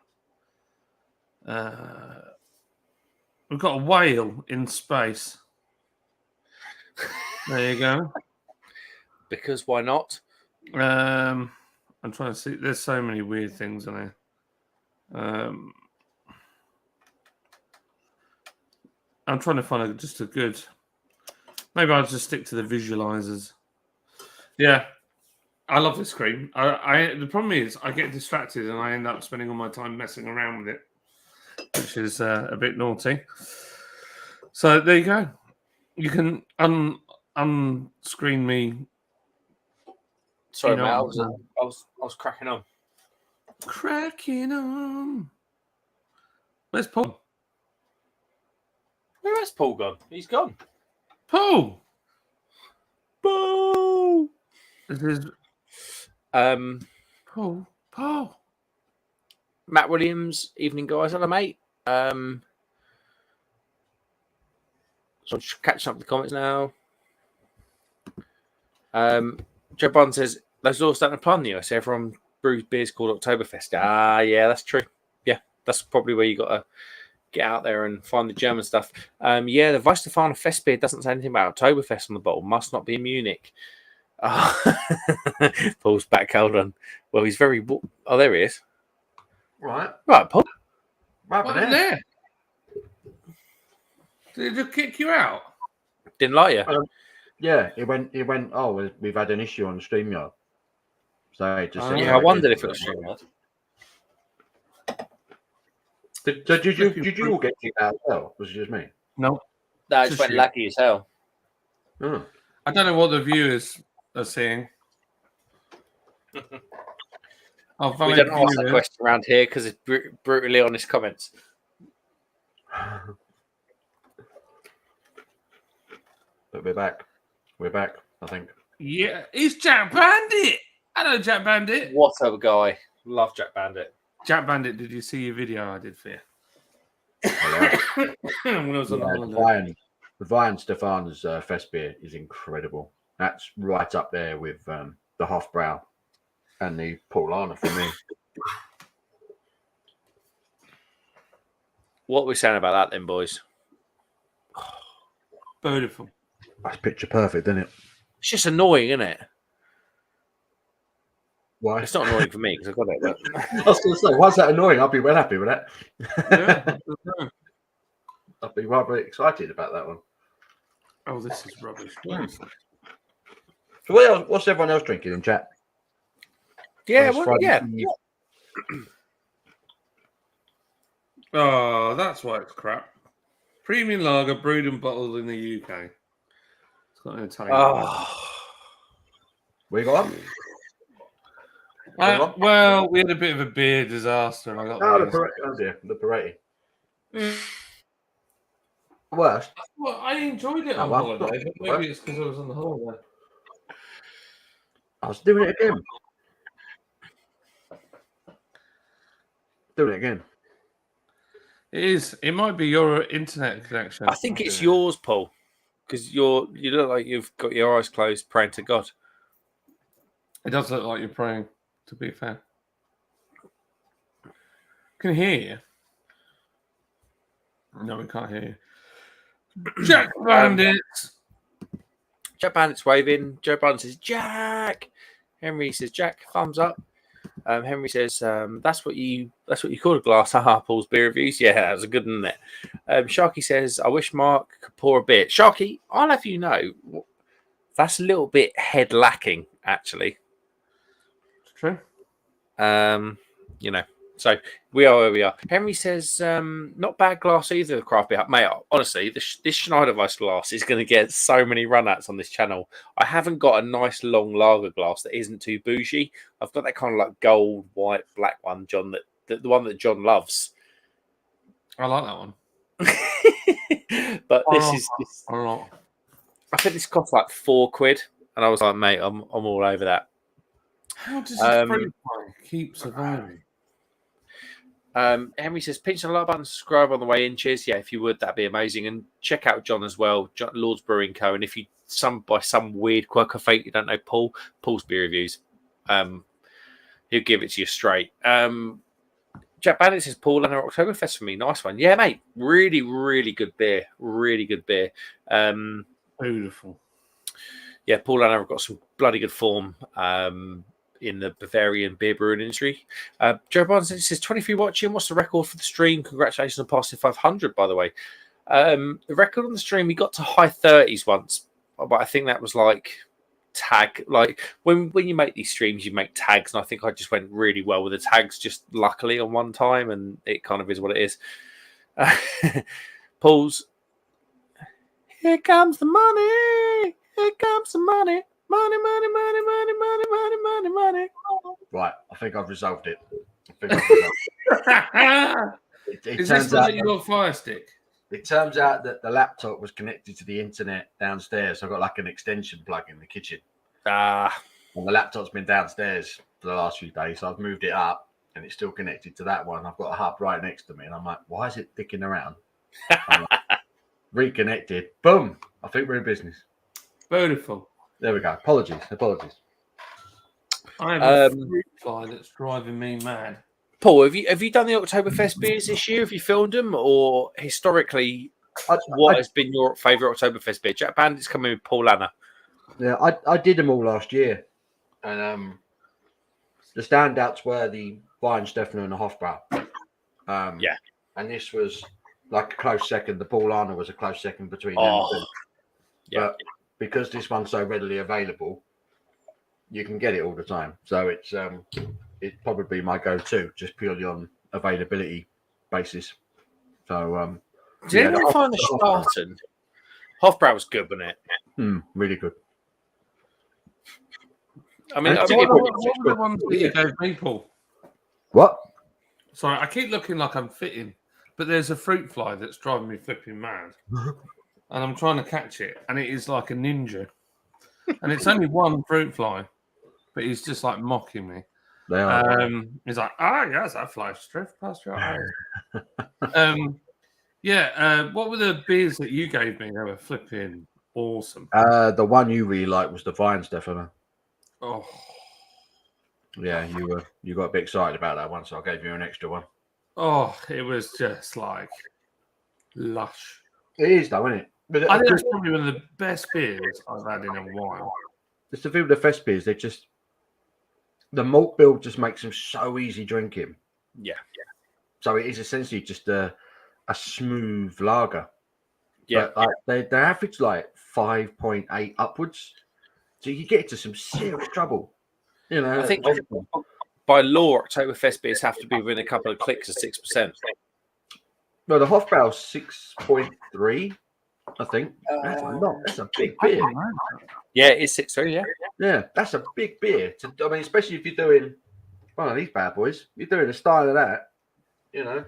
a whale in space. There you go. Because why not? I'm trying to see. There's so many weird things on here. I'm trying to find just a good. Maybe I'll just stick to the visualizers. Yeah, I love this screen. The problem is I get distracted and I end up spending all my time messing around with it, which is a bit naughty. So there you go. You can unscreen me. Sorry, mate. I was cracking on. Cracking on. Where's Paul? Where has Paul gone? He's gone. Paul. Paul. This is Paul. Matt Williams, evening guys. Hello, mate. So I'm just catching up with the comments now. Joe Bond says those laws don't apply in the US. Everyone brews beers called Oktoberfest. Yeah, that's true. Yeah, that's probably where you got to get out there and find the German stuff. The Weissstefano Fest beer doesn't say anything about Oktoberfest on the bottle. Must not be in Munich. Paul's back. Hold on. Well, he's very. Oh, there he is. Right, Paul. What there? Did it just kick you out? Didn't like you. Yeah, it went. Oh, we've had an issue on StreamYard. So it just. I wondered if it was StreamYard. Did you all get kicked out as well? Was it just me? No. No, it just went lucky as hell. Oh. I don't know what the viewers are seeing. We don't ask that question around here because it's brutally honest comments. But we're back. We're back, I think. Yeah, it's Jack Bandit. I know Jack Bandit. What a guy. Love Jack Bandit. Jack Bandit, did you see your video I did for you? When I was on the Weissstefano's Fest beer is incredible. That's right up there with the Hofbrau and the Paulaner for me. What are we saying about that then, boys? Beautiful. That's picture perfect, isn't it? It's just annoying, isn't it? Why? It's not annoying for me because I've got it. But... I was going to say, why is that annoying? I'll be well happy with that. Yeah. I'll be rather excited about that one. Oh, this is rubbish. So what's everyone else drinking in chat? Yeah, Oh, that's why it's crap. Premium lager brewed and bottled in the UK. It's got an Italian. We got one? Well, we had a bit of a beer disaster, and I got the Peretti. Worst. Well, I enjoyed it on holiday, but maybe it's because I was on the holiday. I was doing it again. Doing it again. It is. It might be your internet connection. I think it's yours, Paul, because you look like you've got your eyes closed, praying to God. It does look like you're praying. To be fair, I can hear you. No, we can't hear you. Jack Bandits. Jack Bandit's waving. Joe Biden says, Jack. Henry says, Jack, thumbs up. Henry says, that's what you call a glass. Haha, Paul's beer reviews. Yeah, that was a good one, isn't it? Sharky says, I wish Mark could pour a bit. Sharky, I'll have you know, that's a little bit head lacking, actually. It's true. So we are where we are. Henry says, not bad glass either, the craft beer. Mate, honestly, this Schneiderweiss glass is going to get so many run-outs on this channel. I haven't got a nice long lager glass that isn't too bougie. I've got that kind of like gold, white, black one, John, the one that John loves. I like that one. But this is... I think this cost like £4. And I was like, mate, I'm all over that. How does this fruit pie keep surviving? Henry says, pinch the like button, subscribe on the way in. Cheers. Yeah, if you would, that'd be amazing. And check out John as well, Lord's Brewing Co. And if you, by some weird quirk of fate, you don't know Paul's beer reviews, he'll give it to you straight. Jack Bandit says, Paul and Oktoberfest for me. Nice one. Yeah, mate. Really, really good beer. Really good beer. Beautiful. Yeah, Paul and I have got some bloody good form. In the Bavarian beer brewing industry. Joe Barnes says, 23 watching. What's the record for the stream? Congratulations on passing 500, by the way. The record on the stream, we got to high 30s once, but I think that was like tag. Like when you make these streams, you make tags, and I think I just went really well with the tags, just luckily on one time, and it kind of is what it is. Paul's, here comes the money. Here comes the money. Money, money, money, money, money, money, money, money. Right, I think I've resolved it. Is this like your Fire Stick? It turns out that the laptop was connected to the internet downstairs. So I've got like an extension plug in the kitchen. And the laptop's been downstairs for the last few days. So I've moved it up and it's still connected to that one. I've got a hub right next to me. And I'm like, why is it dicking around? Reconnected. Boom. I think we're in business. Beautiful. There we go. Apologies. I have a fruit fly that's driving me mad. Paul, have you done the Oktoberfest beers this year? Have you filmed them, or historically, what has been your favourite Oktoberfest beer? Jack Bandit's coming with Paul Anna. Yeah, I did them all last year, and the standouts were the Weihenstephaner and the Hofbrau. Yeah, and this was like a close second. The Paul Anna was a close second between them two. Yeah. But because this one's so readily available, you can get it all the time. So it's probably my go-to, just purely on availability basis. So did anyone find the Spaten? Hofbrau was good, wasn't it? Really good. I mean, what were the ones that you gave me, Paul? What? Sorry, I keep looking like I'm fitting, but there's a fruit fly that's driving me flipping mad. And I'm trying to catch it, and it is like a ninja. And it's only one fruit fly, but he's just like mocking me. They are. He's like, yes, that flies straight past your eyes. What were the beers that you gave me? They were flipping awesome. The one you really liked was the Weihenstephaner. Oh. Yeah, you got a bit excited about that one, so I gave you an extra one. Oh, it was just like lush. It is, though, isn't it? But I think that's probably one of the best beers I've had in a while. Just the feel of the fest beers, the malt build just makes them so easy drinking. Yeah. So it is essentially just a smooth lager. Yeah. But they average like 5.8 upwards. So you get into some serious trouble. You know, I think by law, Oktoberfest beers have to be within a couple of clicks of 6%. No, the Hofbrau's 6.3, I think. That's a lot. That's a big beer. Yeah, it's 6.3, yeah. Yeah, that's a big beer. Especially if you're doing one of these bad boys. You're doing a style of that, you know.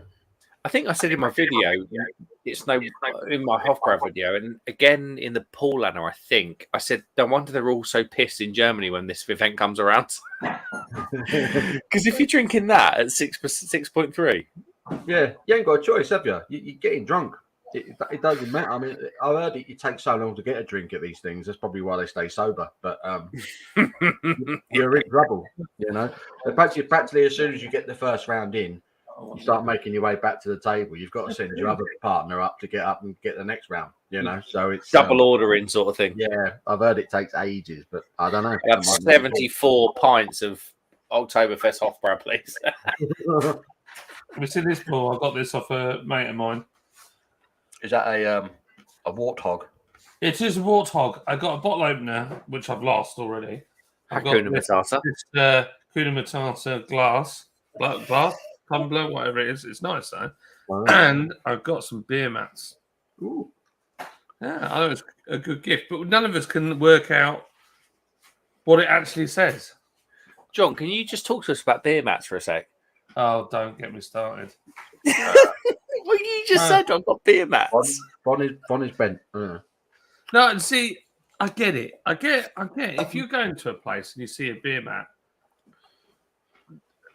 I think I said in my video, it's no in my Hofbrau video, and again in the Paulaner, I think I said, no wonder they're all so pissed in Germany when this event comes around. Because if you're drinking that at 6.3, yeah, you ain't got a choice, have you? You're getting drunk. It doesn't matter. I mean, I've heard it takes so long to get a drink at these things. That's probably why they stay sober. But you're in trouble, you know. Practically, as soon as you get the first round in, you start making your way back to the table. You've got to send your other partner up to get up and get the next round, you know. So it's double ordering sort of thing. Yeah, I've heard it takes ages, but I don't know. I have 74 pints of Oktoberfest Hofbrau, please. We see this, Paul. I got this off a mate of mine. Is that a warthog? It is a warthog. I got a bottle opener, which I've lost already. I've got this Kuna Matata glass, tumbler, whatever it is. It's nice though. Wow. And I've got some beer mats. Ooh. Yeah, I thought it was a good gift, but none of us can work out what it actually says. John, can you just talk to us about beer mats for a sec? Oh, don't get me started. Well, you just said I've got beer mats. Bon is bent. No, and see, I get it. I get it. If you go into a place and you see a beer mat,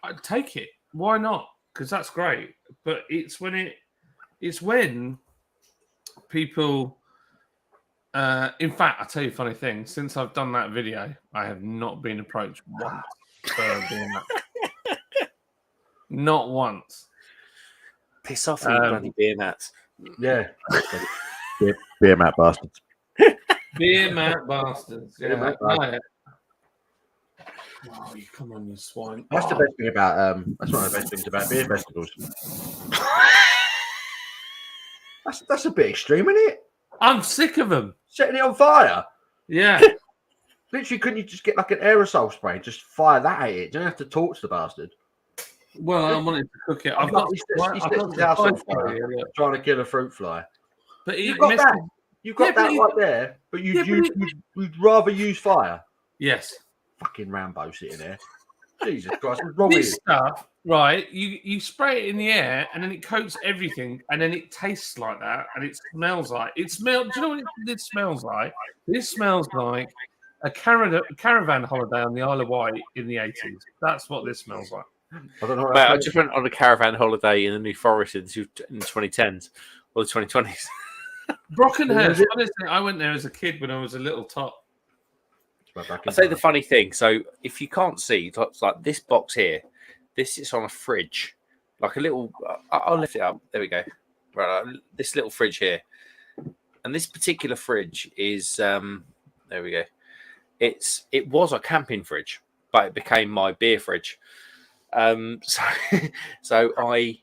I'd take it. Why not? Because that's great. But it's when people. In fact, I'll tell you a funny thing. Since I've done that video, I have not been approached once for a beer mat. Not once. Piss off, you bloody beer mats. Yeah. beer mat bastards. Beer mat bastards. Yeah. Beer mat bastards. Oh, come on, you swine. That's the best thing about that's one of the best things about beer festivals. That's a bit extreme, isn't it? I'm sick of them. Setting it on fire. Yeah. Literally, couldn't you just get like an aerosol spray and just fire that at it? You don't have to torch the bastard. Well, I wanted to cook it. I've got trying to kill a fruit fly. But you've got that. You've got that right there. But you'd rather use fire. Yes. Fucking Rambo sitting there. Jesus Christ, what's wrong with this stuff? Right, you spray it in the air and then it coats everything and then it tastes like that and it smells like Do you know what this smells like? This smells like a caravan holiday on the Isle of Wight in the 80s. That's what this smells like. I don't know. Mate, I just went on a caravan holiday in the New Forest in the 2010s or the 2020s. Brockenhurst. Honestly, I went there as a kid when I was a little tot. I'll say the funny thing. So if you can't see, it's like this box here. This is on a fridge, like a little. I'll lift it up. There we go. Right, this little fridge here, and this particular fridge is. There we go. It was a camping fridge, but it became my beer fridge. So I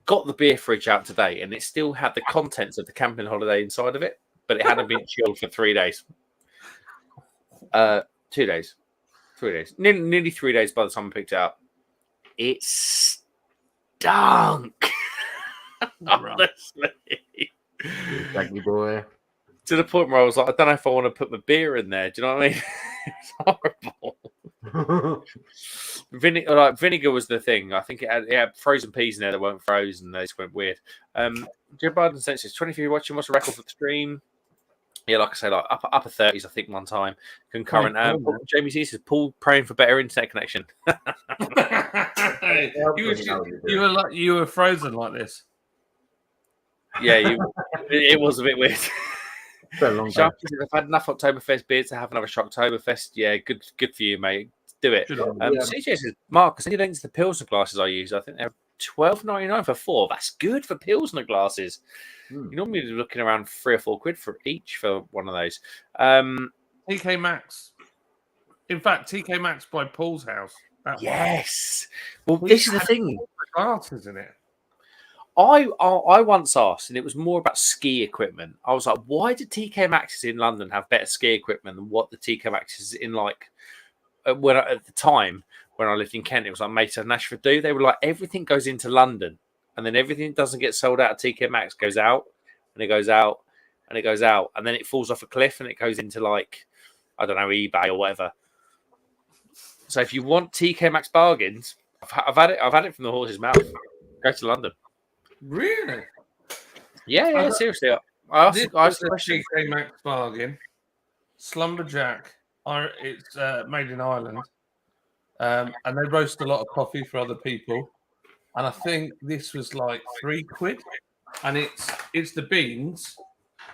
got the beer fridge out today, and it still had the contents of the camping holiday inside of it, but it hadn't been chilled for 3 days. 2 days. 3 days. Nearly 3 days by the time I picked it up. It stunk. Honestly. Thank you, boy. To the point where I was like, I don't know if I want to put my beer in there. Do you know what I mean? It's horrible. Vinegar was the thing. I think it had frozen peas in there that weren't frozen. They just went weird. Joe Biden says, 23 watching. What's the record for the stream? Yeah, like I say, like upper 30s, I think, one time. Concurrent. Jamie C says, Paul praying for better internet connection. You were frozen like this. Yeah, it was a bit weird. I've had enough Oktoberfest beers to have another Shocktoberfest. Yeah, good for you, mate. Do it. CJ says, Mark, I sent you links to the Pilsner glasses I use. I think they're $12.99 for 4. That's good for Pilsner glasses. You normally be looking around £3 or £4 for each for one of those. TK Maxx. In fact, TK Maxx by Paul's house. Yes. Well, this is the thing. Glasses in it. I once asked, and it was more about ski equipment. I was like, why did TK Maxx's in London have better ski equipment than what the TK Maxx's in like at the time when I lived in Kent? It was like Mesa and Ashford do. They were like, everything goes into London, and then everything doesn't get sold out at TK Maxx goes out, and it goes out, and it goes out, and then it falls off a cliff and it goes into like, I don't know, eBay or whatever. So if you want TK Maxx bargains, I've had it from the horse's mouth. Go to London. Really? Yeah, seriously. I asked the question. TK Maxx bargain. Slumberjack. It's made in Ireland. And they roast a lot of coffee for other people. And I think this was like £3. And it's the beans.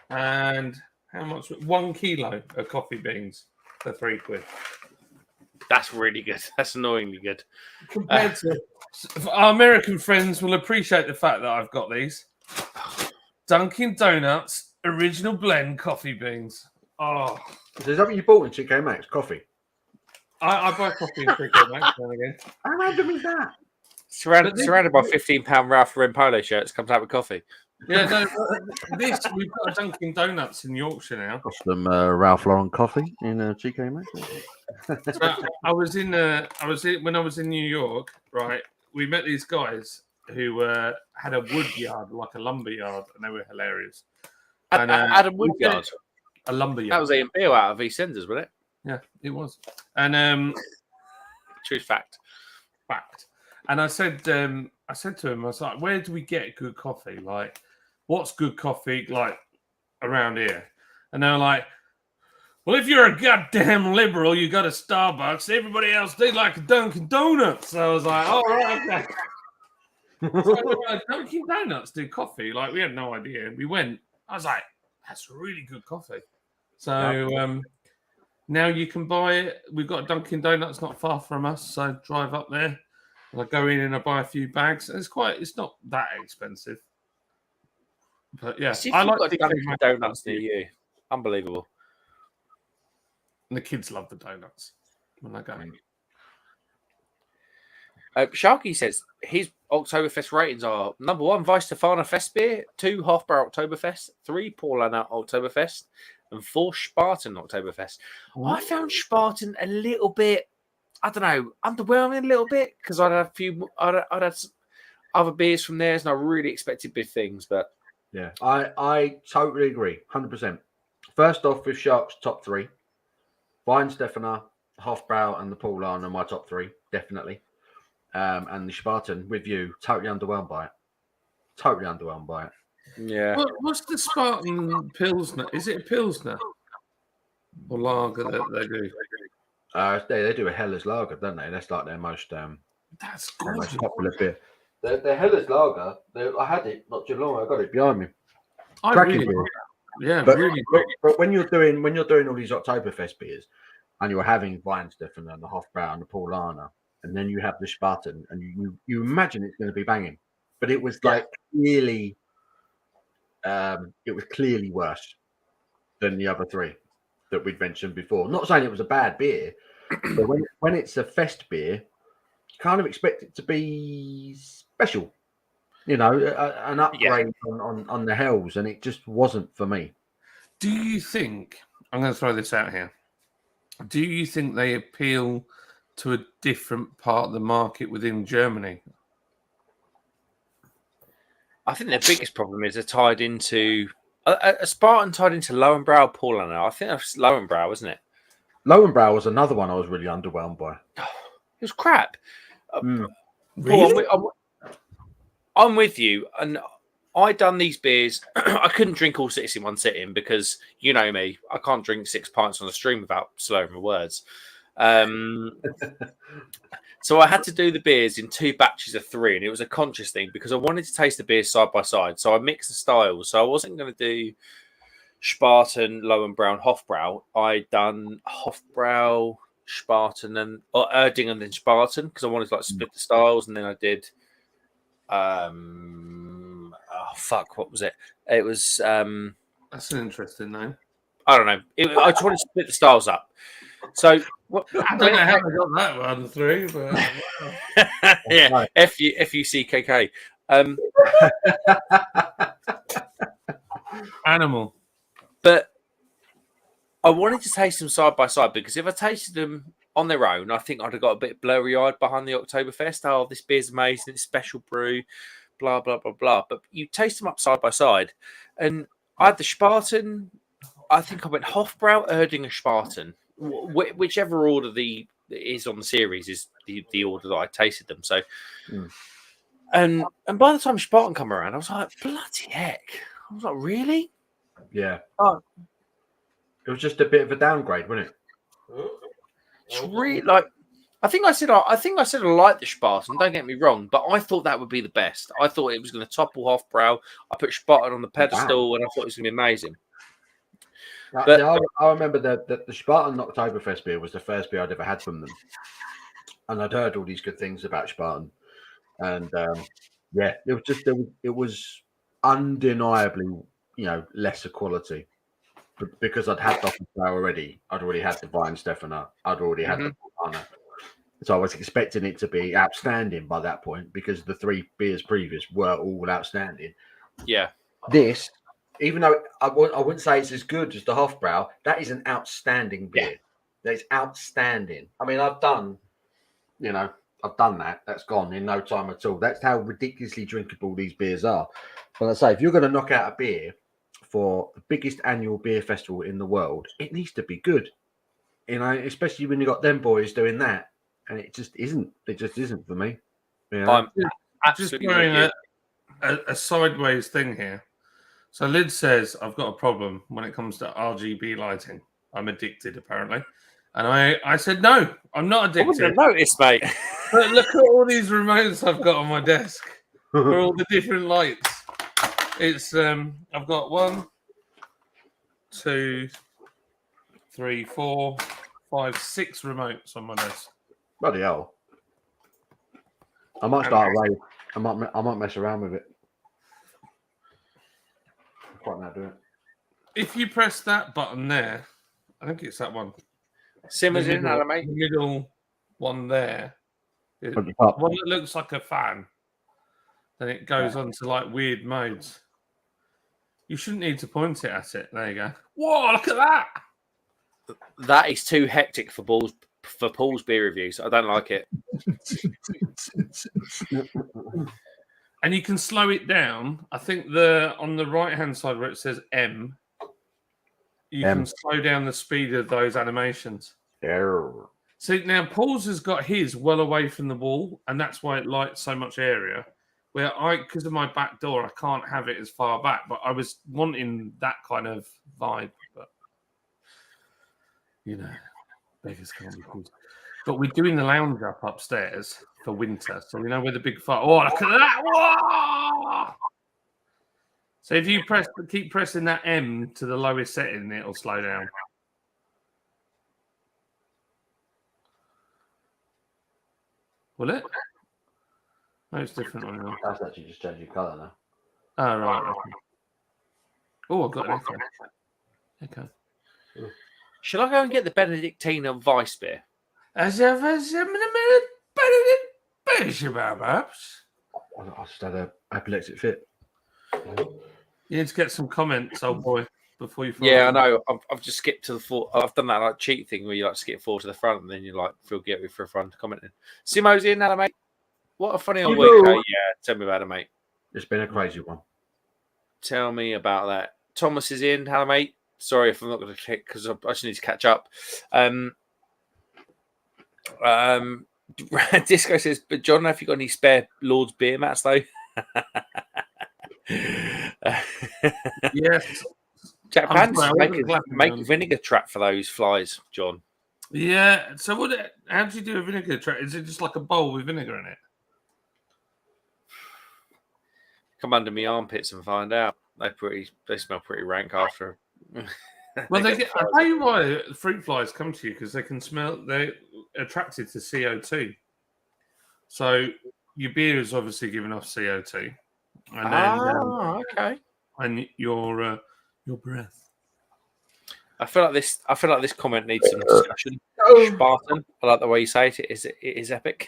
And how much? 1 kilo of coffee beans for £3. That's really good. That's annoyingly good. Compared to our American friends will appreciate the fact that I've got these Dunkin' Donuts original blend coffee beans. Oh, is that what you bought in TK Maxx? Coffee? I buy coffee in TK Maxx now and again. How random is that? Surrounded by £15 Ralph Lauren polo shirts, comes out with coffee. Yeah, no, we've got a Dunkin' Donuts in Yorkshire now. Got some Ralph Lauren coffee in TK Maxx. When I was in New York, right? We met these guys who had a wood yard, like a lumber yard, and they were hilarious. And Adam Woodyard, a lumber yard. That was Ian Beale out of EastEnders, wasn't it? Yeah, it was. And true fact. And I said to him, I was like, where do we get good coffee? Like, what's good coffee like around here? And they're like, well, if you're a goddamn liberal, you go to Starbucks. Everybody else, they like a Dunkin' Donuts. So I was like, all right, okay. So, Dunkin' Donuts do coffee. Like, we had no idea. We went. I was like, that's really good coffee. So now you can buy it. We've got a Dunkin' Donuts not far from us. So I drive up there. And I go in and I buy a few bags. And it's not that expensive. But yeah, I like Dunkin' Donuts near you. Unbelievable. And the kids love the donuts when I go in. Sharky says his Oktoberfest ratings are: number 1, Weiss Stefana Fest beer; 2, Hofbrau Oktoberfest; 3, Paulaner Oktoberfest; and 4, Spartan Oktoberfest. I found Spartan a little bit, I don't know, underwhelming a little bit because I'd had other beers from theirs and I really expected big things. But yeah, I totally agree, 100%. First off, with Shark's top 3, Weinstefana, Hofbrau, and the Paulaner are my top 3, definitely. And the Spartan, with you, totally underwhelmed by it. Yeah. What's the Spartan Pilsner? Is it a Pilsner or lager that they do? They do a Hellas lager, don't they? That's like their most that's most popular beer. The Hellas lager. I had it not too long. I got it behind me. Really but when you're doing all these Oktoberfest beers, and you're having Weinstefan and the Hofbrau and the Paulaner, and then you have the Spartan, and you imagine it's going to be banging, but it was like clearly worse than the other 3 that we'd mentioned before. Not saying it was a bad beer, but when it's a fest beer, you kind of expect it to be special, an upgrade on the Hells, and it just wasn't for me. Do you think, I'm going to throw this out here, do you think they appeal to a different part of the market within Germany? I think their biggest problem is they're tied into a Spartan tied into Lowenbrau Paulaner. I think that's Lowenbrau, isn't it? Lowenbrau was another one I was really underwhelmed by. It was crap. Really? I'm with you, and I done these beers. I couldn't drink all 6 in one sitting because you know me. I can't drink 6 pints on a stream without slurring my words. So I had to do the beers in 2 batches of 3, and it was a conscious thing because I wanted to taste the beers side by side. So I mixed the styles. So I wasn't going to do Spartan, Lowenbrau, and Hofbrau. I done Hofbrau, Spartan, or Erding, and then Spartan because I wanted to split the styles. And then I did. What was it? It was. That's an interesting name. I don't know. I just wanted to split the styles up. So I don't know how I got that one through, but yeah, FUCKK. Animal. But I wanted to taste them side by side because if I tasted them on their own, I think I'd have got a bit blurry-eyed behind the Oktoberfest. Oh, this beer's amazing, it's special brew, blah, blah, blah, blah. But you taste them up side by side. And I had the Spartan. I think I went Hofbrau, Erdinger, Spartan. Whichever order the is on the series is the order that I tasted them. So, and by the time Spartan come around, I was like, bloody heck! I was like, really? Yeah. Oh, it was just a bit of a downgrade, wasn't it? It's really like. I think I said I liked the Spartan. Don't get me wrong, but I thought that would be the best. I thought it was going to topple Hofbrau. I put Spartan on the pedestal, and I thought it was going to be amazing. But I remember the Spartan Oktoberfest beer was the first beer I'd ever had from them, and I'd heard all these good things about Spartan, and it was undeniably lesser quality, because I'd had Hofbrau already. I'd already had the Weihenstephaner. I'd already had the Pint. So I was expecting it to be outstanding by that point, because the 3 beers previous were all outstanding. Yeah. This, even though I wouldn't say it's as good as the Hofbrau, that is an outstanding beer. Yeah. That is outstanding. I mean, I've done that. That's gone in no time at all. That's how ridiculously drinkable these beers are. But I say, if you're going to knock out a beer for the biggest annual beer festival in the world, it needs to be good. Especially when you got them boys doing that. And it just isn't. It just isn't for me. I'm just wearing a sideways thing here. So Lid says, I've got a problem when it comes to RGB lighting. I'm addicted, apparently. And I said, no, I'm not addicted. I wouldn't have noticed, mate. But look at all these remotes I've got on my desk for all the different lights. It's I've got 1, 2, 3, 4, 5, 6 remotes on my desk. Bloody hell! I might start a raid. I might mess around with it. I'm quite now do it. If you press that button there, I think it's that one. Simmers in, mate. The middle one there. One that looks like a fan. Then it goes on to like weird modes. You shouldn't need to point it at it. There you go. Whoa! Look at that. That is too hectic for Paul's beer reviews. I don't like it. And you can slow it down. I think on the right-hand side where it says M, you can slow down the speed of those animations. Error. See, now Paul's has got his well away from the wall, and that's why it lights so much area. Where because of my back door, I can't have it as far back. But I was wanting that kind of vibe. But, beggars can't be good. But we're doing the lounge up upstairs for winter. So we know where the big fire. Oh, look at that. Whoa! So if you keep pressing that M to the lowest setting, it'll slow down. Will it? No, it's different on yours. That's actually just changing colour now. Oh, right. Okay. Oh, I've got an echo. Okay. Shall I go and get the Benedictine and Vice beer? I just had an epileptic fit. You need to get some comments, old boy, before you. Yeah, I know. I've just skipped to the four. I've done that like cheat thing where you like skip forward to the front and then you like feel guilty for a front commenting. Simo's in, hello, mate. What a funny old week. Yeah, tell me about it, mate. It's been a crazy one. Tell me about that. Thomas is in, hello, mate. Sorry if I'm not going to click because I just need to catch up. Disco says, but John, have you got any spare Lord's beer mats though? Yes. Jack Pants, make a vinegar trap for those flies, John. Yeah. So how do you do a vinegar trap? Is it just like a bowl with vinegar in it? Come under my armpits and find out. They smell pretty rank after. Well, I tell you why fruit flies come to you, because they can smell. They're attracted to CO2. So your beer is obviously giving off CO2, and then okay, and your breath. I feel like this comment needs some discussion. Spartan, I like the way you say it. It is epic.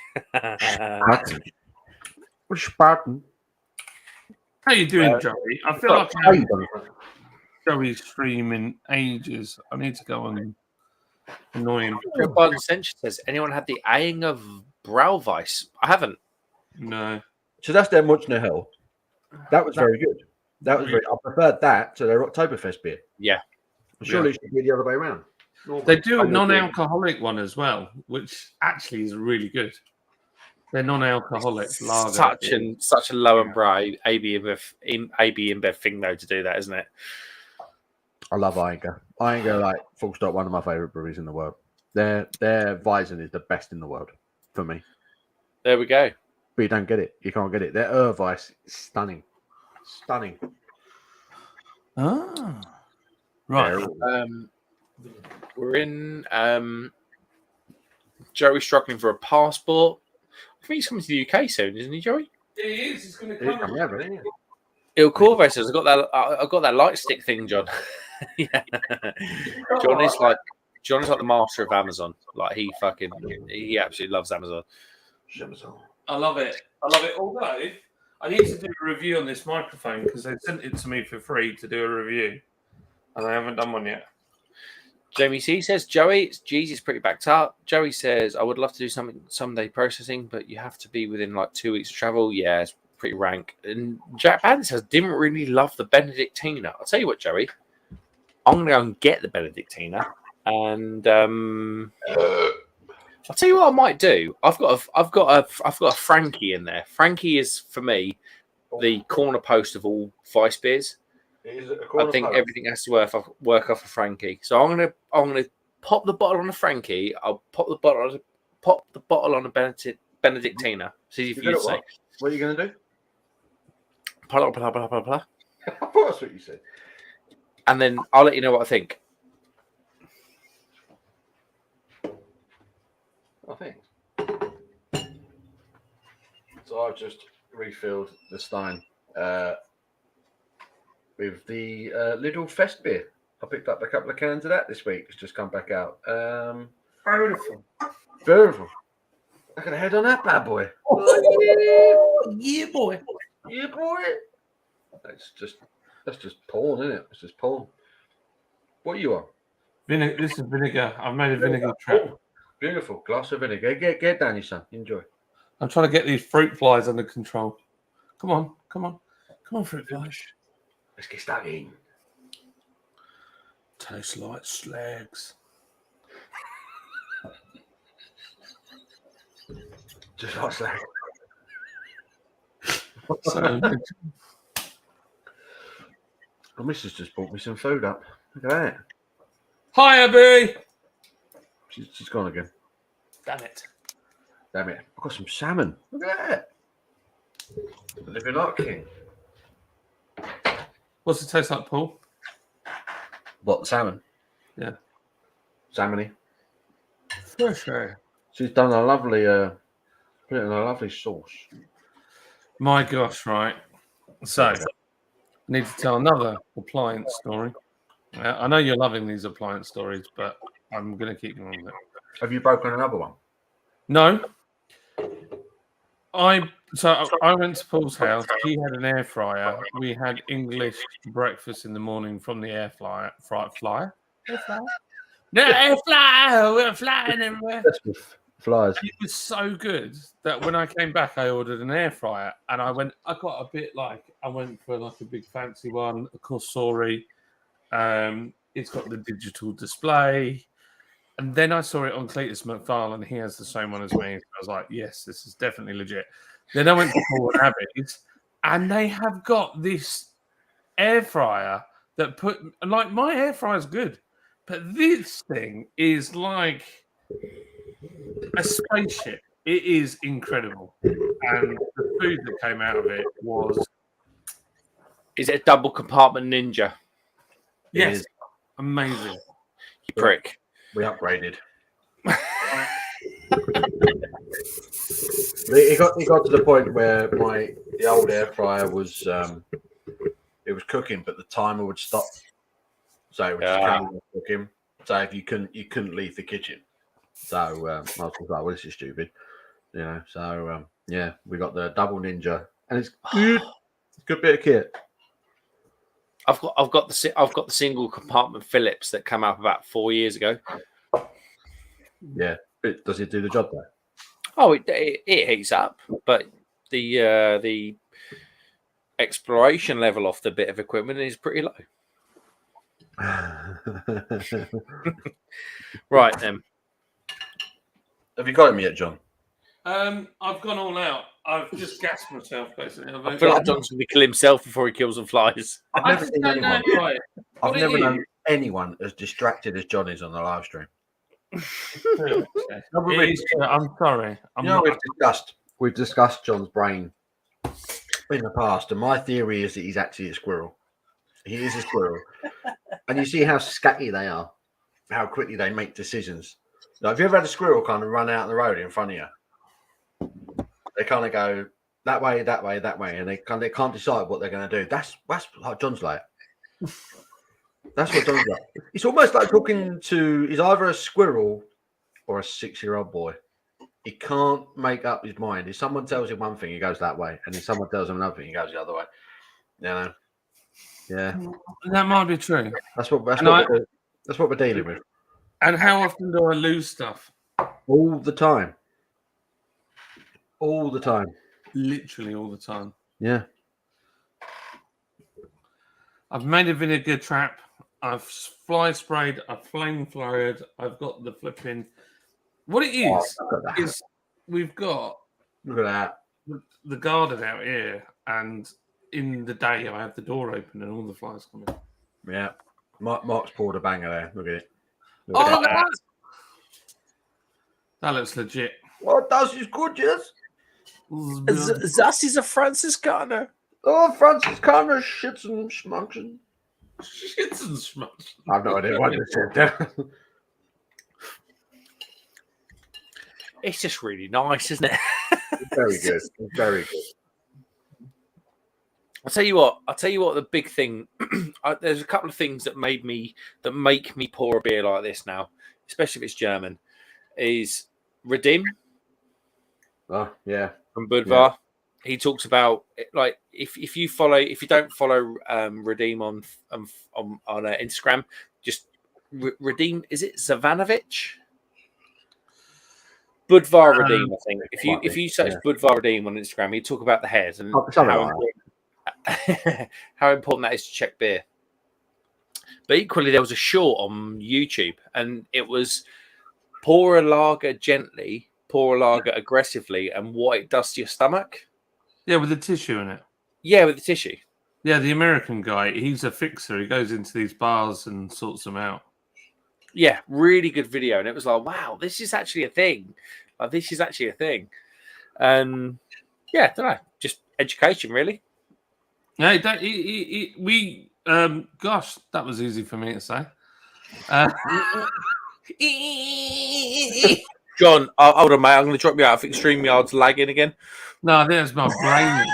Spartan. How you doing, Joey? I feel like Joey's streaming ages. I need to go and annoy him. Biden Century says, anyone had the Aying of Brauweiss? I haven't. No. So that's their Munchner Hill. That was very good. That was very. I preferred that to their Oktoberfest beer. Yeah. Surely it should be the other way around. They do a non-alcoholic one as well, which actually is really good. They're non-alcoholic lager. Such a low and bright AB InBev thing though to do that, isn't it? I love Iger. Iger, like full stop, one of my favorite breweries in the world. Their Weizen is the best in the world for me. There we go. But you don't get it. You can't get it. Their Weiss is stunning. Stunning. Ah. Right. We're in Joey's struggling for a passport. I think he's coming to the UK soon, isn't he, Joey? He is. He's going to come. Oktoberfest says, I've got that light stick thing, John. Yeah. John is like the master of Amazon. Like he absolutely loves Amazon. I love it. Although I need to do a review on this microphone because they sent it to me for free to do a review, and I haven't done one yet. Jamie C says, Joey, Jeezy's pretty backed up. Joey says, I would love to do something someday processing, but you have to be within like 2 weeks of travel. Yeah, it's pretty rank. And Jack Bannon says, didn't really love the Benedictina. I'll tell you what, Joey, I'm going to go and get the Benedictina. And I'll tell you what I might do. I've got a Frankie in there. Frankie is, for me, the corner post of all Vice beers. I think everything has to work off a Frankie. So I'm gonna pop the bottle on a Frankie. I'll pop the bottle on a Benedictina. It's easy for you to say. What are you gonna do? Blah, blah, blah, blah, blah. I thought that's what you said. And then I'll let you know what I think. I think. So I've just refilled the Stein with the Little Fest beer. I picked up a couple of cans of that this week. It's just come back out. Beautiful. Beautiful. Look at the head on that bad boy. Yeah, boy. Yeah, boy. That's just porn, isn't it? It's just porn. What are you on? This is vinegar. I've made a vinegar trap. Oh, beautiful. Glass of vinegar. Get down, your son. Enjoy. I'm trying to get these fruit flies under control. Come on, fruit flies. Let's get stuck in. Tastes like slags. Just like slag. So, my missus just brought me some food up. Look at that. hi, Abby. She's gone again. Damn it. I've got some salmon. Look at that. Living like king. What's it taste like, Paul? What, salmon? Yeah. Salmony. For sure. She's done a lovely, put it in a lovely sauce. My gosh, right. So, I need to tell another appliance story. I know you're loving these appliance stories, but I'm going to keep going with it. Have you broken another one? No. I went to Paul's house. He had an air fryer. We had English breakfast in the morning from the air fryer. Air fryer? No, air fryer. We're flying everywhere. That's with flies. And it was so good that when I came back, I ordered an air fryer, and I went for like a big fancy one, a Corsori. It's got the digital display. And then I saw it on Cletus McFarlane. He has the same one as me. So I was like, yes, this is definitely legit. Then I went to Paul and Abby's, and they have got this air fryer that my air fryer is good, but this thing is like a spaceship. It is incredible. And the food that came out of it was... Is it a double compartment Ninja? Yes. Amazing. You prick. We upgraded. It got to the point where the old air fryer was it was cooking, but the timer would stop. So it would just carry on cooking. So if you couldn't leave the kitchen. So I was like, well, this is stupid. You know, so yeah, we got the double Ninja, and it's good. It's a good bit of kit. I've got the single compartment Phillips that came out about 4 years ago. Yeah, does it do the job there? Oh, it heats up, but the exploration level off the bit of equipment is pretty low. Right then. Have you got him yet, John? I've gone all out. I've just gassed myself, basically. I feel like John's going to kill himself before he kills some flies. I've never seen anyone. Right. I've never known anyone as distracted as John is on the live stream. I'm sorry. We've discussed John's brain in the past, and my theory is that he's actually a squirrel. He is a squirrel, and you see how scatty they are, how quickly they make decisions. Now, have you ever had a squirrel kind of run out on the road in front of you? They kind of go that way, and they can't decide what they're going to do. That's what John's like. That's what John's like. It's almost like talking to. He's either a squirrel or a 6-year-old boy. He can't make up his mind. If someone tells him one thing, he goes that way, and if someone tells him another thing, he goes the other way. You know? Yeah, that might be true. That's what we're dealing with. And how often do I lose stuff? All the time. All the time. Literally all the time. Yeah. I've made a vinegar trap. I've fly sprayed. I've flame fired. I've got the flipping. What it is we've got. Look at that. The garden out here, and in the day I have the door open and all the flies come in. Yeah. Mark's poured a banger there. Look at it. Look at that. That looks legit. Well, it does. It's good, yes. That is a Franciscaner. Oh, Franciscaner shits and schmunks. Shits and schmunks. I've no idea what it said. It's just really nice, isn't it? Very good. Very good. I'll tell you what. The big thing. There's a couple of things that make me pour a beer like this now, especially if it's German. Is Redeem. Oh yeah, from Budvar. Yeah. He talks about like if you don't follow Redeem on Instagram, just Redeem. Is it Zavanovic? Budvar Redeem, I think. If you search Budvar Redeem on Instagram, you talk about the head and how important that is to check beer. But equally, there was a short on YouTube, and it was pour a lager gently, pour a lager aggressively, and what it does to your stomach. Yeah, with the tissue in it. Yeah, with the tissue. Yeah, the American guy, he's a fixer. He goes into these bars and sorts them out. Yeah, really good video. And it was like, wow, this is actually a thing. Yeah, I don't know, just education, really. Yeah, gosh, that was easy for me to say. John, hold on, mate. I'm going to drop you out. I think StreamYard's lagging again. No, there's my brain.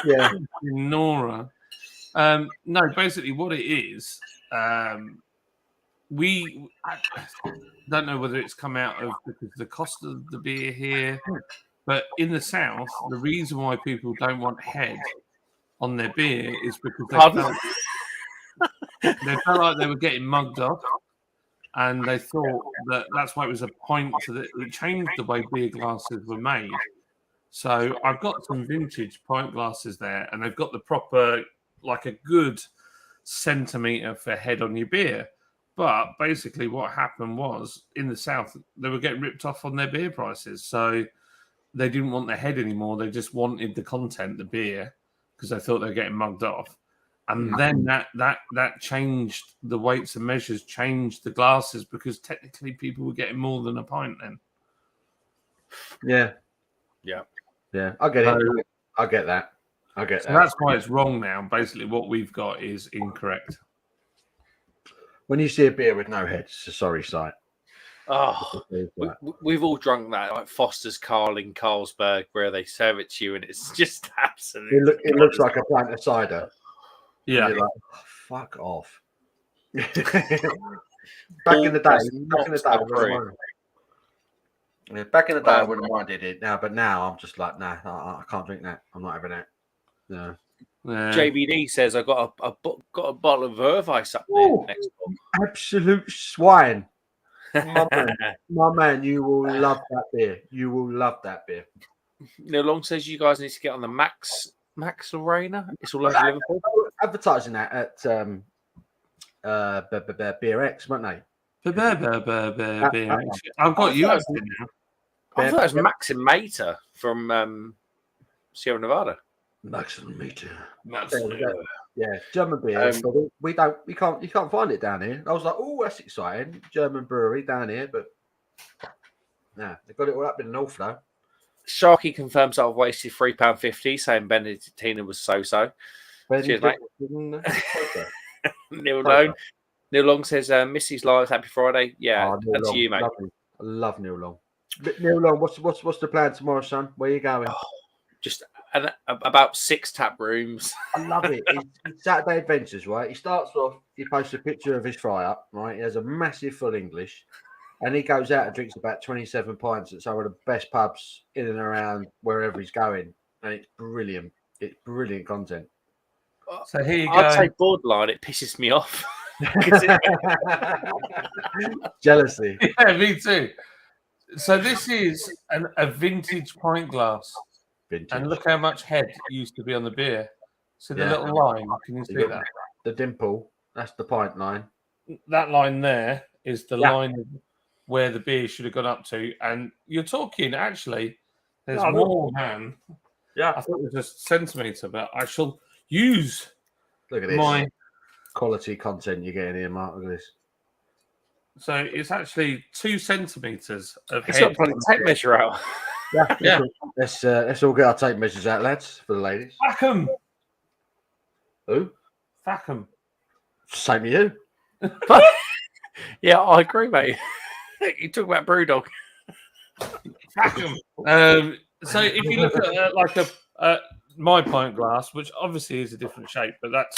Yeah, Nora. No, basically, what it is, I don't know whether it's come out of because of the cost of the beer here, but in the South, the reason why people don't want head on their beer is because they felt like they were getting mugged off. And they thought that's why it was a point that it changed the way beer glasses were made. So I've got some vintage pint glasses there, and they've got the proper, like a good centimetre for head on your beer. But basically what happened was, in the South, they were getting ripped off on their beer prices. So they didn't want the head anymore. They just wanted the content, the beer, because they thought they were getting mugged off. And then that changed the weights and measures, changed the glasses because technically people were getting more than a pint then. Yeah. I get it. I get that. So that's why it's wrong now. Basically, what we've got is incorrect. When you see a beer with no head, it's a sorry sight. Oh, we've all drunk that, like Foster's Carling, Carlsberg, where they serve it to you, and it's just absolutely. It looks like a pint of cider. Yeah. Like, oh, fuck off. Back in the day, I wouldn't have minded it now, but now I'm just like, nah, I can't drink that. I'm not having that. No. JBD says I got a bottle of Vervice up there next door. Absolute swine. My man, you will love that beer. You will love that beer. Neil Long says you guys need to get on the Max Lorena. It's all over Liverpool. Advertising that Beer X, weren't they? Beer. I've got you actually now. I thought it was Maxim Mater from Sierra Nevada. Maxim Mater. Yeah, German beer. But you can't find it down here. I was like, oh, that's exciting. German brewery down here, but nah, they've got it all up in the north though. Sharky confirms I've wasted £3.50, saying Benedictina was so. Cheers, mate. Neil Long says, Missy's live, happy Friday. Yeah, that's you, mate. Lovely. I love Neil Long. Neil Long, what's the plan tomorrow, son? Where are you going? Just about 6 tap rooms. I love it. It's Saturday Adventures, right? He starts off, he posts a picture of his fry up, right? He has a massive full English, and he goes out and drinks about 27 pints at some of the best pubs in and around wherever he's going. And it's brilliant. It's brilliant content. So here you go. I'd say borderline, it pisses me off. Jealousy. Yeah, me too. So this is a vintage pint glass. Vintage. And look how much head used to be on the beer. So the little line, can you see that? The dimple, that's the pint line. That line there is the line of where the beer should have gone up to. And you're talking, actually, there's more than. Yeah. I thought it was a centimetre, but I shall use Look at this. Quality content you're getting here, Mark. Look at this. So it's actually 2 centimetres of It's head. got a tape measure out. Yeah. Let's all get our tape measures out, lads, for the ladies. Fuck 'em. Who? Fuck 'em. Same to you. Yeah, I agree, mate. You talk about BrewDog. Fuck 'em. So if you look at my pint glass, which obviously is a different shape, but that's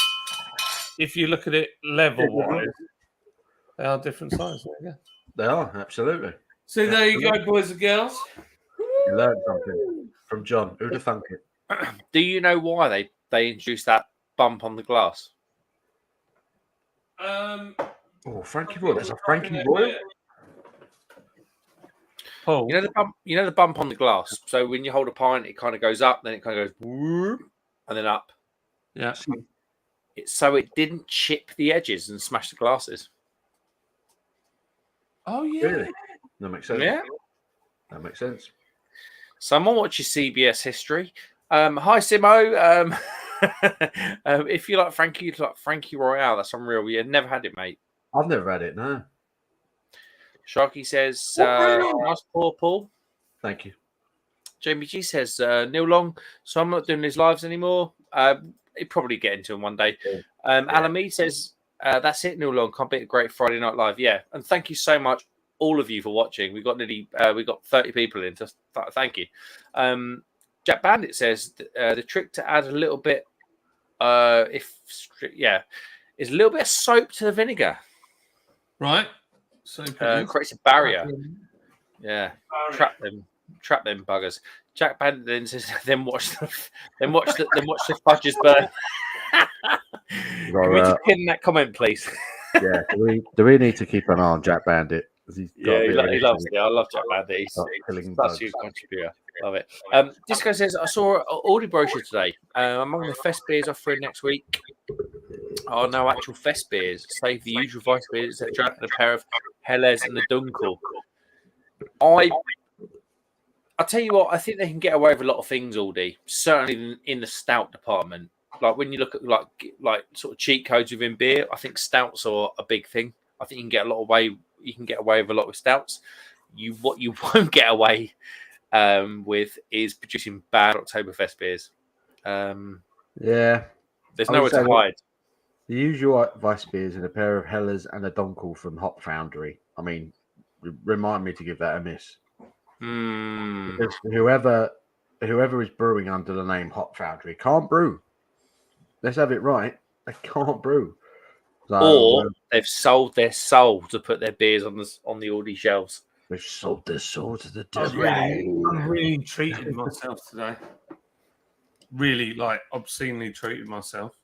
if you look at it level-wise, they are different sizes. Yeah. They are, absolutely. So there you go, boys and girls. You learned something from John. Who'd have thunk it? Do you know why they introduced that bump on the glass? Frankie Royal. There's a Frankie Royal. Paul. You know the bump on the glass. So when you hold a pint, it kind of goes up, then it kind of goes whoop, and then up. Yeah. So it didn't chip the edges and smash the glasses. Oh yeah. Really? That makes sense. Yeah. That makes sense. Someone watches CBS History. Hi Simo. If you like Frankie, you like Frankie Royale. That's unreal. You never had it, mate. I've never had it. No. Sharky says, nice pour, Paul. Thank you. Jamie G says, Neil Long, so I'm not doing his lives anymore. He'd probably get into him one day. Alan Mead says, that's it, Neil Long. Can't beat a great Friday Night Live. Yeah. And thank you so much, all of you, for watching. We got 30 people in. Just thank you. Jack Bandit says, the trick to add a little bit, is a little bit of soap to the vinegar. Right. So creates a barrier. Yeah, trap them buggers. Jack Bandit then says, then watch the fudges burn. Can we just pin that comment, please? Yeah, do we need to keep an eye on Jack Bandit? He loves it. I love Jack Bandit. He's such a huge contributor. Love it. Disco says, I saw an Audi brochure today. Among the fest beers offering next week are no actual fest beers, save the usual vice beers, etc., and a pair of Helles and the Dunkel. I'll tell you what, I think they can get away with a lot of things, Aldi. Certainly in the stout department. Like when you look at like sort of cheat codes within beer, I think stouts are a big thing. I think you can get away with a lot with stouts. What you won't get away with is producing bad Oktoberfest beers. There's nowhere to hide. The usual vice beers and a pair of Helles and a Dunkel from Hop Foundry. I mean, remind me to give that a miss. Because whoever is brewing under the name Hop Foundry can't brew. Let's have it right. They can't brew. Or they've sold their soul to put their beers on the Aldi shelves. They've sold their soul to the devil. I'm really treating myself today. Really, obscenely treated myself.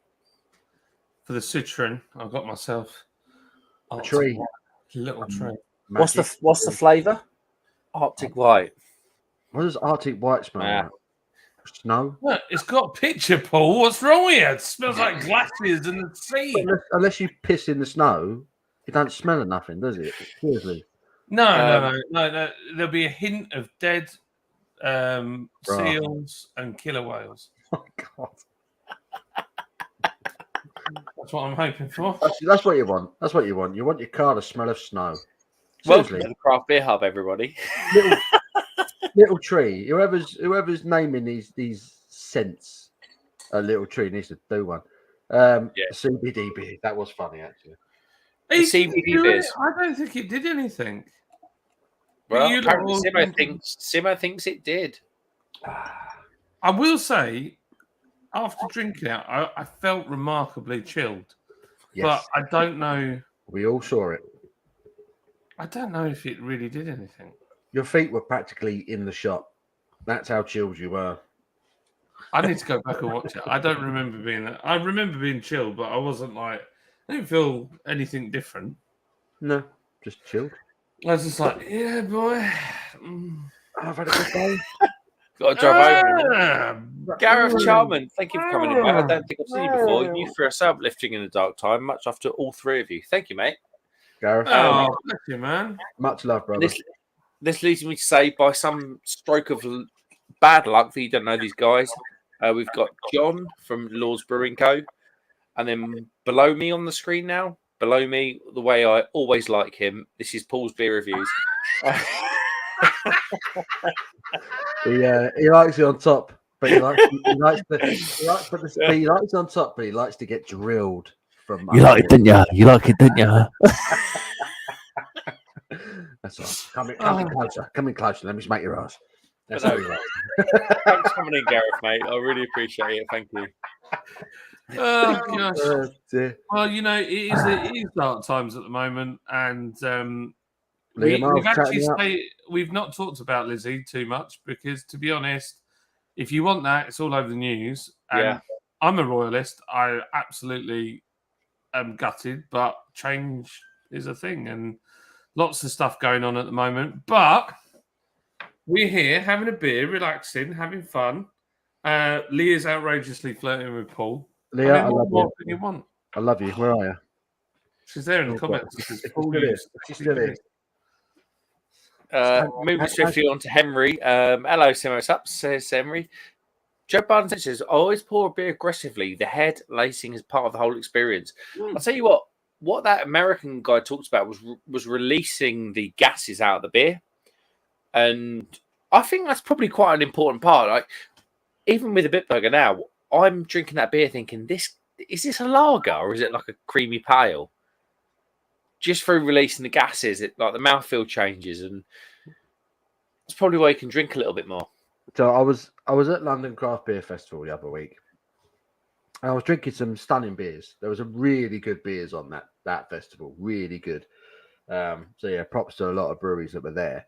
For the Citron, I got myself a tree. Little tree. What's the flavour? Arctic White. What does Arctic White smell like? Snow. Look, it's got a picture, Paul. What's wrong with you? It smells like glasses and the sea. Unless you piss in the snow, it don't smell of nothing, does it? Seriously. No. There'll be a hint of dead seals and killer whales. Oh God. That's what I'm hoping for. That's what you want. That's what you want. You want your car to smell of snow. Welcome to the Craft Beer Hub, everybody. Little tree. Whoever's naming these scents, a little tree needs to do one. CBD beer. That was funny, actually. CBD beers. I don't think it did anything. Well, apparently Simo thinks it did. I will say, after drinking it, I felt remarkably chilled. Yes. But I don't know. We all saw it. I don't know if it really did anything. Your feet were practically in the shop. That's how chilled you were. I need to go back and watch it. I don't remember being. I remember being chilled, but I wasn't like. I didn't feel anything different. No, just chilled. I was just like, yeah, boy. I've had a good day. Got to drive over. Gareth Charman, thank you for coming in, mate. I don't think I've seen you before. You threw us uplifting in the dark time. Much love to all three of you. Thank you, mate. Gareth. Oh, bless you, man. Much love, brother. This leads me to say, by some stroke of bad luck, that you don't know these guys, we've got John from Lord's Brewing Co. And then below me on the screen now, below me, the way I always like him, this is Paul's Beer Reviews. He likes it on top, but he likes it on top, but he likes to get drilled from. You like it, didn't you? You like it, didn't you? That's all. Come in closer. Come in closer. Let me smack your ass. That's how he likes it. Thanks for coming in, Gareth, mate. I really appreciate it. Thank you. Oh gosh. Well, you know, it is dark times at the moment, and we've not talked about Lizzie too much because, to be honest, if you want that, it's all over the news. And I'm a royalist. I absolutely am gutted, but change is a thing, and lots of stuff going on at the moment. But we're here having a beer, relaxing, having fun. Leah's outrageously flirting with Paul. Leah, I love what can you want? I love you. Where are you? She's there in the comments. She's still here. Moving swiftly on to Henry. Hello, Simo's up, says Henry. Joe Barton says, I always pour a beer aggressively. The head lacing is part of the whole experience. I'll tell you what that American guy talked about was releasing the gases out of the beer. And I think that's probably quite an important part. Like, even with a Bitburger now, I'm drinking that beer thinking, is this a lager or is it like a creamy pale? Just through releasing the gases, like the mouthfeel changes, and it's probably why you can drink a little bit more. So I was at London Craft Beer Festival the other week, and I was drinking some stunning beers. There was some really good beers on that festival, really good. So yeah, props to a lot of breweries that were there.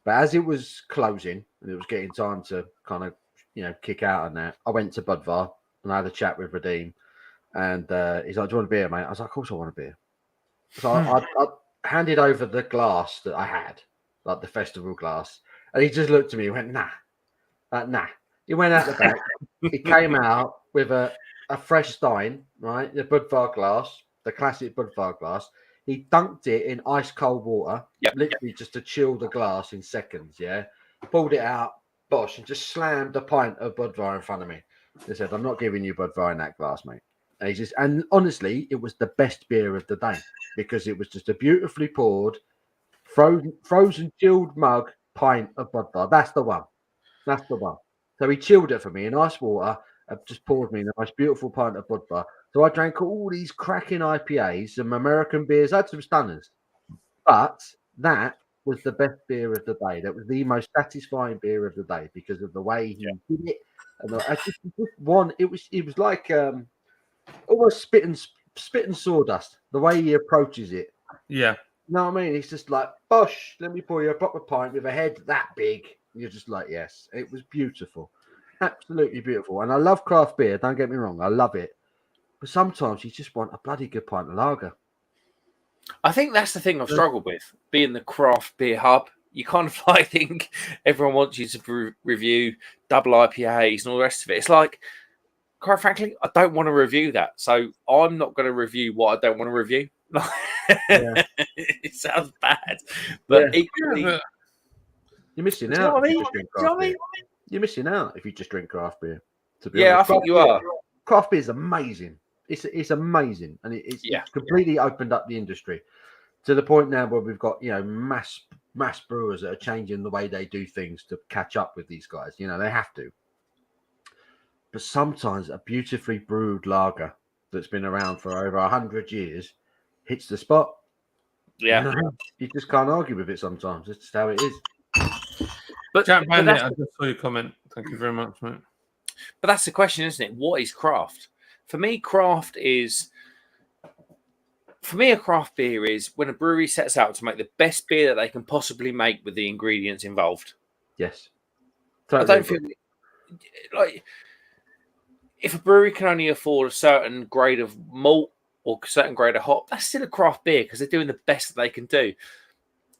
But as it was closing and it was getting time to kind of kick out on that, I went to Budvar and I had a chat with Radim, and he's like, "Do you want a beer, mate?" I was like, "Of course I want a beer." So I handed over the glass that I had, like the festival glass, and he just looked at me and went, nah. He went out the back. He came out with a fresh Stein, right? The Budvar glass, the classic Budvar glass. He dunked it in ice cold water, literally just to chill the glass in seconds, yeah? Pulled it out, bosh, and just slammed a pint of Budvar in front of me. He said, "I'm not giving you Budvar in that glass, mate." And honestly, it was the best beer of the day because it was just a beautifully poured, frozen chilled mug pint of Budvar. That's the one. So he chilled it for me in ice water and just poured me a nice, beautiful pint of Budvar. So I drank all these cracking IPAs, some American beers, I had some stunners. But that was the best beer of the day. That was the most satisfying beer of the day because of the way he did it. And I just one, it was like almost spit and sawdust, the way he approaches it. Yeah. You know what I mean? He's just like, "Bosh, let me pour you a proper pint with a head that big." And you're just like, yes. It was beautiful. Absolutely beautiful. And I love craft beer, don't get me wrong. I love it. But sometimes you just want a bloody good pint of lager. I think that's the thing I've struggled with, being the Craft Beer Hub. You kind of like think everyone wants you to review double IPAs and all the rest of it. It's like, quite frankly, I don't want to review that. So I'm not going to review what I don't want to review. It sounds bad, but equally, you're missing you know out. what I If you mean? just drink Do you know craft what I beer. mean? You're missing out if you just drink craft beer. To be Yeah, honest. I think you are. Craft beer is amazing. It's amazing, and it's completely opened up the industry to the point now where we've got mass brewers that are changing the way they do things to catch up with these guys. They have to. But sometimes a beautifully brewed lager that's been around for over 100 years hits the spot. Yeah, you just can't argue with it. Sometimes it's just how it is. But Jack Bandit, I just saw your comment. Thank you very much, mate. But that's the question, isn't it? What is craft? For me, craft is. For me, a craft beer is when a brewery sets out to make the best beer that they can possibly make with the ingredients involved. Yes. Totally I don't feel like if a brewery can only afford a certain grade of malt or a certain grade of hop, that's still a craft beer because they're doing the best that they can do.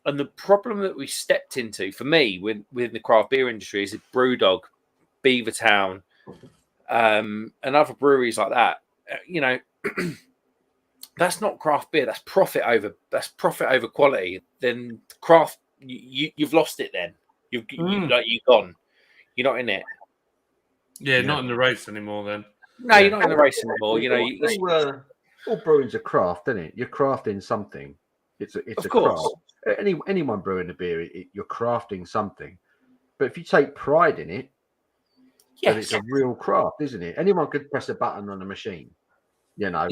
And the problem that we stepped into, for me, within the craft beer industry is BrewDog, Beavertown, and other breweries like that. That's not craft beer. That's profit over quality. Then craft, you've lost it. Then you're gone. You're not in it. Yeah, not in the race anymore. Then no, you're not in the race anymore. All brewing's a craft, isn't it? You're crafting something. It's a craft. Anyone brewing a beer, you're crafting something. But if you take pride in it, then it's a real craft, isn't it? Anyone could press a button on a machine. Yeah,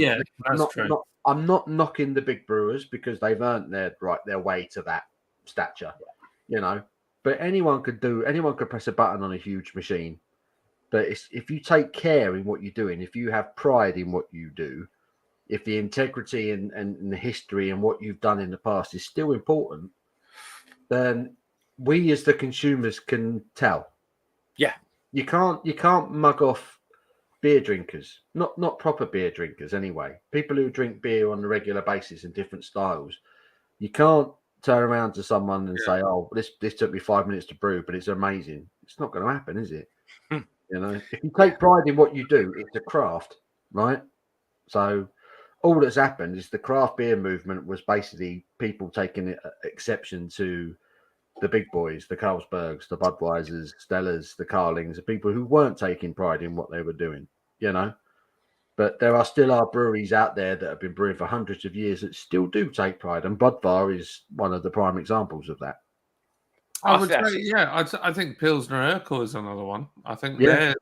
that's true. I'm not knocking the big brewers because they've earned their way to that stature, But anyone could press a button on a huge machine. But if you take care in what you're doing, if you have pride in what you do, if the integrity and the history and what you've done in the past is still important, then we as the consumers can tell. Yeah, you can't mug off beer drinkers, not proper beer drinkers anyway. People who drink beer on a regular basis in different styles. You can't turn around to someone and say, "Oh, this took me 5 minutes to brew, but it's amazing." It's not going to happen, is it? If you take pride in what you do, it's a craft, right? So all that's happened is the craft beer movement was basically people taking exception to the big boys, the Carlsbergs, the Budweisers, Stellas, the Carlings, the people who weren't taking pride in what they were doing, But there are still breweries out there that have been brewing for hundreds of years that still do take pride, and Budvar is one of the prime examples of that. I would say, I think Pilsner Urquell is another one. I think their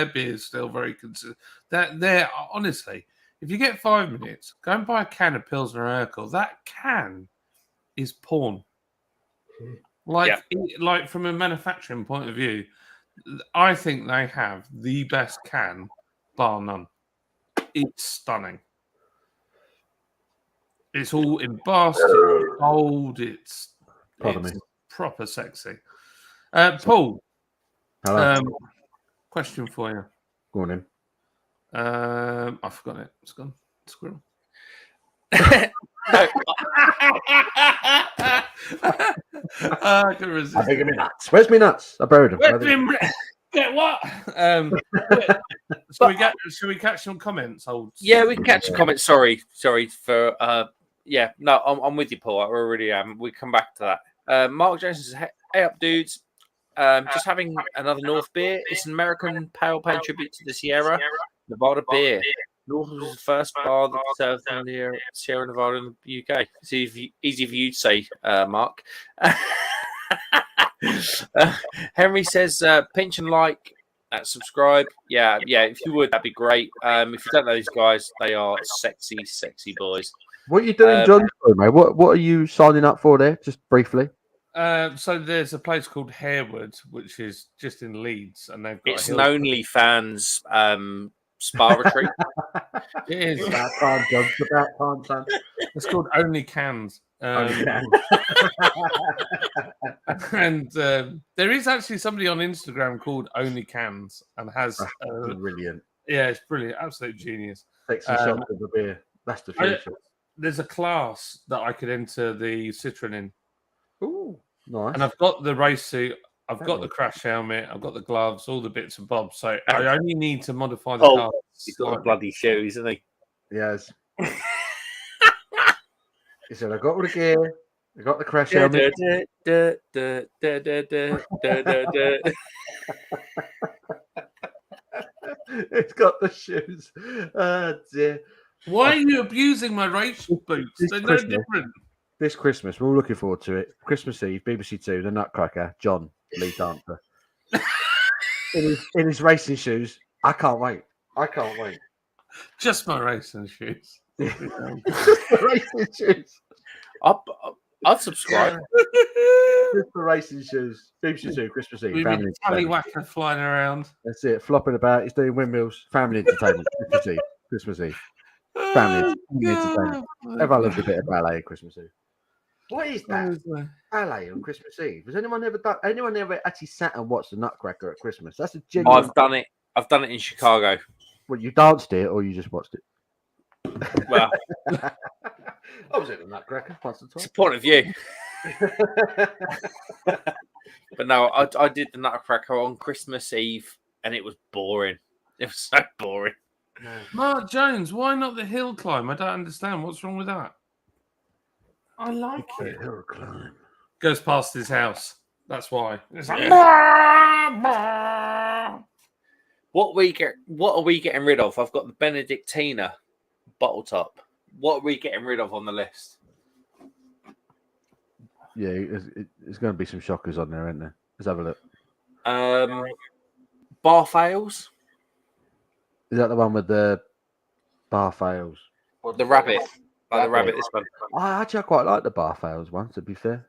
beer is still very consistent. They're honestly, if you get 5 minutes, go and buy a can of Pilsner Urquell. That can is porn. Like from a manufacturing point of view, I think they have the best can, bar none. It's stunning. It's all embossed, it's gold, it's proper sexy. Paul, question for you. Go on in. I forgot it. It's gone. Squirrel. I think I'm nuts. Where's me nuts? I buried them. Get what? Shall we catch some comments? Yeah, we can catch some comments. Sorry for. I'm with you, Paul. I already am. We come back to that. Mark Jones says, "Hey up, dudes. Just having another North beer. It's an American pale tribute to the Sierra Nevada beer. North was the first bar that served in the Sierra Nevada in the UK. It's easy for you to say, Mark." Henry says, "Pinch and like, subscribe." Yeah. If you would, that'd be great. If you don't know these guys, they are sexy boys. What are you doing, John? Mate? What are you signing up for there? Just briefly. So there's a place called Harewood, which is just in Leeds, and they've got an OnlyFans spa retreat. It is. About time, John. About time, son. It's called Only Cans. And there is actually somebody on Instagram called Only Cans and has brilliant. Yeah, it's brilliant, absolute genius. Sexy shot of the beer. That's the future. There's a class that I could enter the Citron in. Ooh. Nice. And I've got the race suit. I've got the crash helmet. I've got the gloves, all the bits and bobs. So I only need to modify the car. He's got the bloody shoes, isn't he? Yes. He said, I got all the gear. I got the crash helmet. It's got the shoes. Oh, dear. Why are you abusing my race boots? They're no different. This Christmas, we're all looking forward to it. Christmas Eve, BBC Two, the Nutcracker, John, lead dancer. in his racing shoes. I can't wait. Just my racing shoes. Just the racing shoes. I'd subscribe. Just the racing shoes. BBC Two, Christmas Eve. We've been tallywhacker flying around. That's it. Flopping about. He's doing windmills. Family entertainment. Christmas Eve. Family entertainment. Everyone loves a bit of ballet at Christmas Eve. What is that? Ballet on Christmas Eve? Has anyone ever actually sat and watched the Nutcracker at Christmas? That's a genuine. I've done it. I've done it in Chicago. Well, you danced it or you just watched it? Well, I was at the Nutcracker once or twice. it's a point of view. But no, I did the Nutcracker on Christmas Eve, and it was boring. It was so boring. Mark Jones, why not the hill climb? I don't understand. What's wrong with that? I like The hill climb. Goes past his house. That's why. It's like, What are we getting rid of? I've got the Benedictina bottle top. What are we getting rid of on the list? Yeah, there's going to be some shockers on there, isn't there? Let's have a look. Bar fails. Is that the one with the bar fails? The rabbit. Like the rabbit, this one. I quite like the bar fails one, to be fair.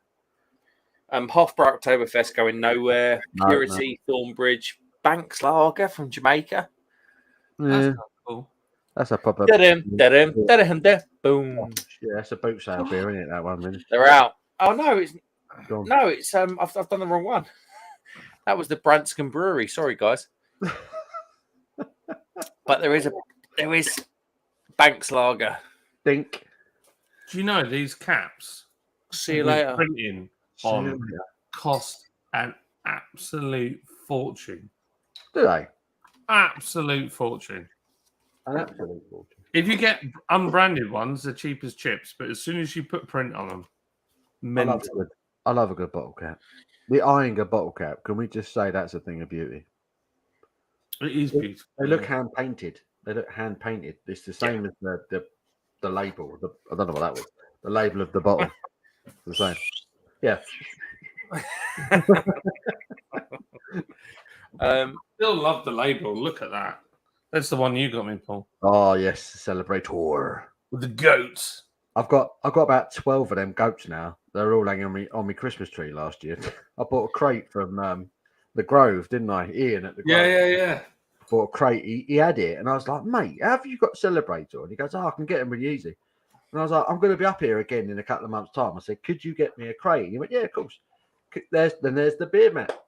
Hofbräu Oktoberfest going nowhere. Purity, Thornbridge, Banks Lager from Jamaica. Yeah, cool. that's a proper. Boom. Yeah, that's a boot sale beer, isn't it? That one, really. They're out. Oh no, it's Go on. no, it's I've done the wrong one. That was the Branscombe Brewery. Sorry, guys. But there is Banks Lager. Think. Do you know these caps? See you later. Printing on cost an absolute fortune. Do they? Absolute fortune. An absolute fortune. If you get unbranded ones, they're cheap as chips. But as soon as you put print on them, I love a good bottle cap. The Iyengar bottle cap. Can we just say that's a thing of beauty? It is beautiful. They look hand painted. It's the same as the label. I don't know what that was. The label of the bottle. The same. Yeah. Still love the label. Look at that. That's the one you got me, Paul. Oh yes, Celebrator With the goats. I've got about 12 of them goats now. They're all hanging on my Christmas tree last year. I bought a crate from the Grove, didn't I? Ian at the Grove. Yeah. Bought a crate. He had it, and I was like, "Mate, how have you got Celebrator?" And he goes, "Oh, I can get them really easy." And I was like, "I'm going to be up here again in a couple of months' time." I said, "Could you get me a crate?" And he went, "Yeah, of course." There's the beer mat.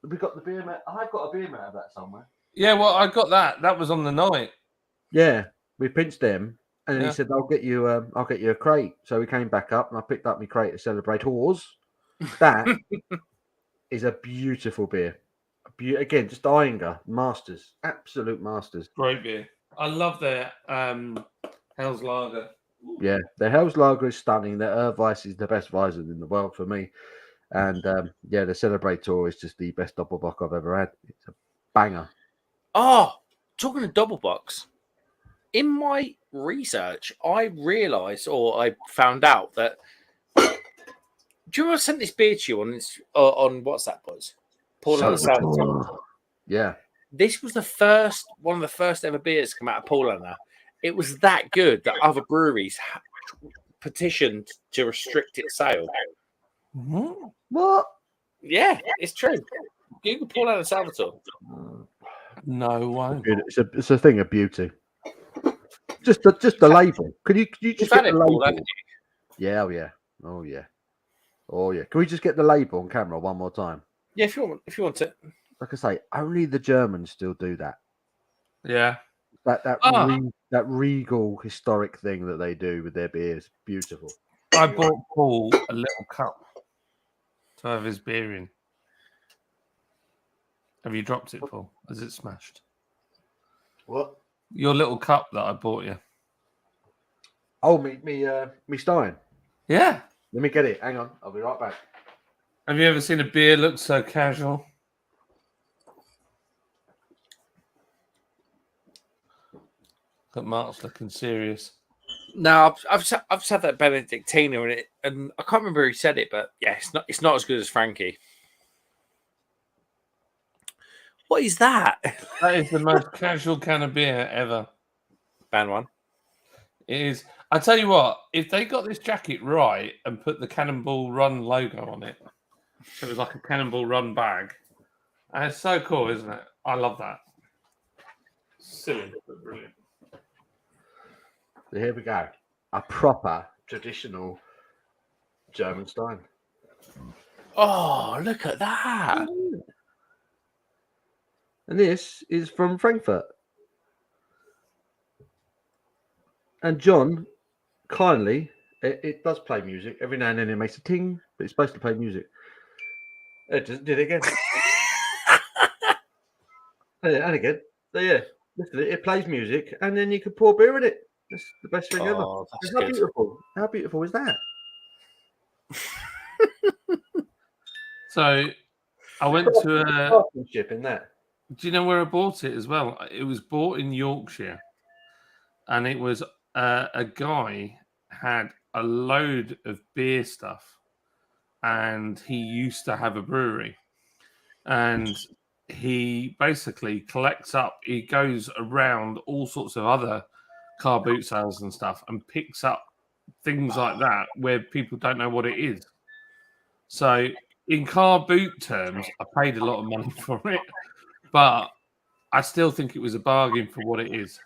We got the beer mat. I've got a beer mat of that somewhere. Yeah, well, I got that. That was on the night. Yeah, we pinched them, and then he said, "I'll get you a crate." So we came back up, and I picked up my crate to celebrate Whores. That is a beautiful beer. Again, just Iyengar masters, absolute masters. Great beer. I love their Hell's Lager. Yeah, the Hell's Lager is stunning. The Urweiss is the best Weizen in the world for me, and the Celebrator is just the best Doppelbock I've ever had. It's a banger. Oh, talking of double box, in my research, I realised or I found out that. Do you remember I sent this beer to you on WhatsApp, boys? Paul. Yeah. This was one of the first ever beers to come out of Paulaner. It was that good that other breweries petitioned to restrict its sale. What? Yeah, it's true. Google Paulaner Salvatore. No one. It's a thing of beauty. Just the label. Could you just get the label? Paul, haven't you? Yeah, oh yeah. Can we just get the label on camera one more time? Yeah, if you want it. Like I say, only the Germans still do that. Yeah. That regal historic thing that they do with their beers. Beautiful. I bought Paul a little cup to have his beer in. Have you dropped it, Paul? Has it smashed? What? Your little cup that I bought you. Oh, me Stein. Yeah. Let me get it. Hang on. I'll be right back. Have you ever seen a beer look so casual? Look, Mark's looking serious. No, I've said that Benedictina in it, and I can't remember who said it, but yeah, it's not as good as Frankie. What is that? That is the most casual can of beer ever. Ban one. It is. I tell you what, if they got this jacket right and put the Cannonball Run logo on it, so it was like a Cannonball Run bag. And it's so cool, isn't it? I love that. Silly, but brilliant. So here we go. A proper traditional German Stein. Oh, look at that. And this is from Frankfurt. And John, kindly, it does play music. Every now and then it makes a ting, but it's supposed to play music. It just did it again. And again. So yeah, listen, it plays music, and then you can pour beer in it. That's the best thing ever. Oh, that's How good. beautiful! How beautiful is that? So I went to a. Craftsmanship in that. Do you know where I bought it as well? It was bought in Yorkshire, and it was a guy had a load of beer stuff, and he used to have a brewery, and he basically collects up. He goes around all sorts of other car boot sales and stuff, and picks up things like that where people don't know what it is. So, in car boot terms, I paid a lot of money for it, but I still think it was a bargain for what it is.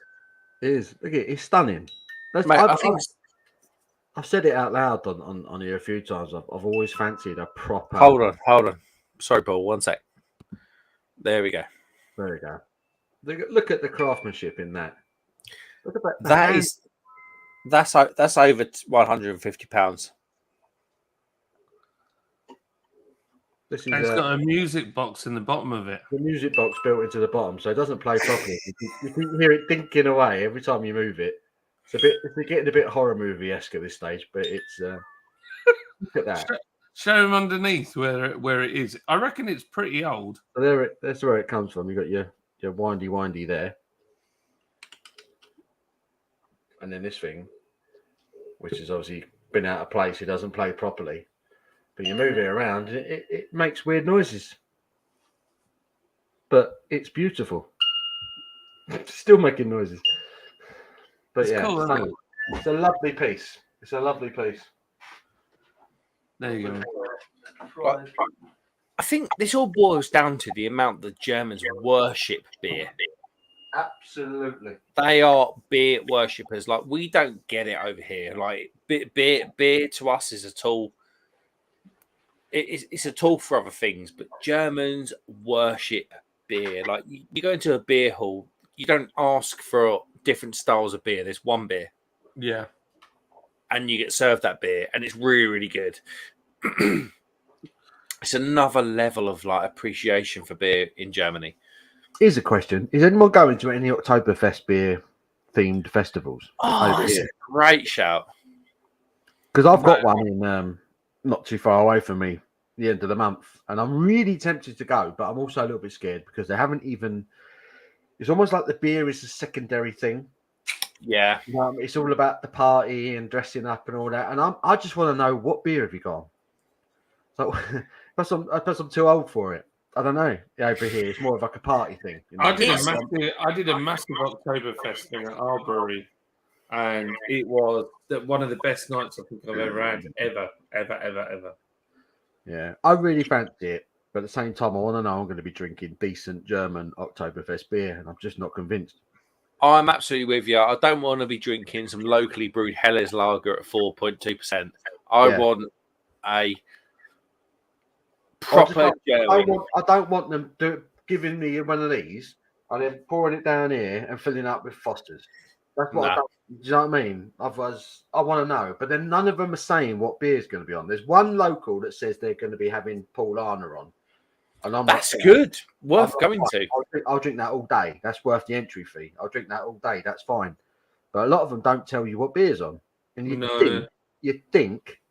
It is. Look at it. It's stunning. Mate, I've said it out loud on here a few times. I've always fancied a proper. Hold on. Sorry, Paul. 1 sec. There we go. There we go. Look at the craftsmanship in that. Look at That's over £150. This is. And it's got a music box in the bottom of it. The music box built into the bottom, so it doesn't play properly. You can hear it dinking away every time you move it. It's getting a bit horror movie-esque at this stage, but it's look at that. Show them underneath where it is. I reckon it's pretty old. So that's where it comes from. You got your windy there, and then this thing, which has obviously been out of place. It doesn't play properly, but you move it around, and it makes weird noises. But it's beautiful. It's still making noises. But it's yeah, cool, isn't it? It's a lovely piece. It's a lovely piece. There you go. Right. I think this all boils down to the amount the Germans worship beer. Absolutely. They are beer worshippers. Like, we don't get it over here. Like, beer to us is a tool. It's a tool for other things, but Germans worship beer. Like, you go into a beer hall, you don't ask for different styles of beer. There's one beer. Yeah. And you get served that beer, and it's really, really good. It's another level of like appreciation for beer in Germany. Here's a question: is anyone going to any Oktoberfest beer themed festivals? Oh, that's a great shout. Because I've got one in not too far away from me, the end of the month, and I'm really tempted to go, but I'm also a little bit scared because they haven't even. It's almost like the beer is a secondary thing. Yeah, it's all about the party and dressing up and all that, and I just want to know what beer have you got. So, I guess I'm too old for it. I don't know. Over here, it's more of like a party thing. You know? I did a massive Oktoberfest thing at our brewery, and it was one of the best nights I think I've ever had, ever. Yeah, I really fancy it, but at the same time, I want to know I'm going to be drinking decent German Oktoberfest beer, and I'm just not convinced. I'm absolutely with you. I don't want to be drinking some locally brewed Helles lager at 4.2%. I want a proper German. I don't want them giving me one of these and then pouring it down here and filling up with Fosters. That's what I don't, do you know what I mean? Otherwise, I want to know. But then none of them are saying what beer is going to be on. There's one local that says they're going to be having Paul Arner on. And I'm That's good. Worth going to. I'll drink that all day. That's worth the entry fee. I'll drink that all day. That's fine. But a lot of them don't tell you what beer's on. And you'd think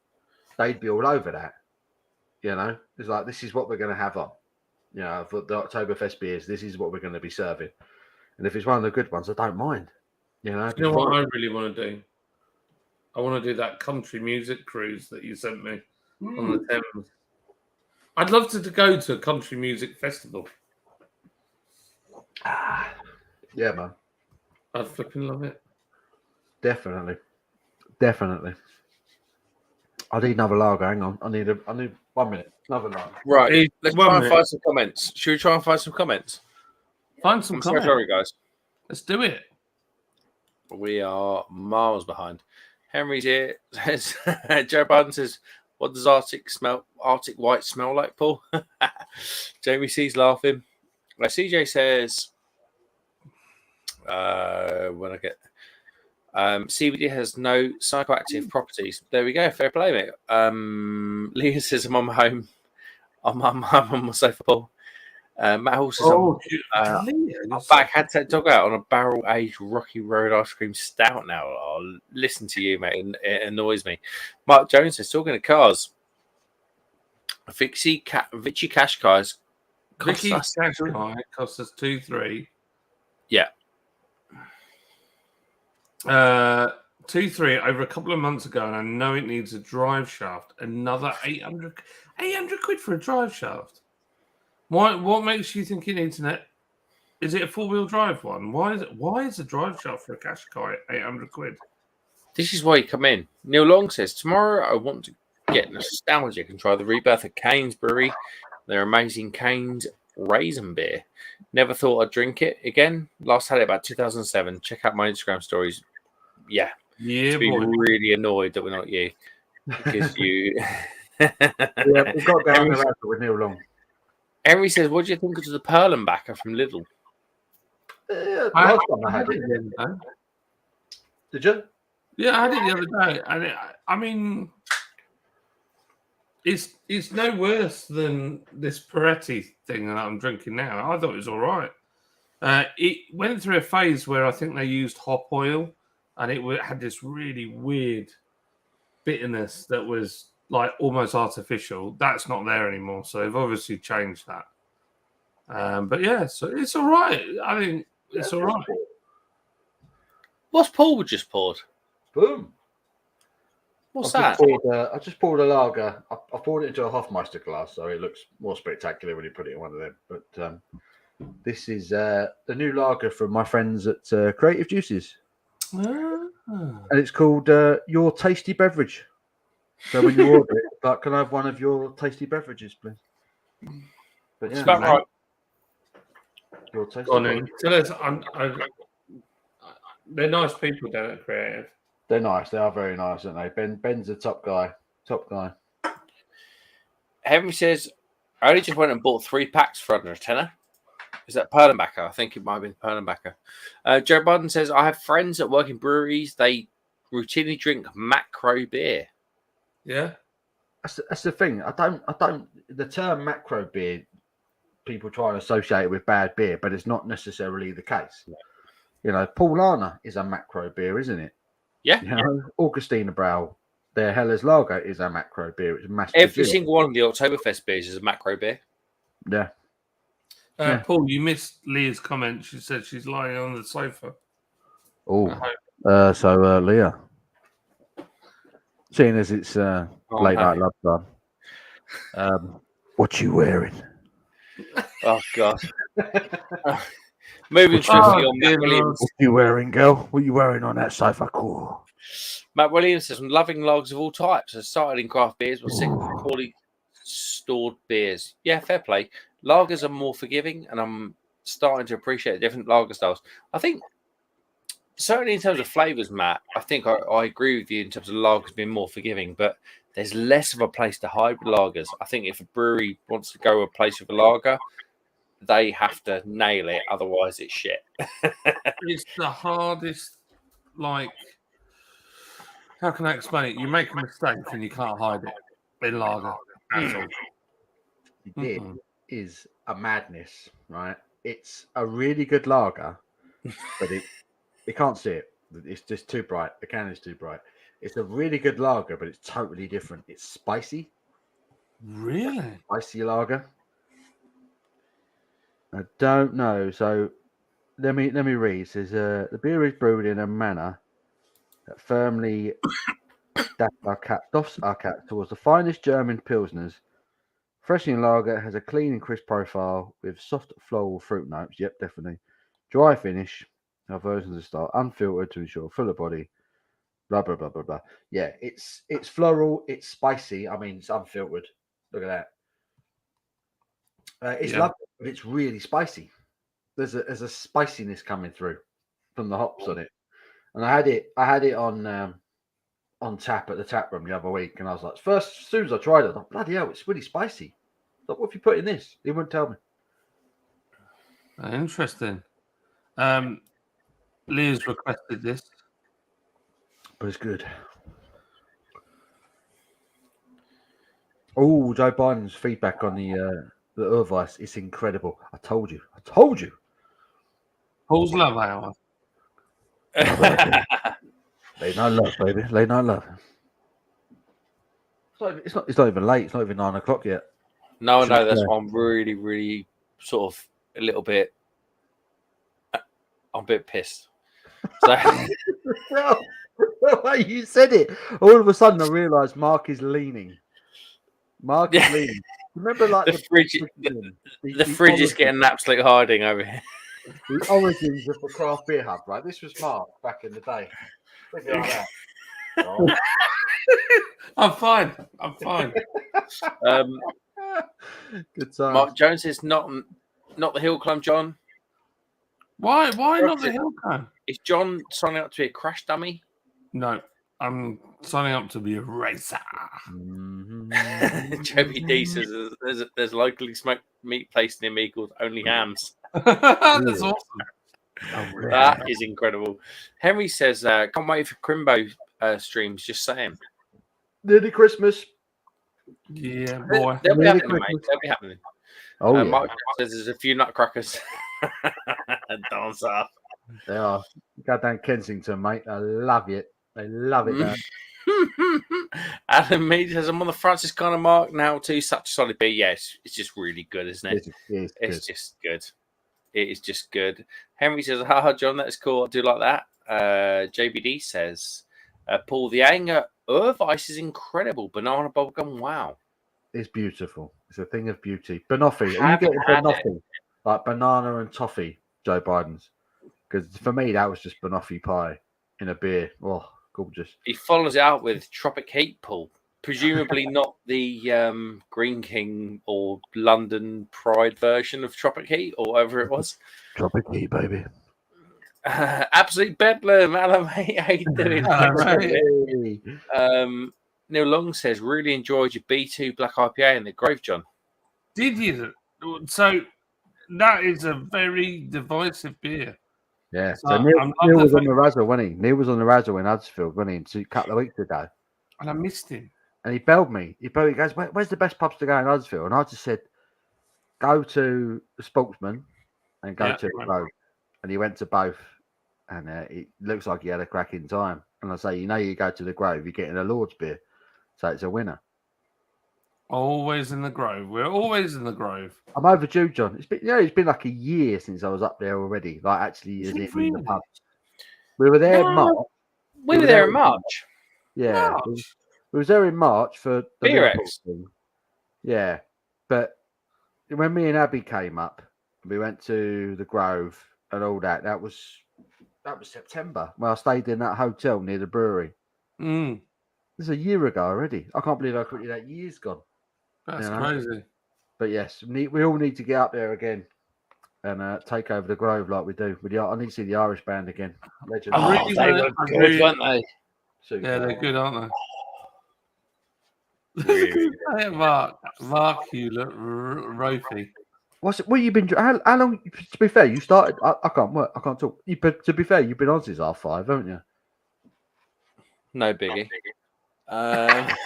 they'd be all over that. You know, it's like, this is what we're going to have on. You know, for the Oktoberfest beers, this is what we're going to be serving. And if it's one of the good ones, I don't mind. You know what I really want to do? I want to do that country music cruise that you sent me on the Thames. I'd love to go to a country music festival. Yeah, man. I'd flipping love it. Definitely. I need another lager. Hang on. I need 1 minute. Another lager. Right. Let's try and find some comments. Should we try and find some comments? Find some comments. Sorry, guys. Let's do it. We are miles behind. Henry's here. Joe Biden says, "What does Arctic White smell like, Paul?" Jamie C's laughing. CJ says, "When I get CBD has no psychoactive properties." There we go. Fair play, mate. Leah says, "I'm on home. I'm on my sofa, Paul." Matt Hall says, I'm back. Had to dog out on a barrel-aged Rocky Road ice cream stout now. I'll listen to you, mate. It annoys me. Mark Jones says, talking to cars, Vichy Qashqai's Vicky Qashqai cost us 2.3. Yeah. 2.3 over a couple of months ago, and I know it needs a drive shaft. Another 800 quid for a drive shaft. What makes you think it needs an? Is it a 4-wheel drive one? Why is a drive shaft for a Qashqai 800 quid? This is why you come in. Neil Long says, tomorrow I want to get nostalgic and try the rebirth of Cane's Brewery. Their amazing Cane's Raisin beer. Never thought I'd drink it again. Last had it about 2007. Check out my Instagram stories. Yeah, to be really annoyed that we're not you, because you. Yeah, we've got to go on the record with Neil Long. Henry says, "What do you think of the Perlenbacher from Lidl?" Last time I had it. Did you? Yeah, I had it the other day, and I mean, it's no worse than this Peretti thing that I'm drinking now. I thought it was all right. It went through a phase where I think they used hop oil, and it had this really weird bitterness that was like almost artificial. That's not there anymore, so they've obviously changed that. But yeah, so it's all right. I think it's all right. What's Paul just poured? Boom. What's that? I just poured a lager. I poured it into a Hofmeister glass, so it looks more spectacular when you put it in one of them. But this is the new lager from my friends at Creative Juices. And it's called Your Tasty Beverage. So when you order it, but can I have one of your tasty beverages, please? But yeah, about right. Your tasty beverage. They're nice people down at Creative. They're nice. They are very nice, aren't they? Ben's a top guy. Henry says, I only just went and bought 3 packs for under a tenner. Is that Perlenbacher? I think it might have been Perlenbacher. Joe Biden says, I have friends that work in breweries. They routinely drink macro beer. Yeah. That's the thing. I don't the term macro beer, people try to associate it with bad beer, but it's not necessarily the case. Yeah. You know, Paul Arner is a macro beer, isn't it? Yeah. You know, Augustina Brau, their Hellas Lager is a macro beer. It's a massive. Every single one of the Oktoberfest beers is a macro beer. Yeah. Paul, you missed Leah's comment. She said she's lying on the sofa. Oh, so Leah, seeing as it's late night love time, what you wearing? Oh God. Moving swiftly on Matt Williams. What you wearing, girl? What you wearing on that sofa? Cool. Matt Williams says, I'm loving lagers of all types. I started in craft beers, but sick of poorly stored beers. Yeah, fair play. Lagers are more forgiving, and I'm starting to appreciate different lager styles. I think, certainly in terms of flavours, Matt, I think I agree with you in terms of lagers being more forgiving, but there's less of a place to hide with lagers. I think if a brewery wants to go a place with a lager, they have to nail it, otherwise it's shit. It's the hardest like, how can I explain it? You make a mistake and you can't hide it in lager. That's all. It is a madness, right? It's a really good lager, but you can't see it. It's just too bright. The can is too bright. It's a really good lager, but it's totally different. It's spicy. Really? Spicy lager. I don't know. So let me read. It says the beer is brewed in a manner that firmly doffs our cap towards the finest German pilsners. Freshing lager has a clean and crisp profile with soft floral fruit notes. Yep, definitely. Dry finish. Our versions of style unfiltered to ensure fuller body. Blah blah blah blah blah. Yeah, it's floral. It's spicy. I mean, it's unfiltered. Look at that. It's lovely, but it's really spicy. There's a spiciness coming through from the hops on it. And I had it on tap at the tap room the other week, and I was like, as soon as I tried it, I thought, bloody hell, it's really spicy. I thought, what have you put in this? He wouldn't tell me. Interesting. Leah's requested this. But it's good. Oh, Joe Biden's feedback on the Urvice, it's incredible. I told you. Paul's love hour. Late night love, baby. Late night love. It's not even late. It's not even 9 o'clock yet. No, that's why I'm really, really sort of a little bit. I'm a bit pissed. So the way you said it, all of a sudden I realised Mark is leaning. Leaning. Remember, like the fridge. The fridge is getting an absolute hiding over here. The origins of the craft beer hub, right? This was Mark back in the day. Look at that. Oh. I'm fine. Good time. Mark Jones is not the hill climb, John. Why not the hill climb? Is John signing up to be a crash dummy? No, I'm signing up to be a racer. Joby D says there's a locally smoked meat place near me called Only Hams. That's awesome. That is incredible. Henry says, can't wait for Crimbo streams, just saying. Nearly Christmas. Yeah, boy. They'll be happening, mate. They'll be happening. Oh, yeah. Mark says there's a few nutcrackers. Dance up. They are. Goddamn Kensington, mate. I love it. They love it there. Adam Mead says, I'm on the Franciscana mark now too. Such a solid beer. Yes, it's just really good, isn't it? It's just good. It is just good. Henry says, haha, John, that's cool. I do like that. JBD says, Paul, the Anger Urvice is incredible. Banana bubblegum, wow. It's beautiful. It's a thing of beauty. Banoffee. Are you getting banoffee? Like banana and toffee, Joe Biden's? Because for me, that was just banoffee pie in a beer. Oh, gorgeous. He follows it out with Tropic Heat, Paul. Presumably not the Green King or London Pride version of Tropic Heat or whatever it was. Tropic Heat, baby. Absolute bedlam. Hello, mate. How you doing? Neil Long says, really enjoyed your B2 Black IPA in the Grove, John. Did you? So that is a very divisive beer. Yeah. So Neil was on the Razzle, wasn't he? Neil was on the Razzle in Huddersfield, wasn't he? A couple of weeks ago. And I missed him. And he belled me. He goes, where's the best pubs to go in Huddersfield? And I just said, go to the Sportsman and go to the Grove. And he went to both. And it looks like he had a cracking time. And I say, you go to the Grove, you're getting a Lord's beer. So it's a winner. Always in the Grove. We're always in the Grove. I'm overdue, John. It's been like a year since I was up there already. Like actually in the pubs. We were there in March. We were there in March. Yeah. March. We was there in March for the Beer X. thing. Yeah. But when me and Abby came up, we went to the Grove and all that. That was September when I stayed in that hotel near the brewery. Mm. This is a year ago already. I can't believe how quickly that year's gone. That's crazy. But yes, we all need to get up there again and take over the Grove like we do. I need to see the Irish band again. Legend. Oh, they were good, weren't they? Super. Yeah, they're good, aren't they? Really? Hey, Mark, you look ropey. What you been? How long? To be fair, you started. I can't work. I can't talk. To be fair, you've been on since 5:30, haven't you? No biggie. Right.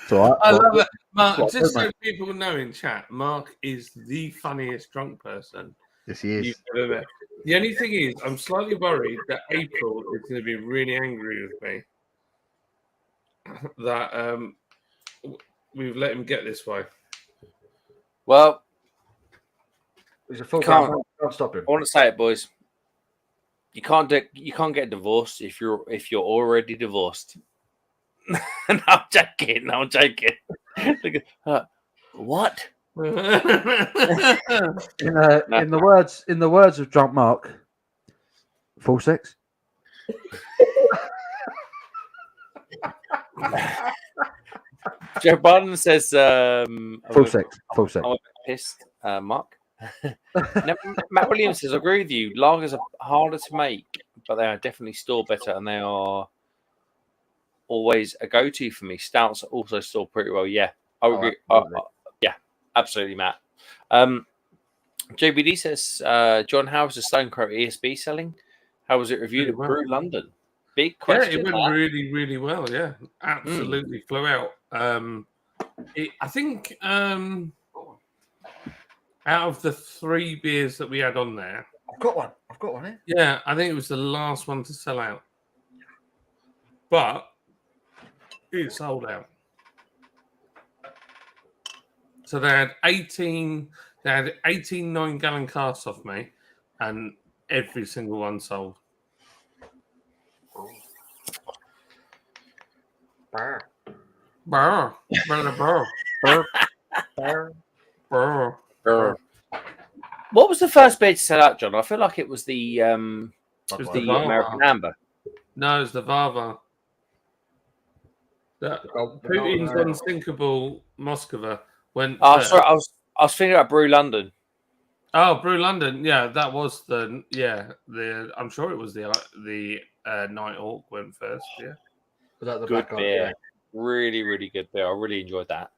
It's all right. I love it. Mark, What, just so mate? people know in chat, Mark is the funniest drunk person Yes, he you've is. ever met. The only thing is, I'm slightly worried that April is going to be really angry with me that we've let him get this way. Well, He's a full Can't- can't stop him. I want to say it, boys. You can't get divorced if you're already divorced. No, I'm joking. I'm joking. What? In the words of Drunk Mark, full sex. Joe Biden says Full sex. Full sex. I'm a bit pissed, Mark. Now, Matt Williams says, I agree with you. Lagers are harder to make, but they are definitely store better, and they are always a go-to for me. Stouts also store pretty well. Yeah, I agree. Yeah, absolutely, Matt. JBD says, John, how was the Stone Crow ESB selling? How was it reviewed at Brew London? Big question. Yeah, it went really, really well. Yeah, absolutely flew out. I think out of the 3 beers that we had on there, I've got one here. yeah, I think it was the last one to sell out, but it sold out. So they had 18 9-gallon casks off me, and every single one sold. Brr. Brr, brr, brr, Brr. brr. What was the first beer to sell out, John? I feel like it was the It was the American Amber. No, it's the Vava. Putin's unsinkable Moskva went. Oh, sorry, I was thinking about Brew London. Oh, Brew London. Yeah, that was the. I'm sure it was the Night Hawk went first. Yeah, Was that the Good back beer. on? Really, really good beer. I really enjoyed that.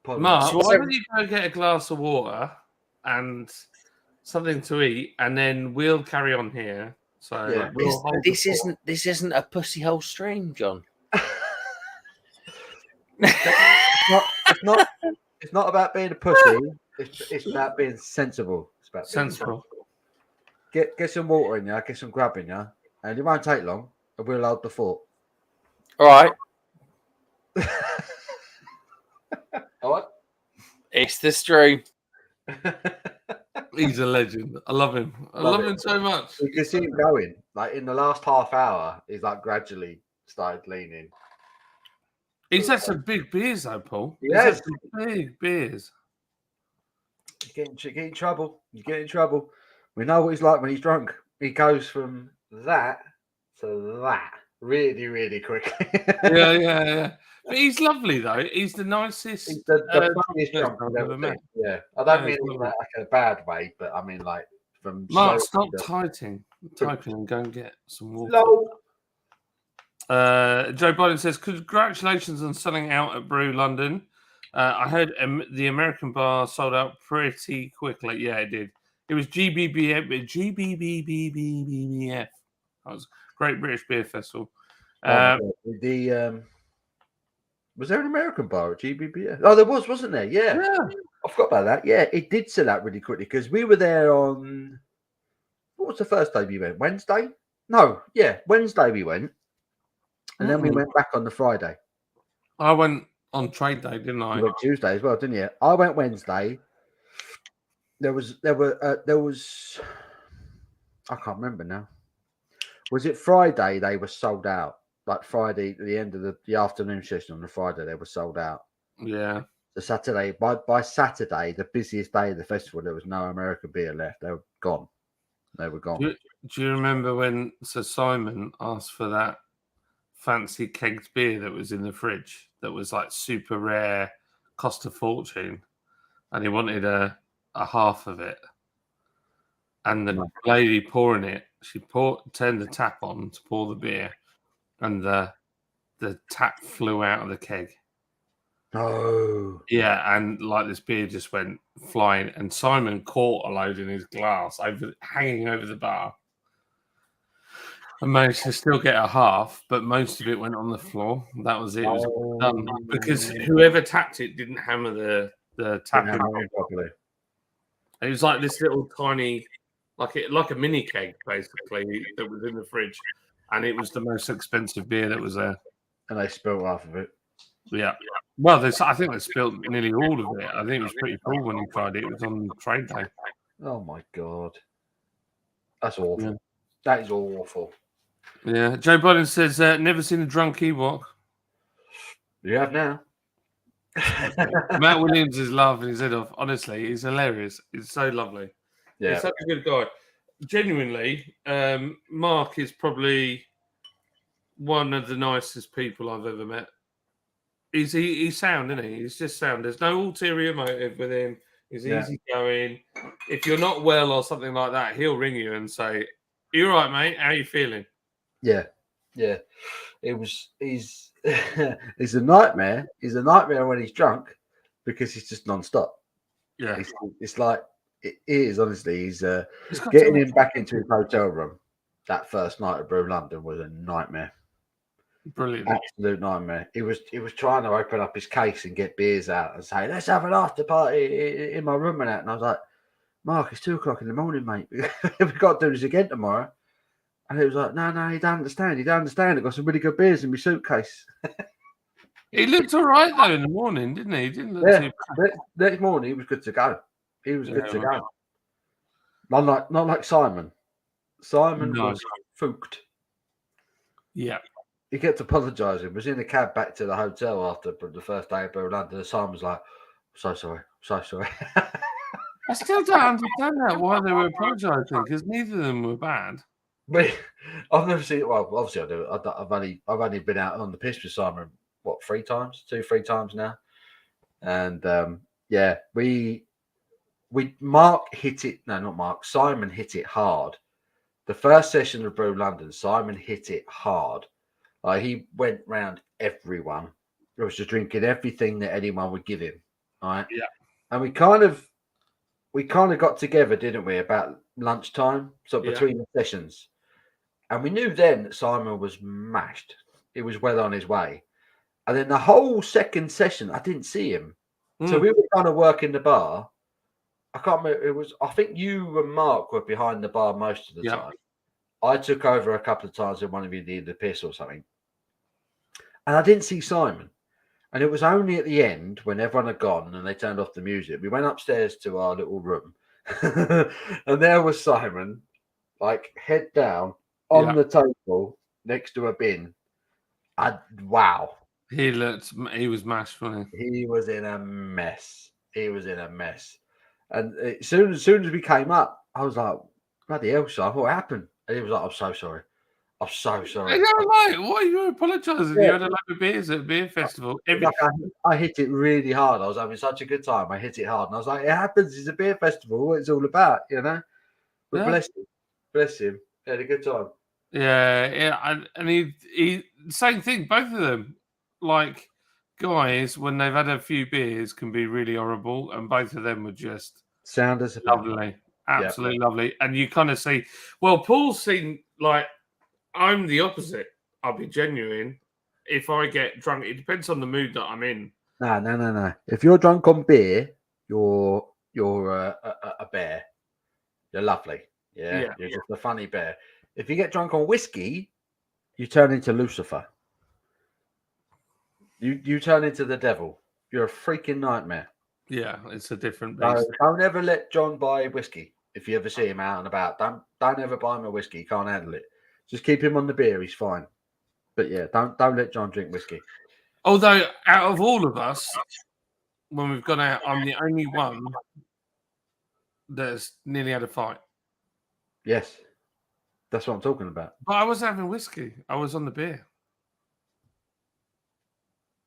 Mark, So why don't you go get a glass of water and something to eat, and then we'll carry on here. So Yeah, this isn't a pussy hole stream, John. It's not about being a pussy. It's about being sensible. It's about being sensible. Get some water in you, get some grub in you, and it won't take long. And we'll hold the fort. All right. All right. It's the stream. He's a legend. I love him. I love him so much. You can see him going. Like in the last half hour, he's like gradually started leaning. He's had some big beers, though, Paul. Yes. He's had some big beers. You get in trouble. You get in trouble. We know what he's like when he's drunk. He goes from that to that really, really quickly. Yeah. But he's lovely, though. He's the nicest. He's the funniest drunk I've ever met. Yeah, I don't mean in like a bad way, but I mean like from. Mark, stop typing and go and get some water. No. Joe Biden says, congratulations on selling out at Brew London. I heard the American bar sold out pretty quickly. Yeah, it did. It was GBBF. That was Great British Beer Festival. Was there an American bar at GBBF? Oh, there was, wasn't there? Yeah. I forgot about that. Yeah, it did sell out really quickly because we were there on. What was the first day we went? Wednesday? No, yeah, Wednesday we went. And then we went back on the Friday. I went on trade day, didn't I? You went Tuesday as well, didn't you? I went Wednesday. There was. I can't remember now. Was it Friday? They were sold out. Like Friday, the end of the afternoon session on the Friday, they were sold out. Yeah. The Saturday, by Saturday, the busiest day of the festival, there was no American beer left. They were gone. They were gone. Do you remember when Sir Simon asked for that fancy kegged beer that was in the fridge that was like super rare, cost a fortune, and he wanted a half of it? And the lady pouring it, she turned the tap on to pour the beer, and the tap flew out of the keg. Oh. Yeah, and like this beer just went flying, and Simon caught a load in his glass hanging over the bar. I managed to still get a half, but most of it went on the floor. That was it. It was done because whoever tapped it didn't hammer the tapping properly. It was like this little tiny, like a mini keg basically that was in the fridge, and it was the most expensive beer that was there. And they spilled half of it. Yeah. Well, I think they spilled nearly all of it. I think it was pretty full when he tried it. It was on trade day. Oh my god, that's awful. Yeah. That is awful. Yeah. Joe Biden says, "Never seen a drunk Ewok." You have now. Matt Williams is laughing his head off. Honestly, he's hilarious. He's so lovely. Yeah, He's such a good guy. Genuinely, Mark is probably one of the nicest people I've ever met. He's sound, isn't he? He's just sound. There's no ulterior motive with him. He's easy going. If you're not well or something like that, he'll ring you and say, "You all right, mate? How you feeling?" Yeah. He's he's a nightmare. He's a nightmare when he's drunk because he's just non-stop. Yeah. It's like it is honestly. He's getting him back into his hotel room. That first night at Brew London was a nightmare. Brilliant. Absolute nightmare. He was trying to open up his case and get beers out and say, "Let's have an after party in my room," and that. And I was like, "Mark, it's 2:00 in the morning, mate. We've got to do this again tomorrow." And he was like, no, you don't understand. You don't understand. I've got some really good beers in my suitcase. He looked all right, though, in the morning, didn't he? He didn't look too bad. Next morning, he was good to go. He was good to go. Not like Simon. Simon was fooked. Yeah. He kept apologising. Was in the cab back to the hotel after the first day of Brew London. And Simon was like, so sorry. I still don't understand that, why they were apologising, because neither of them were bad. But I've never seen it. Well, obviously I do. I've only been out on the piss with Simon 3 times now, and Mark hit it. No, not Mark. Simon hit it hard. The first session of Brew London, Simon hit it hard. He went round everyone. He was just drinking everything that anyone would give him. Right. Yeah. And we kind of got together, didn't we, about lunchtime, between the sessions. And we knew then that Simon was mashed. He was well on his way. And then the whole second session, I didn't see him. So we were kind of working the bar. I can't remember. I think you and Mark were behind the bar most of the time. I took over a couple of times when one of you needed a piss or something. And I didn't see Simon. And it was only at the end when everyone had gone and they turned off the music. We went upstairs to our little room. And there was Simon, head down, on the table next to a bin. Wow. He was mashed, wasn't he? He was in a mess. And as soon as we came up, I was like, bloody hell, son, what happened? And he was like, I'm so sorry. I know, why are you apologising? You had a load of beers at a beer festival. I hit it really hard. I was having such a good time. I hit it hard. And I was like, it happens. It's a beer festival. What it's all about, you know? But bless him. He had a good time. Yeah. And he same thing, both of them. Guys, when they've had a few beers, can be really horrible. And both of them were just sound as lovely. Absolutely lovely. And you kind of see, well, Paul's seen, I'm the opposite. I'll be genuine. If I get drunk, it depends on the mood that I'm in. No. If you're drunk on beer, you're a bear. You're lovely. Yeah. You're just a funny bear. If you get drunk on whiskey, you turn into Lucifer. You turn into the devil. You're a freaking nightmare. Yeah, it's a different beast. Don't ever let John buy whiskey. If you ever see him out and about, don't ever buy him a whiskey. He can't handle it. Just keep him on the beer. He's fine. But yeah, don't let John drink whiskey. Although out of all of us, when we've gone out, I'm the only one that's nearly had a fight. Yes, that's what I'm talking about. But I wasn't having whiskey. I was on the beer.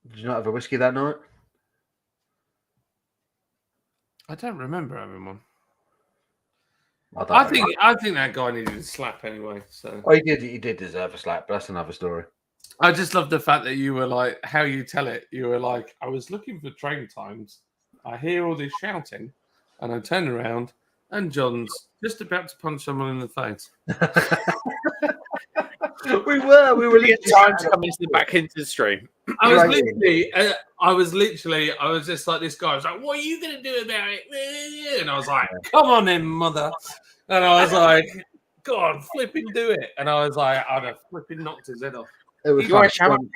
Did you not have a whiskey that night? I don't remember having one. I think that guy needed a slap anyway. So he did deserve a slap, but that's another story. I just love the fact that you were like, how you tell it. You were like, I was looking for train times. I hear all this shouting, and I turn around, and John's just about to punch someone in the face. We were Brilliant time to come back into the stream. I was just like, this guy was like, what are you going to do about it? And I was like, come on in, mother. And I was like, God, flipping do it. And I was like, I'd have flipping knocked his head off. It was fun.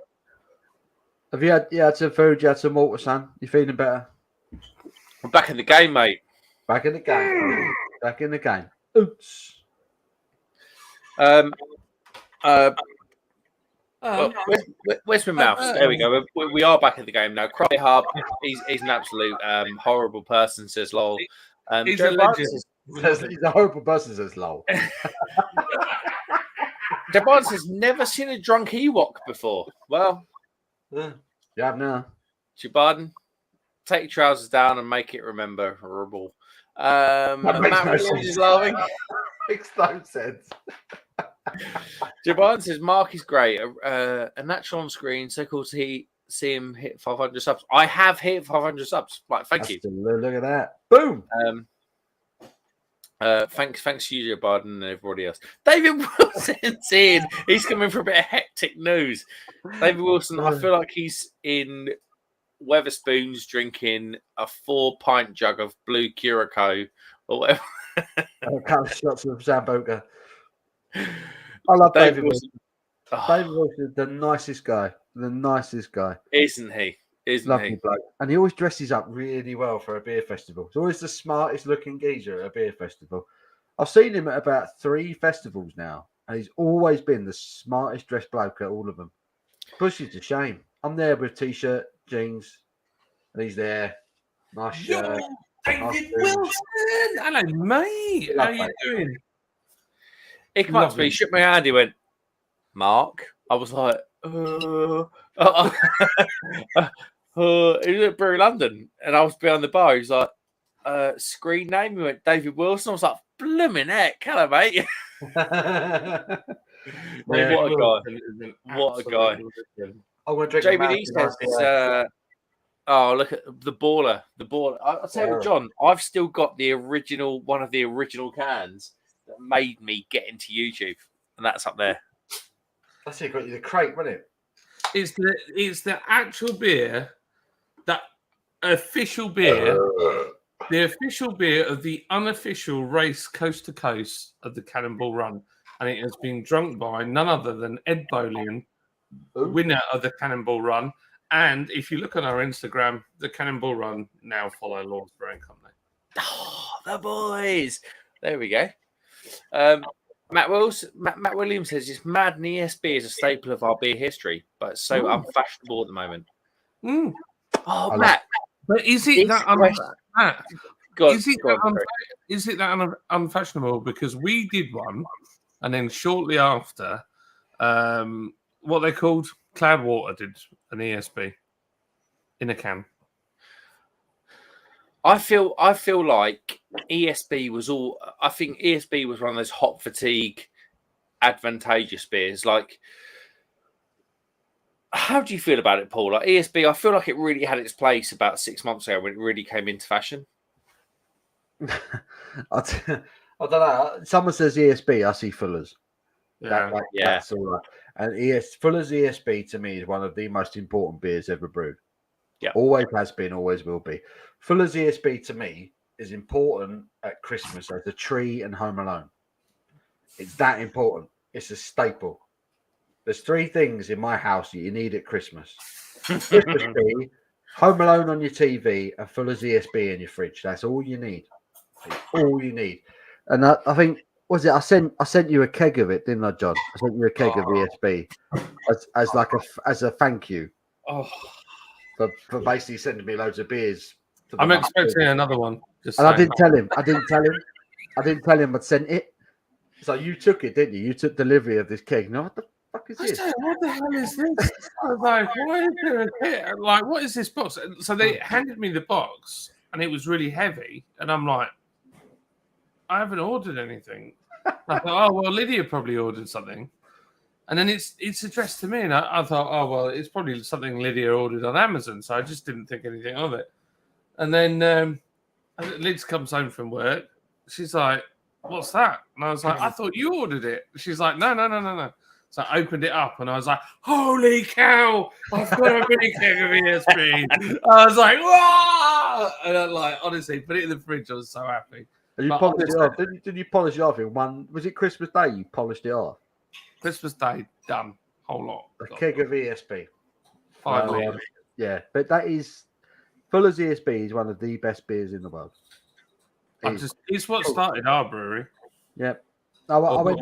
Have you had some food? You had some water, son? You feeling better? I'm back in the game, mate. Back in the game. Back in the game. Oops. Where's my mouse? There we go. We are back in the game now. Cry Hub, he's an absolute horrible person, says lol. He's a legend. He's a horrible person, says lol. Joe Biden says, never seen a drunk Ewok before. Well, you have now. Joe Biden, take your trousers down and make it rememberable. Matt Williams is laughing. Makes no sense. Joe Biden says, Mark is great. A natural on screen, so cool to see him hit 500 subs. I have hit 500 subs. Right, thank you. Look at that. Boom. Thanks to you, Joe Biden, and everybody else. David Wilson's in. He's coming for a bit of hectic news. David Wilson, I feel like he's in Weatherspoons drinking a 4-pint jug of blue Curacao or whatever. A couple of shots of Sambuca. I love David Wilson. David Wilson is the nicest guy. The nicest guy. Isn't he? Lovely bloke. And he always dresses up really well for a beer festival. He's always the smartest looking geezer at a beer festival. I've seen him at about 3 festivals now, and he's always been the smartest dressed bloke at all of them. Pushes a shame. I'm there with t-shirt, jeans, and he's there. Nice shirt. David Wilson! Hello, mate. How are you doing? He came up to me, he shook my hand, he went, Mark? I was like, he was at Brew London, and I was behind the bar. He was like, screen name? He went, David Wilson. I was like, blooming heck, hello, mate. What a guy. What a guy. I'm going to drink JBD says, oh, look at the baller. The baller. I'll tell you what, John, I've still got one of the original cans that made me get into YouTube, and that's up there. That's it, got you the crate, wasn't it? It's the actual beer, that official beer, the official beer of the unofficial race coast to coast of the Cannonball Run, and it has been drunk by none other than Ed Bolian, winner of the Cannonball Run. And if you look on our Instagram, the Cannonball Run now follow Lawrence Brewing Company. Oh, the boys! There we go. Matt Williams says, it's mad and ESB is a staple of our beer history, but it's so unfashionable at the moment. Oh, Matt. But is it that unfashionable? Because we did one, and then shortly after, what they called Cloudwater did an ESB in a can. I feel like ESB was all. I think ESB was one of those hot fatigue, advantageous beers. Like, how do you feel about it, Paul? Like ESB, I feel like it really had its place about 6 months ago when it really came into fashion. I don't know. Someone says ESB, I see Fuller's. Yeah, That's all right. And Fuller's ESB to me is one of the most important beers ever brewed. Yeah, always has been, always will be. Fuller's ESB to me is important at Christmas as a tree and Home Alone. It's that important. It's a staple. There's 3 things in my house that you need at Christmas: Christmas tree, Home Alone on your TV, and Fuller's ESB in your fridge. That's all you need. It's all you need. And I think, was it? I sent you a keg of it, didn't I, John? I sent you a keg of ESB as a thank you. For basically sending me loads of beers. I'm expecting another one. I didn't tell him. I didn't tell him I'd sent it. So you took it, didn't you? You took delivery of this cake. No, what the fuck is this? What the hell is this? I was like, why is there a kit? Like, what is this box? So they handed me the box, and it was really heavy. And I'm like, I haven't ordered anything. I thought, oh well, Lydia probably ordered something. And then it's addressed to me, and I thought, oh well, it's probably something Lydia ordered on Amazon, so I just didn't think anything of it. And then Liz comes home from work. She's like, "What's that?" And I was like, "I thought you ordered it." She's like, "No." So I opened it up and I was like, holy cow, I've got a mini keg of ESB. I was like, whoa! And I like, honestly, put it in the fridge. I was so happy. And you polished it off. Did you polish it off in one? Was it Christmas Day you polished it off? Christmas Day, done. Whole lot. A keg of ESB. 5 litres. Yeah, but that is Fuller's ESB is one of the best beers in the world. It's what started our brewery. Yep. I went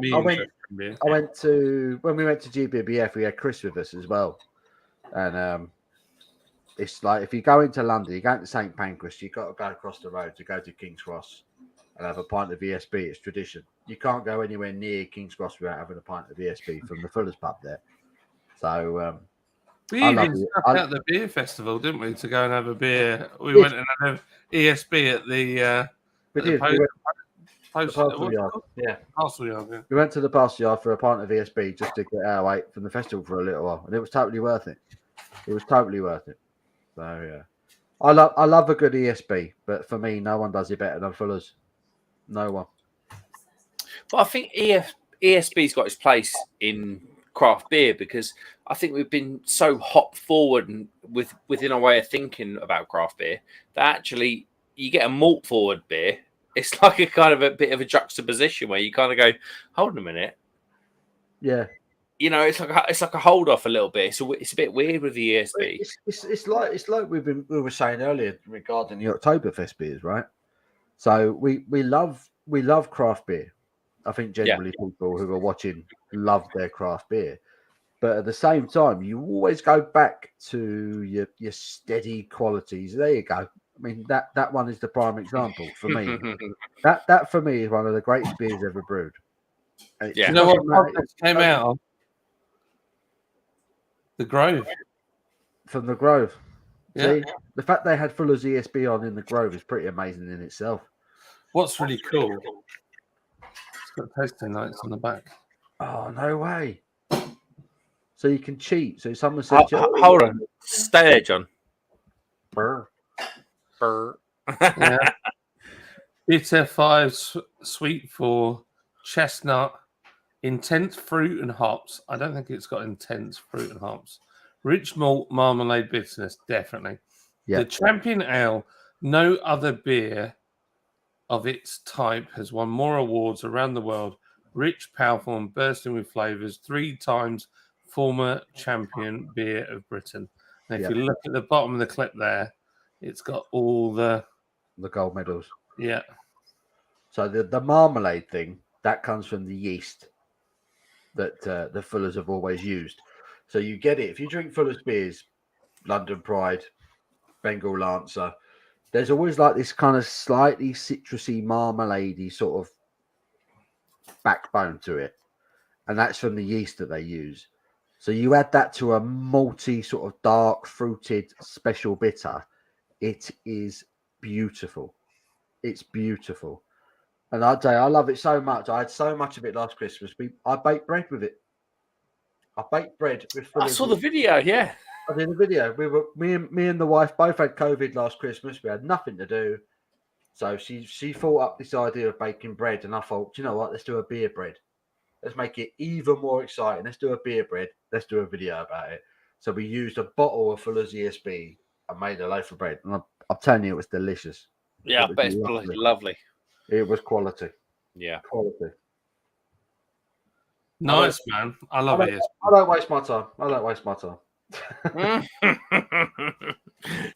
to when we went to GBBF, we had Chris with us as well. And it's like if you go into London, you go into St. Pancras, you've got to go across the road to go to King's Cross and have a pint of ESB. It's tradition. You can't go anywhere near King's Cross without having a pint of ESB from the Fuller's pub there. So we even stuck out the beer festival, didn't we, to go and have a beer? We went and had ESB at the Parcel Yard. Yeah. Parcel Yard, yeah. We went to the Parcel Yard for a pint of ESB just to get our weight from the festival for a little while, and it was totally worth it. It was totally worth it. So yeah, I love a good ESB, but for me, no one does it better than Fuller's. No one. But I think ESB's got its place in craft beer because I think we've been so hop forward and within our way of thinking about craft beer that actually you get a malt forward beer. It's like a kind of a bit of a juxtaposition where you kind of go, hold on a minute. Yeah. You know, it's like a hold off a little bit. So it's a bit weird with the ESB. It's like we were saying earlier regarding the Oktoberfest beers, right? So we love craft beer. I think generally people who are watching love their craft beer. But at the same time, you always go back to your steady qualities. There you go. I mean, that one is the prime example for me. that for me is one of the greatest beers ever brewed. Yeah. You know what podcast came out? The Grove. From the Grove. Yeah. See, the fact they had Fuller's ESB on in the Grove is pretty amazing in itself. What's really cool, it's got tasting notes on the back. Oh, no way. So you can cheat. So someone said, hold on. Stay there, John. Burr. Yeah. Bitter 5, sweet 4, chestnut, intense fruit and hops. I don't think it's got intense fruit and hops. Rich malt, marmalade, bitterness, definitely. Yep. The Champion Ale, no other beer of its type has won more awards around the world. Rich, powerful, and bursting with flavours. 3 times former champion beer of Britain. And if you look at the bottom of the clip there, it's got all the gold medals. Yeah. So the marmalade thing, that comes from the yeast that the Fullers have always used. So you get it. If you drink Fuller's beers, London Pride, Bengal Lancer, there's always like this kind of slightly citrusy, marmalade-y sort of backbone to it. And that's from the yeast that they use. So you add that to a malty, sort of dark, fruited, special bitter. It is beautiful. It's beautiful. And I'd say I love it so much. I had so much of it last Christmas. I baked bread with it. I baked bread with Fuller's. I saw the video, yeah. I did a video. Me and the wife both had COVID last Christmas. We had nothing to do. So she thought up this idea of baking bread. And I thought, you know what? Let's do a beer bread. Let's make it even more exciting. Let's do a beer bread. Let's do a video about it. So we used a bottle of Fuller's ESB and made a loaf of bread. And I'm telling you, it was delicious. Yeah, I bet it's lovely. It was quality. Yeah. Quality. Nice, man. I love it. I don't waste my time.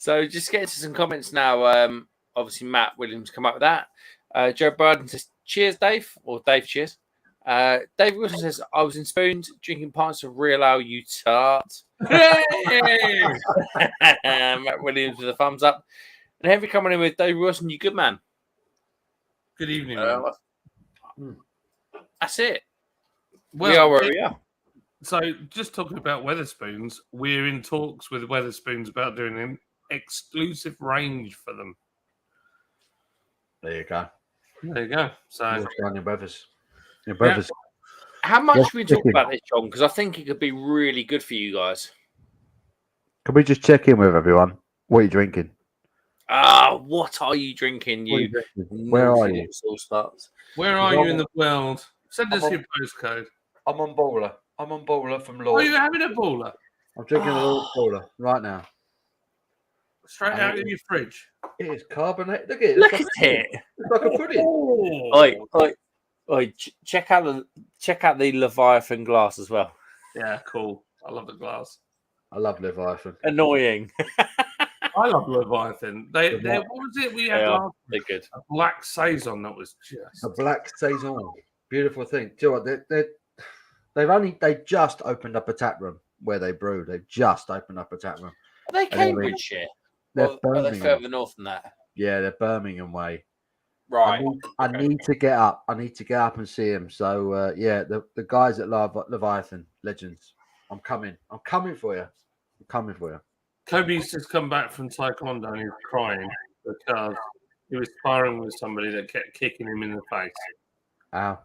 So just get to some comments now. Obviously, Matt Williams come up with that. Joe Biden says, cheers, Dave. Or Dave, cheers. Dave Wilson says, I was in Spoons drinking pints of real ale, you tart. Matt Williams with a thumbs up. And Henry coming in with Dave Wilson, you good man. Good evening. That's it. Well, we are where we are. So, just talking about Wetherspoons, we're in talks with Wetherspoons about doing an exclusive range for them. There you go. So, your brothers. Yeah. How much should we talk about this, John? Because I think it could be really good for you guys. Can we just check in with everyone? What are you drinking? What are you drinking? Where are you? Where are you in the world? Send us your postcode. I'm on Bowler. I'm on baller from Oh, Lord. you're having a baller? I'm drinking a Lord baller right now. Straight out of your fridge. It is carbonated. Look at it. Look at it. It's like a pudding. Check out the Leviathan glass as well. Yeah, cool. I love the glass. I love Leviathan. Annoying. I love Leviathan. What was it we had last? They're good. A black saison that was just A black saison. Beautiful thing. Do you know what? They just opened up a tap room where they brew. They've just opened up a tap room. Are they Cambridgeshire? They're Are they further north than that? Yeah, they're Birmingham way. Right. I need to get up. I need to get up and see him. So yeah, the guys at Leviathan, legends. I'm coming. I'm coming for you. I'm coming for you. Kobe's just come back from Taekwondo and he's crying because he was sparring with somebody that kept kicking him in the face. Ow.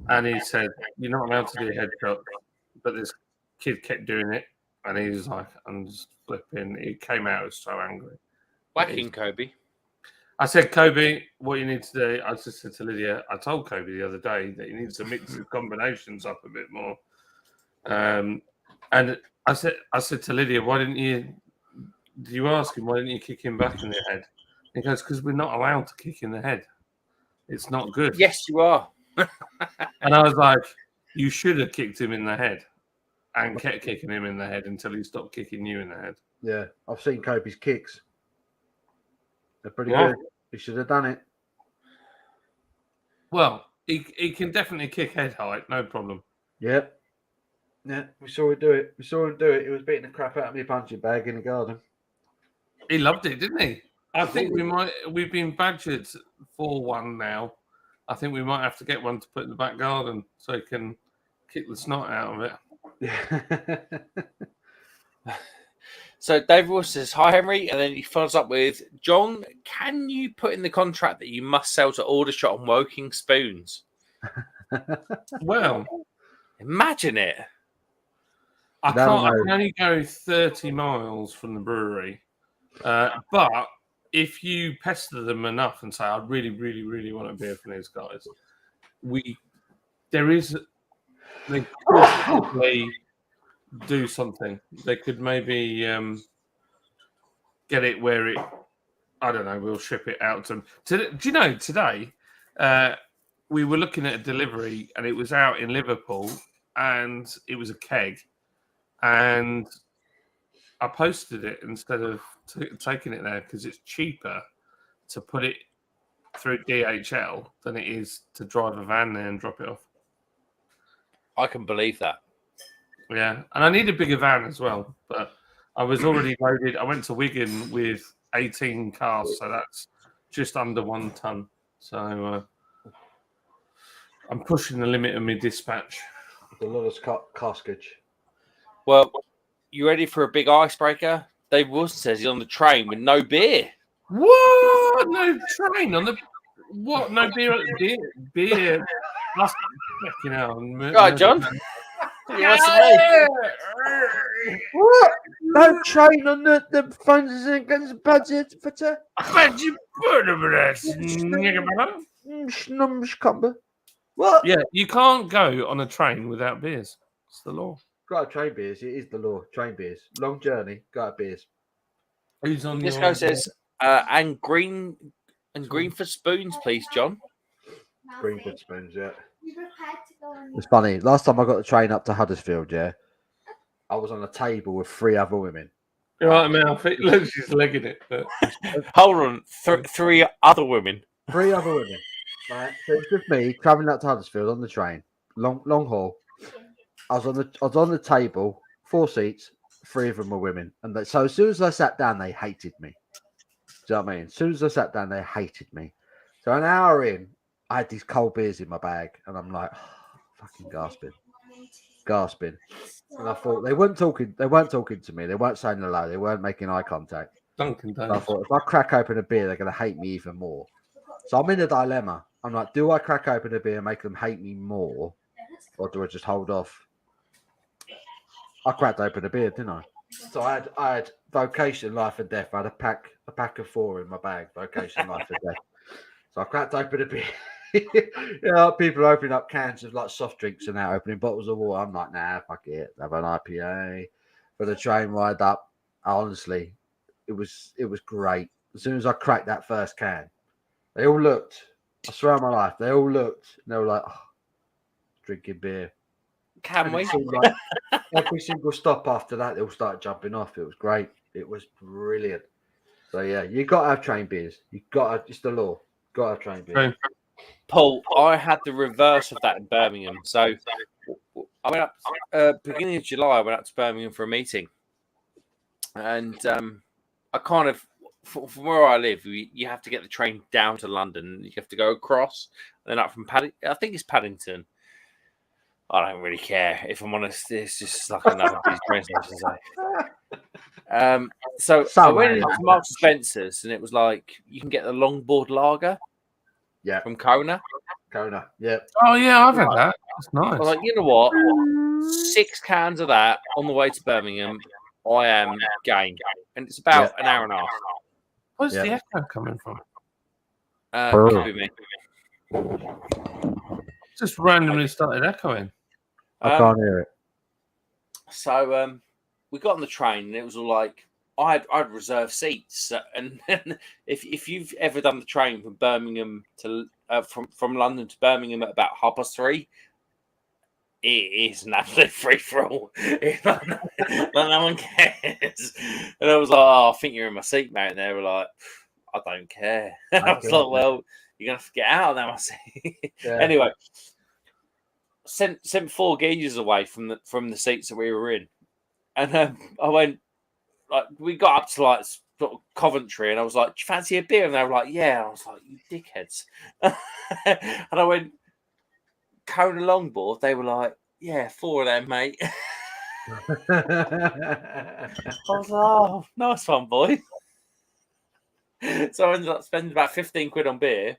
And he said, "You're not allowed to do headshot," but this kid kept doing it, and he was like, "I'm just flipping." He came out so angry. Whacking Kobe. I said, "Kobe, what you need to do." I just said to Lydia, I told Kobe the other day that he needs to mix his combinations up a bit more. And I said to Lydia, "Why didn't you? Did you ask him why didn't you kick him back in the head?" He goes, "Because we're not allowed to kick in the head. It's not good." Yes, you are. And I was like, "You should have kicked him in the head and kept kicking him in the head until he stopped kicking you in the head." Yeah, I've seen Kobe's kicks. They're pretty good. He should have done it. Well, he can definitely kick head height, no problem. Yeah. Yeah, we saw him do it. He was beating the crap out of me punching bag in the garden. He loved it, didn't he? I think we've been badgered for one now. I think we might have to get one to put in the back garden so he can kick the snot out of it. Yeah. So David Wolf says, "Hi Henry," and then he follows up with, "John, can you put in the contract that you must sell to Aldershot and Woking spoons?" Well, imagine it. I can only go 30 miles from the brewery, but if you pester them enough and say, "I really, really, really want a beer from these guys," they could probably do something. They could maybe get it where it, I don't know, we'll ship it out to them. Do you know, today we were looking at a delivery and it was out in Liverpool and it was a keg and I posted it instead of taking it there because it's cheaper to put it through DHL than it is to drive a van there and drop it off. I can believe that. Yeah, and I need a bigger van as well, but I was already loaded. I went to Wigan with 18 cars, so that's just under 1 ton. So I'm pushing the limit of my dispatch. A lot of caskage. Well, you ready for a big icebreaker? Dave Wilson says he's on the train with no beer. What? No train on the what? No beer? Beer. That's fucking hell. Right, John. What? No train on the funds against budget for what? Yeah, you can't go on a train without beers. It's the law. Got train beers. It is the law. Train beers. Long journey. Got beers. Who's on this guy says, and green for spoons, please, John. Green for spoons, yeah. It's funny. Last time I got the train up to Huddersfield, yeah, I was on a table with 3 other women. You're right, man. Look, she's legging it. But... Hold on. 3 other women. 3 other women. Right. So it was just me travelling up to Huddersfield on the train. Long haul. I was on the table, 4 seats, 3 of them were women. And so as soon as I sat down, they hated me. Do you know what I mean? As soon as I sat down, they hated me. So an hour in, I had these cold beers in my bag, and I'm like, fucking gasping. And I thought they weren't talking to me. They weren't saying hello. They weren't making eye contact. Duncan I thought if I crack open a beer, they're going to hate me even more. So I'm in a dilemma. I'm like, do I crack open a beer and make them hate me more, or do I just hold off? I cracked open a beer, didn't I? So I had vocation, life and death. I had a pack of 4 in my bag. Vocation, life and death. So I cracked open a beer. people opening up cans of like soft drinks and now opening bottles of water. I'm like, nah, fuck it. Have an IPA for the train ride up. Honestly, it was great. As soon as I cracked that first can, they all looked. I swear on my life, they all looked. And they were like, oh, drinking beer. Can we? Like, every single stop after that, they all started jumping off. It was great. It was brilliant. So yeah, you got to have train beers. You got to. It's the law. Got to have train beers. Paul, I had the reverse of that in Birmingham. So I went up beginning of July. I went up to Birmingham for a meeting, and I kind of from where I live, you have to get the train down to London. You have to go across, and then up from Paddington. I think it's Paddington. I don't really care, if I'm honest. It's just like another train station. So I went into Marks and Spencer's, and it was like you can get the longboard lager. Yeah, from Kona. Yeah. Oh yeah, I've had that. That's nice. I was like, you know what? 6 cans of that on the way to Birmingham. I am game, and it's about an hour and a half. Where's the echo coming from? Could be me. Just randomly started echoing. I can't hear it. So we got on the train, and it was all like I'd reserved seats, and if you've ever done the train from Birmingham to from London to Birmingham at about 3:30, it is an absolute free for all. No one cares. And I was like, "Oh, I think you're in my seat, mate." And they were like, "I don't care." I was like, "Well, you're gonna have to get out of that, my seat." Yeah. Anyway, sent 4 geezers away from the seats that we were in, and I went. Like we got up to like sort of Coventry, and I was like, "Do you fancy a beer?" And they were like, "Yeah." And I was like, "You dickheads!" And I went, "Kona longboard." They were like, "Yeah, 4 of them, mate." I was like, "Oh, nice one, boy." So I ended up spending about 15 quid on beer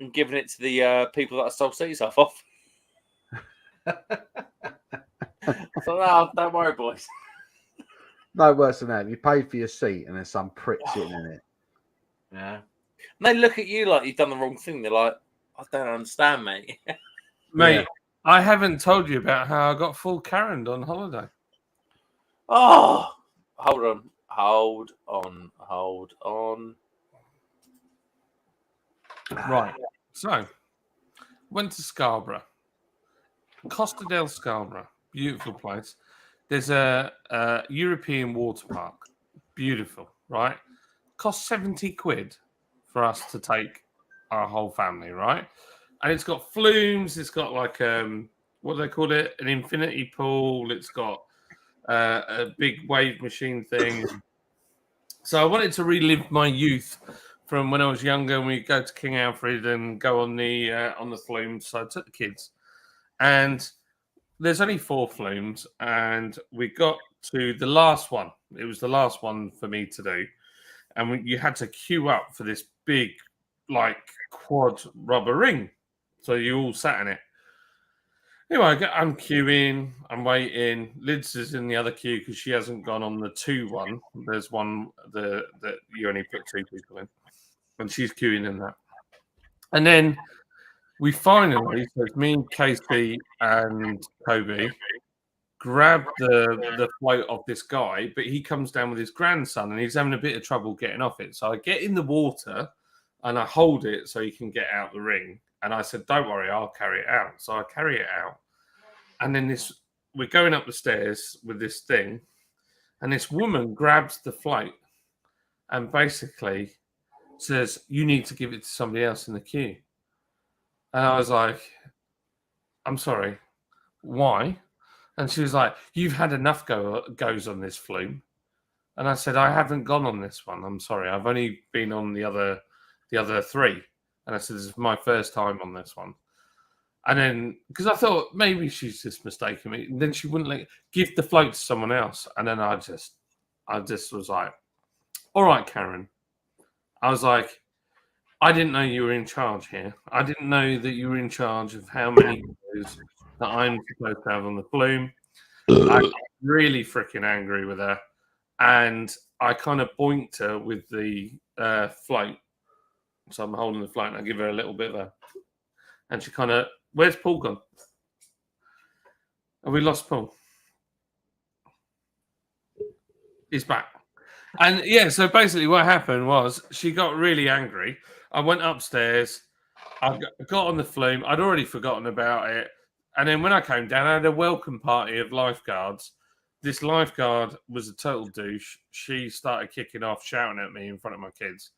and giving it to the people that I stole seats off. So no, don't worry, boys. No worse than that. You paid for your seat and there's some prick sitting in it. Yeah. And they look at you like you've done the wrong thing. They're like, I don't understand, mate. Mate, I haven't told you about how I got full Karen'd on holiday. Oh, hold on. Right. So, went to Scarborough. Costa del Scarborough. Beautiful place. There's a European water park. Beautiful, right? Cost 70 quid for us to take our whole family, right? And it's got flumes. It's got like, what do they call it? An infinity pool. It's got a big wave machine thing. So I wanted to relive my youth from when I was younger and we go to King Alfred and go on the flumes. So I took the kids. And there's only 4 flumes, and we got to the last one. It was the last one for me to do. And you had to queue up for this big, like, quad rubber ring. So you all sat in it. Anyway, I'm queuing, I'm waiting. Liz is in the other queue because she hasn't gone on the 2-1. There's one that you only put 2 people in. And she's queuing in that. And then we finally, so it's me, Casey, and Toby, grab the float of this guy, but he comes down with his grandson and he's having a bit of trouble getting off it. So I get in the water and I hold it so he can get out the ring. And I said, "Don't worry, I'll carry it out." So I carry it out. And then we're going up the stairs with this thing, and this woman grabs the float and basically says, "You need to give it to somebody else in the queue." And I was like, "I'm sorry, why?" And she was like, "You've had enough goes on this flume." And I said, "I haven't gone on this one. I'm sorry. I've only been on the other 3." And I said, "This is my first time on this one." And then, because I thought maybe she's just mistaken me, and then she wouldn't give the float to someone else. And then I just was like, "All right, Karen." I was like, "I didn't know you were in charge here. I didn't know that you were in charge of how many goes that I'm supposed to have on the flume." I'm really freaking angry with her. And I kind of boinked her with the float. So I'm holding the float and I give her a little bit of And she kind of, where's Paul gone? Have we lost Paul? He's back. And yeah, so basically what happened was she got really angry. I went upstairs. I got on the flume. I'd already forgotten about it. And then when I came down, I had a welcome party of lifeguards. This lifeguard was a total douche. She started kicking off, shouting at me in front of my kids.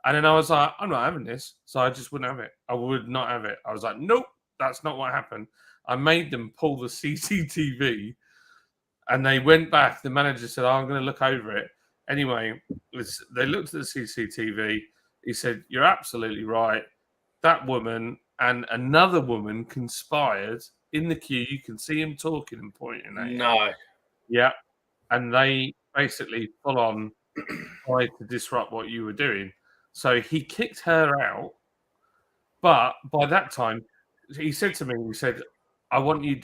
And then I was like, I'm not having this. So I just wouldn't have it. I would not have it. I was like, nope, that's not what happened. I made them pull the CCTV. And they went back. The manager said, I'm going to look over it. Anyway, they looked at the CCTV. He said, you're absolutely right. That woman and another woman conspired in the queue. You can see him talking and pointing at you. No. Yeah. And they basically full on tried to disrupt what you were doing. So he kicked her out. But by that time, he said to me, he said, I want you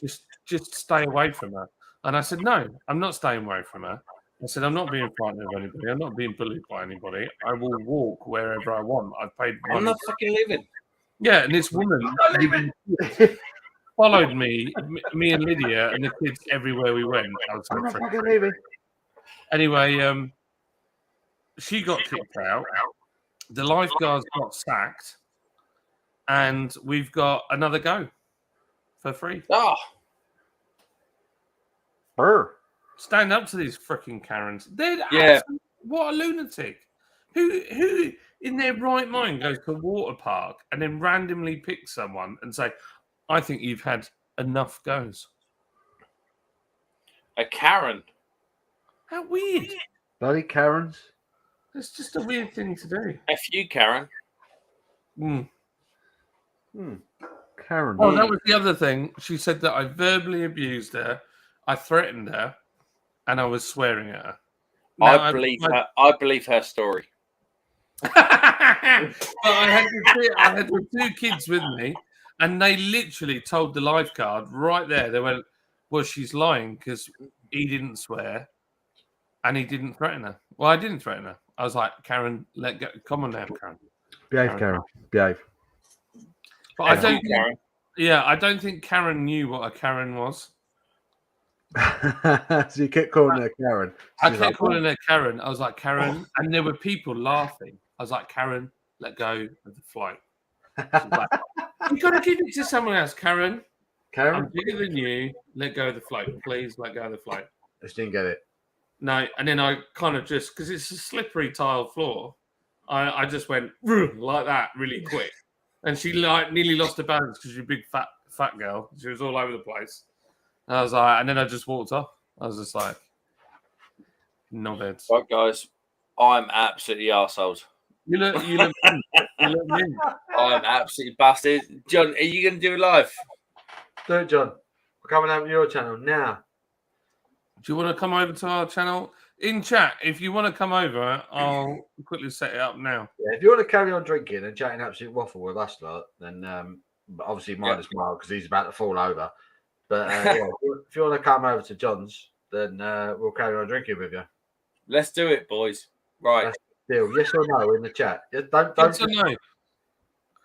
just stay away from her. And I said, no, I'm not staying away from her. I said, I'm not being frightened of anybody. I'm not being bullied by anybody. I will walk wherever I want. I've paid money. I'm not fucking leaving. Yeah, and this woman followed me and Lydia and the kids everywhere we went. I'm not fucking leaving. Anyway, she got kicked out. The lifeguards got sacked. And we've got another go for free. Oh. Her. Stand up to these freaking Karens. Yeah. What a lunatic. Who in their right mind goes to a water park and then randomly picks someone and say, I think you've had enough goes. A Karen. How weird. Bloody Karens. It's just a weird thing to do. F you, Karen. Karen. Oh, that was the other thing. She said that I verbally abused her, I threatened her, and I was swearing at her. Now, I believe her story. But I had the two kids with me, and they literally told the lifeguard right there. They went, "Well, she's lying because he didn't swear, and he didn't threaten her." Well, I didn't threaten her. I was like, "Karen, let go. Come on now, Karen. Behave, Karen. Behave." But I don't. Yeah, I don't think Karen knew what a Karen was. So you kept calling her Karen. I kept calling her Karen. I was like, Karen, and there were people laughing. I was like, Karen, let go of the flight. Like, you got to give it to someone else, Karen. Karen, I'm bigger than you. Let go of the float, please. Let go of the float. I just didn't get it. No, and then I kind of just because it's a slippery tile floor, I just went like that really quick, and she like nearly lost her balance because she's a big fat girl. She was all over the place. And I was like, and then I just walked off. I was just like, no heads. Right, guys, I'm absolutely arseholed. You look mean. I'm absolutely busted. John, are you going to do it live? Do it, John. We're coming over to your channel now. Do you want to come over to our channel? In chat, if you want to come over, I'll quickly set it up now. Yeah, if you want to carry on drinking and chatting absolute waffle with us lot, then obviously minus Mark because he's about to fall over. But yeah, if you want to come over to John's, then we'll carry on drinking with you. Let's do it, boys. Right. That's the deal. Yes or no in the chat. Don't. Yes or no?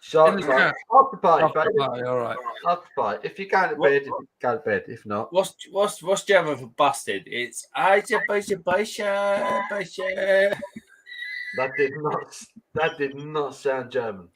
Shot, right. After party, party, all right. After party. If you go to bed, go to bed. If not, what's German for busted? It's that did not sound German.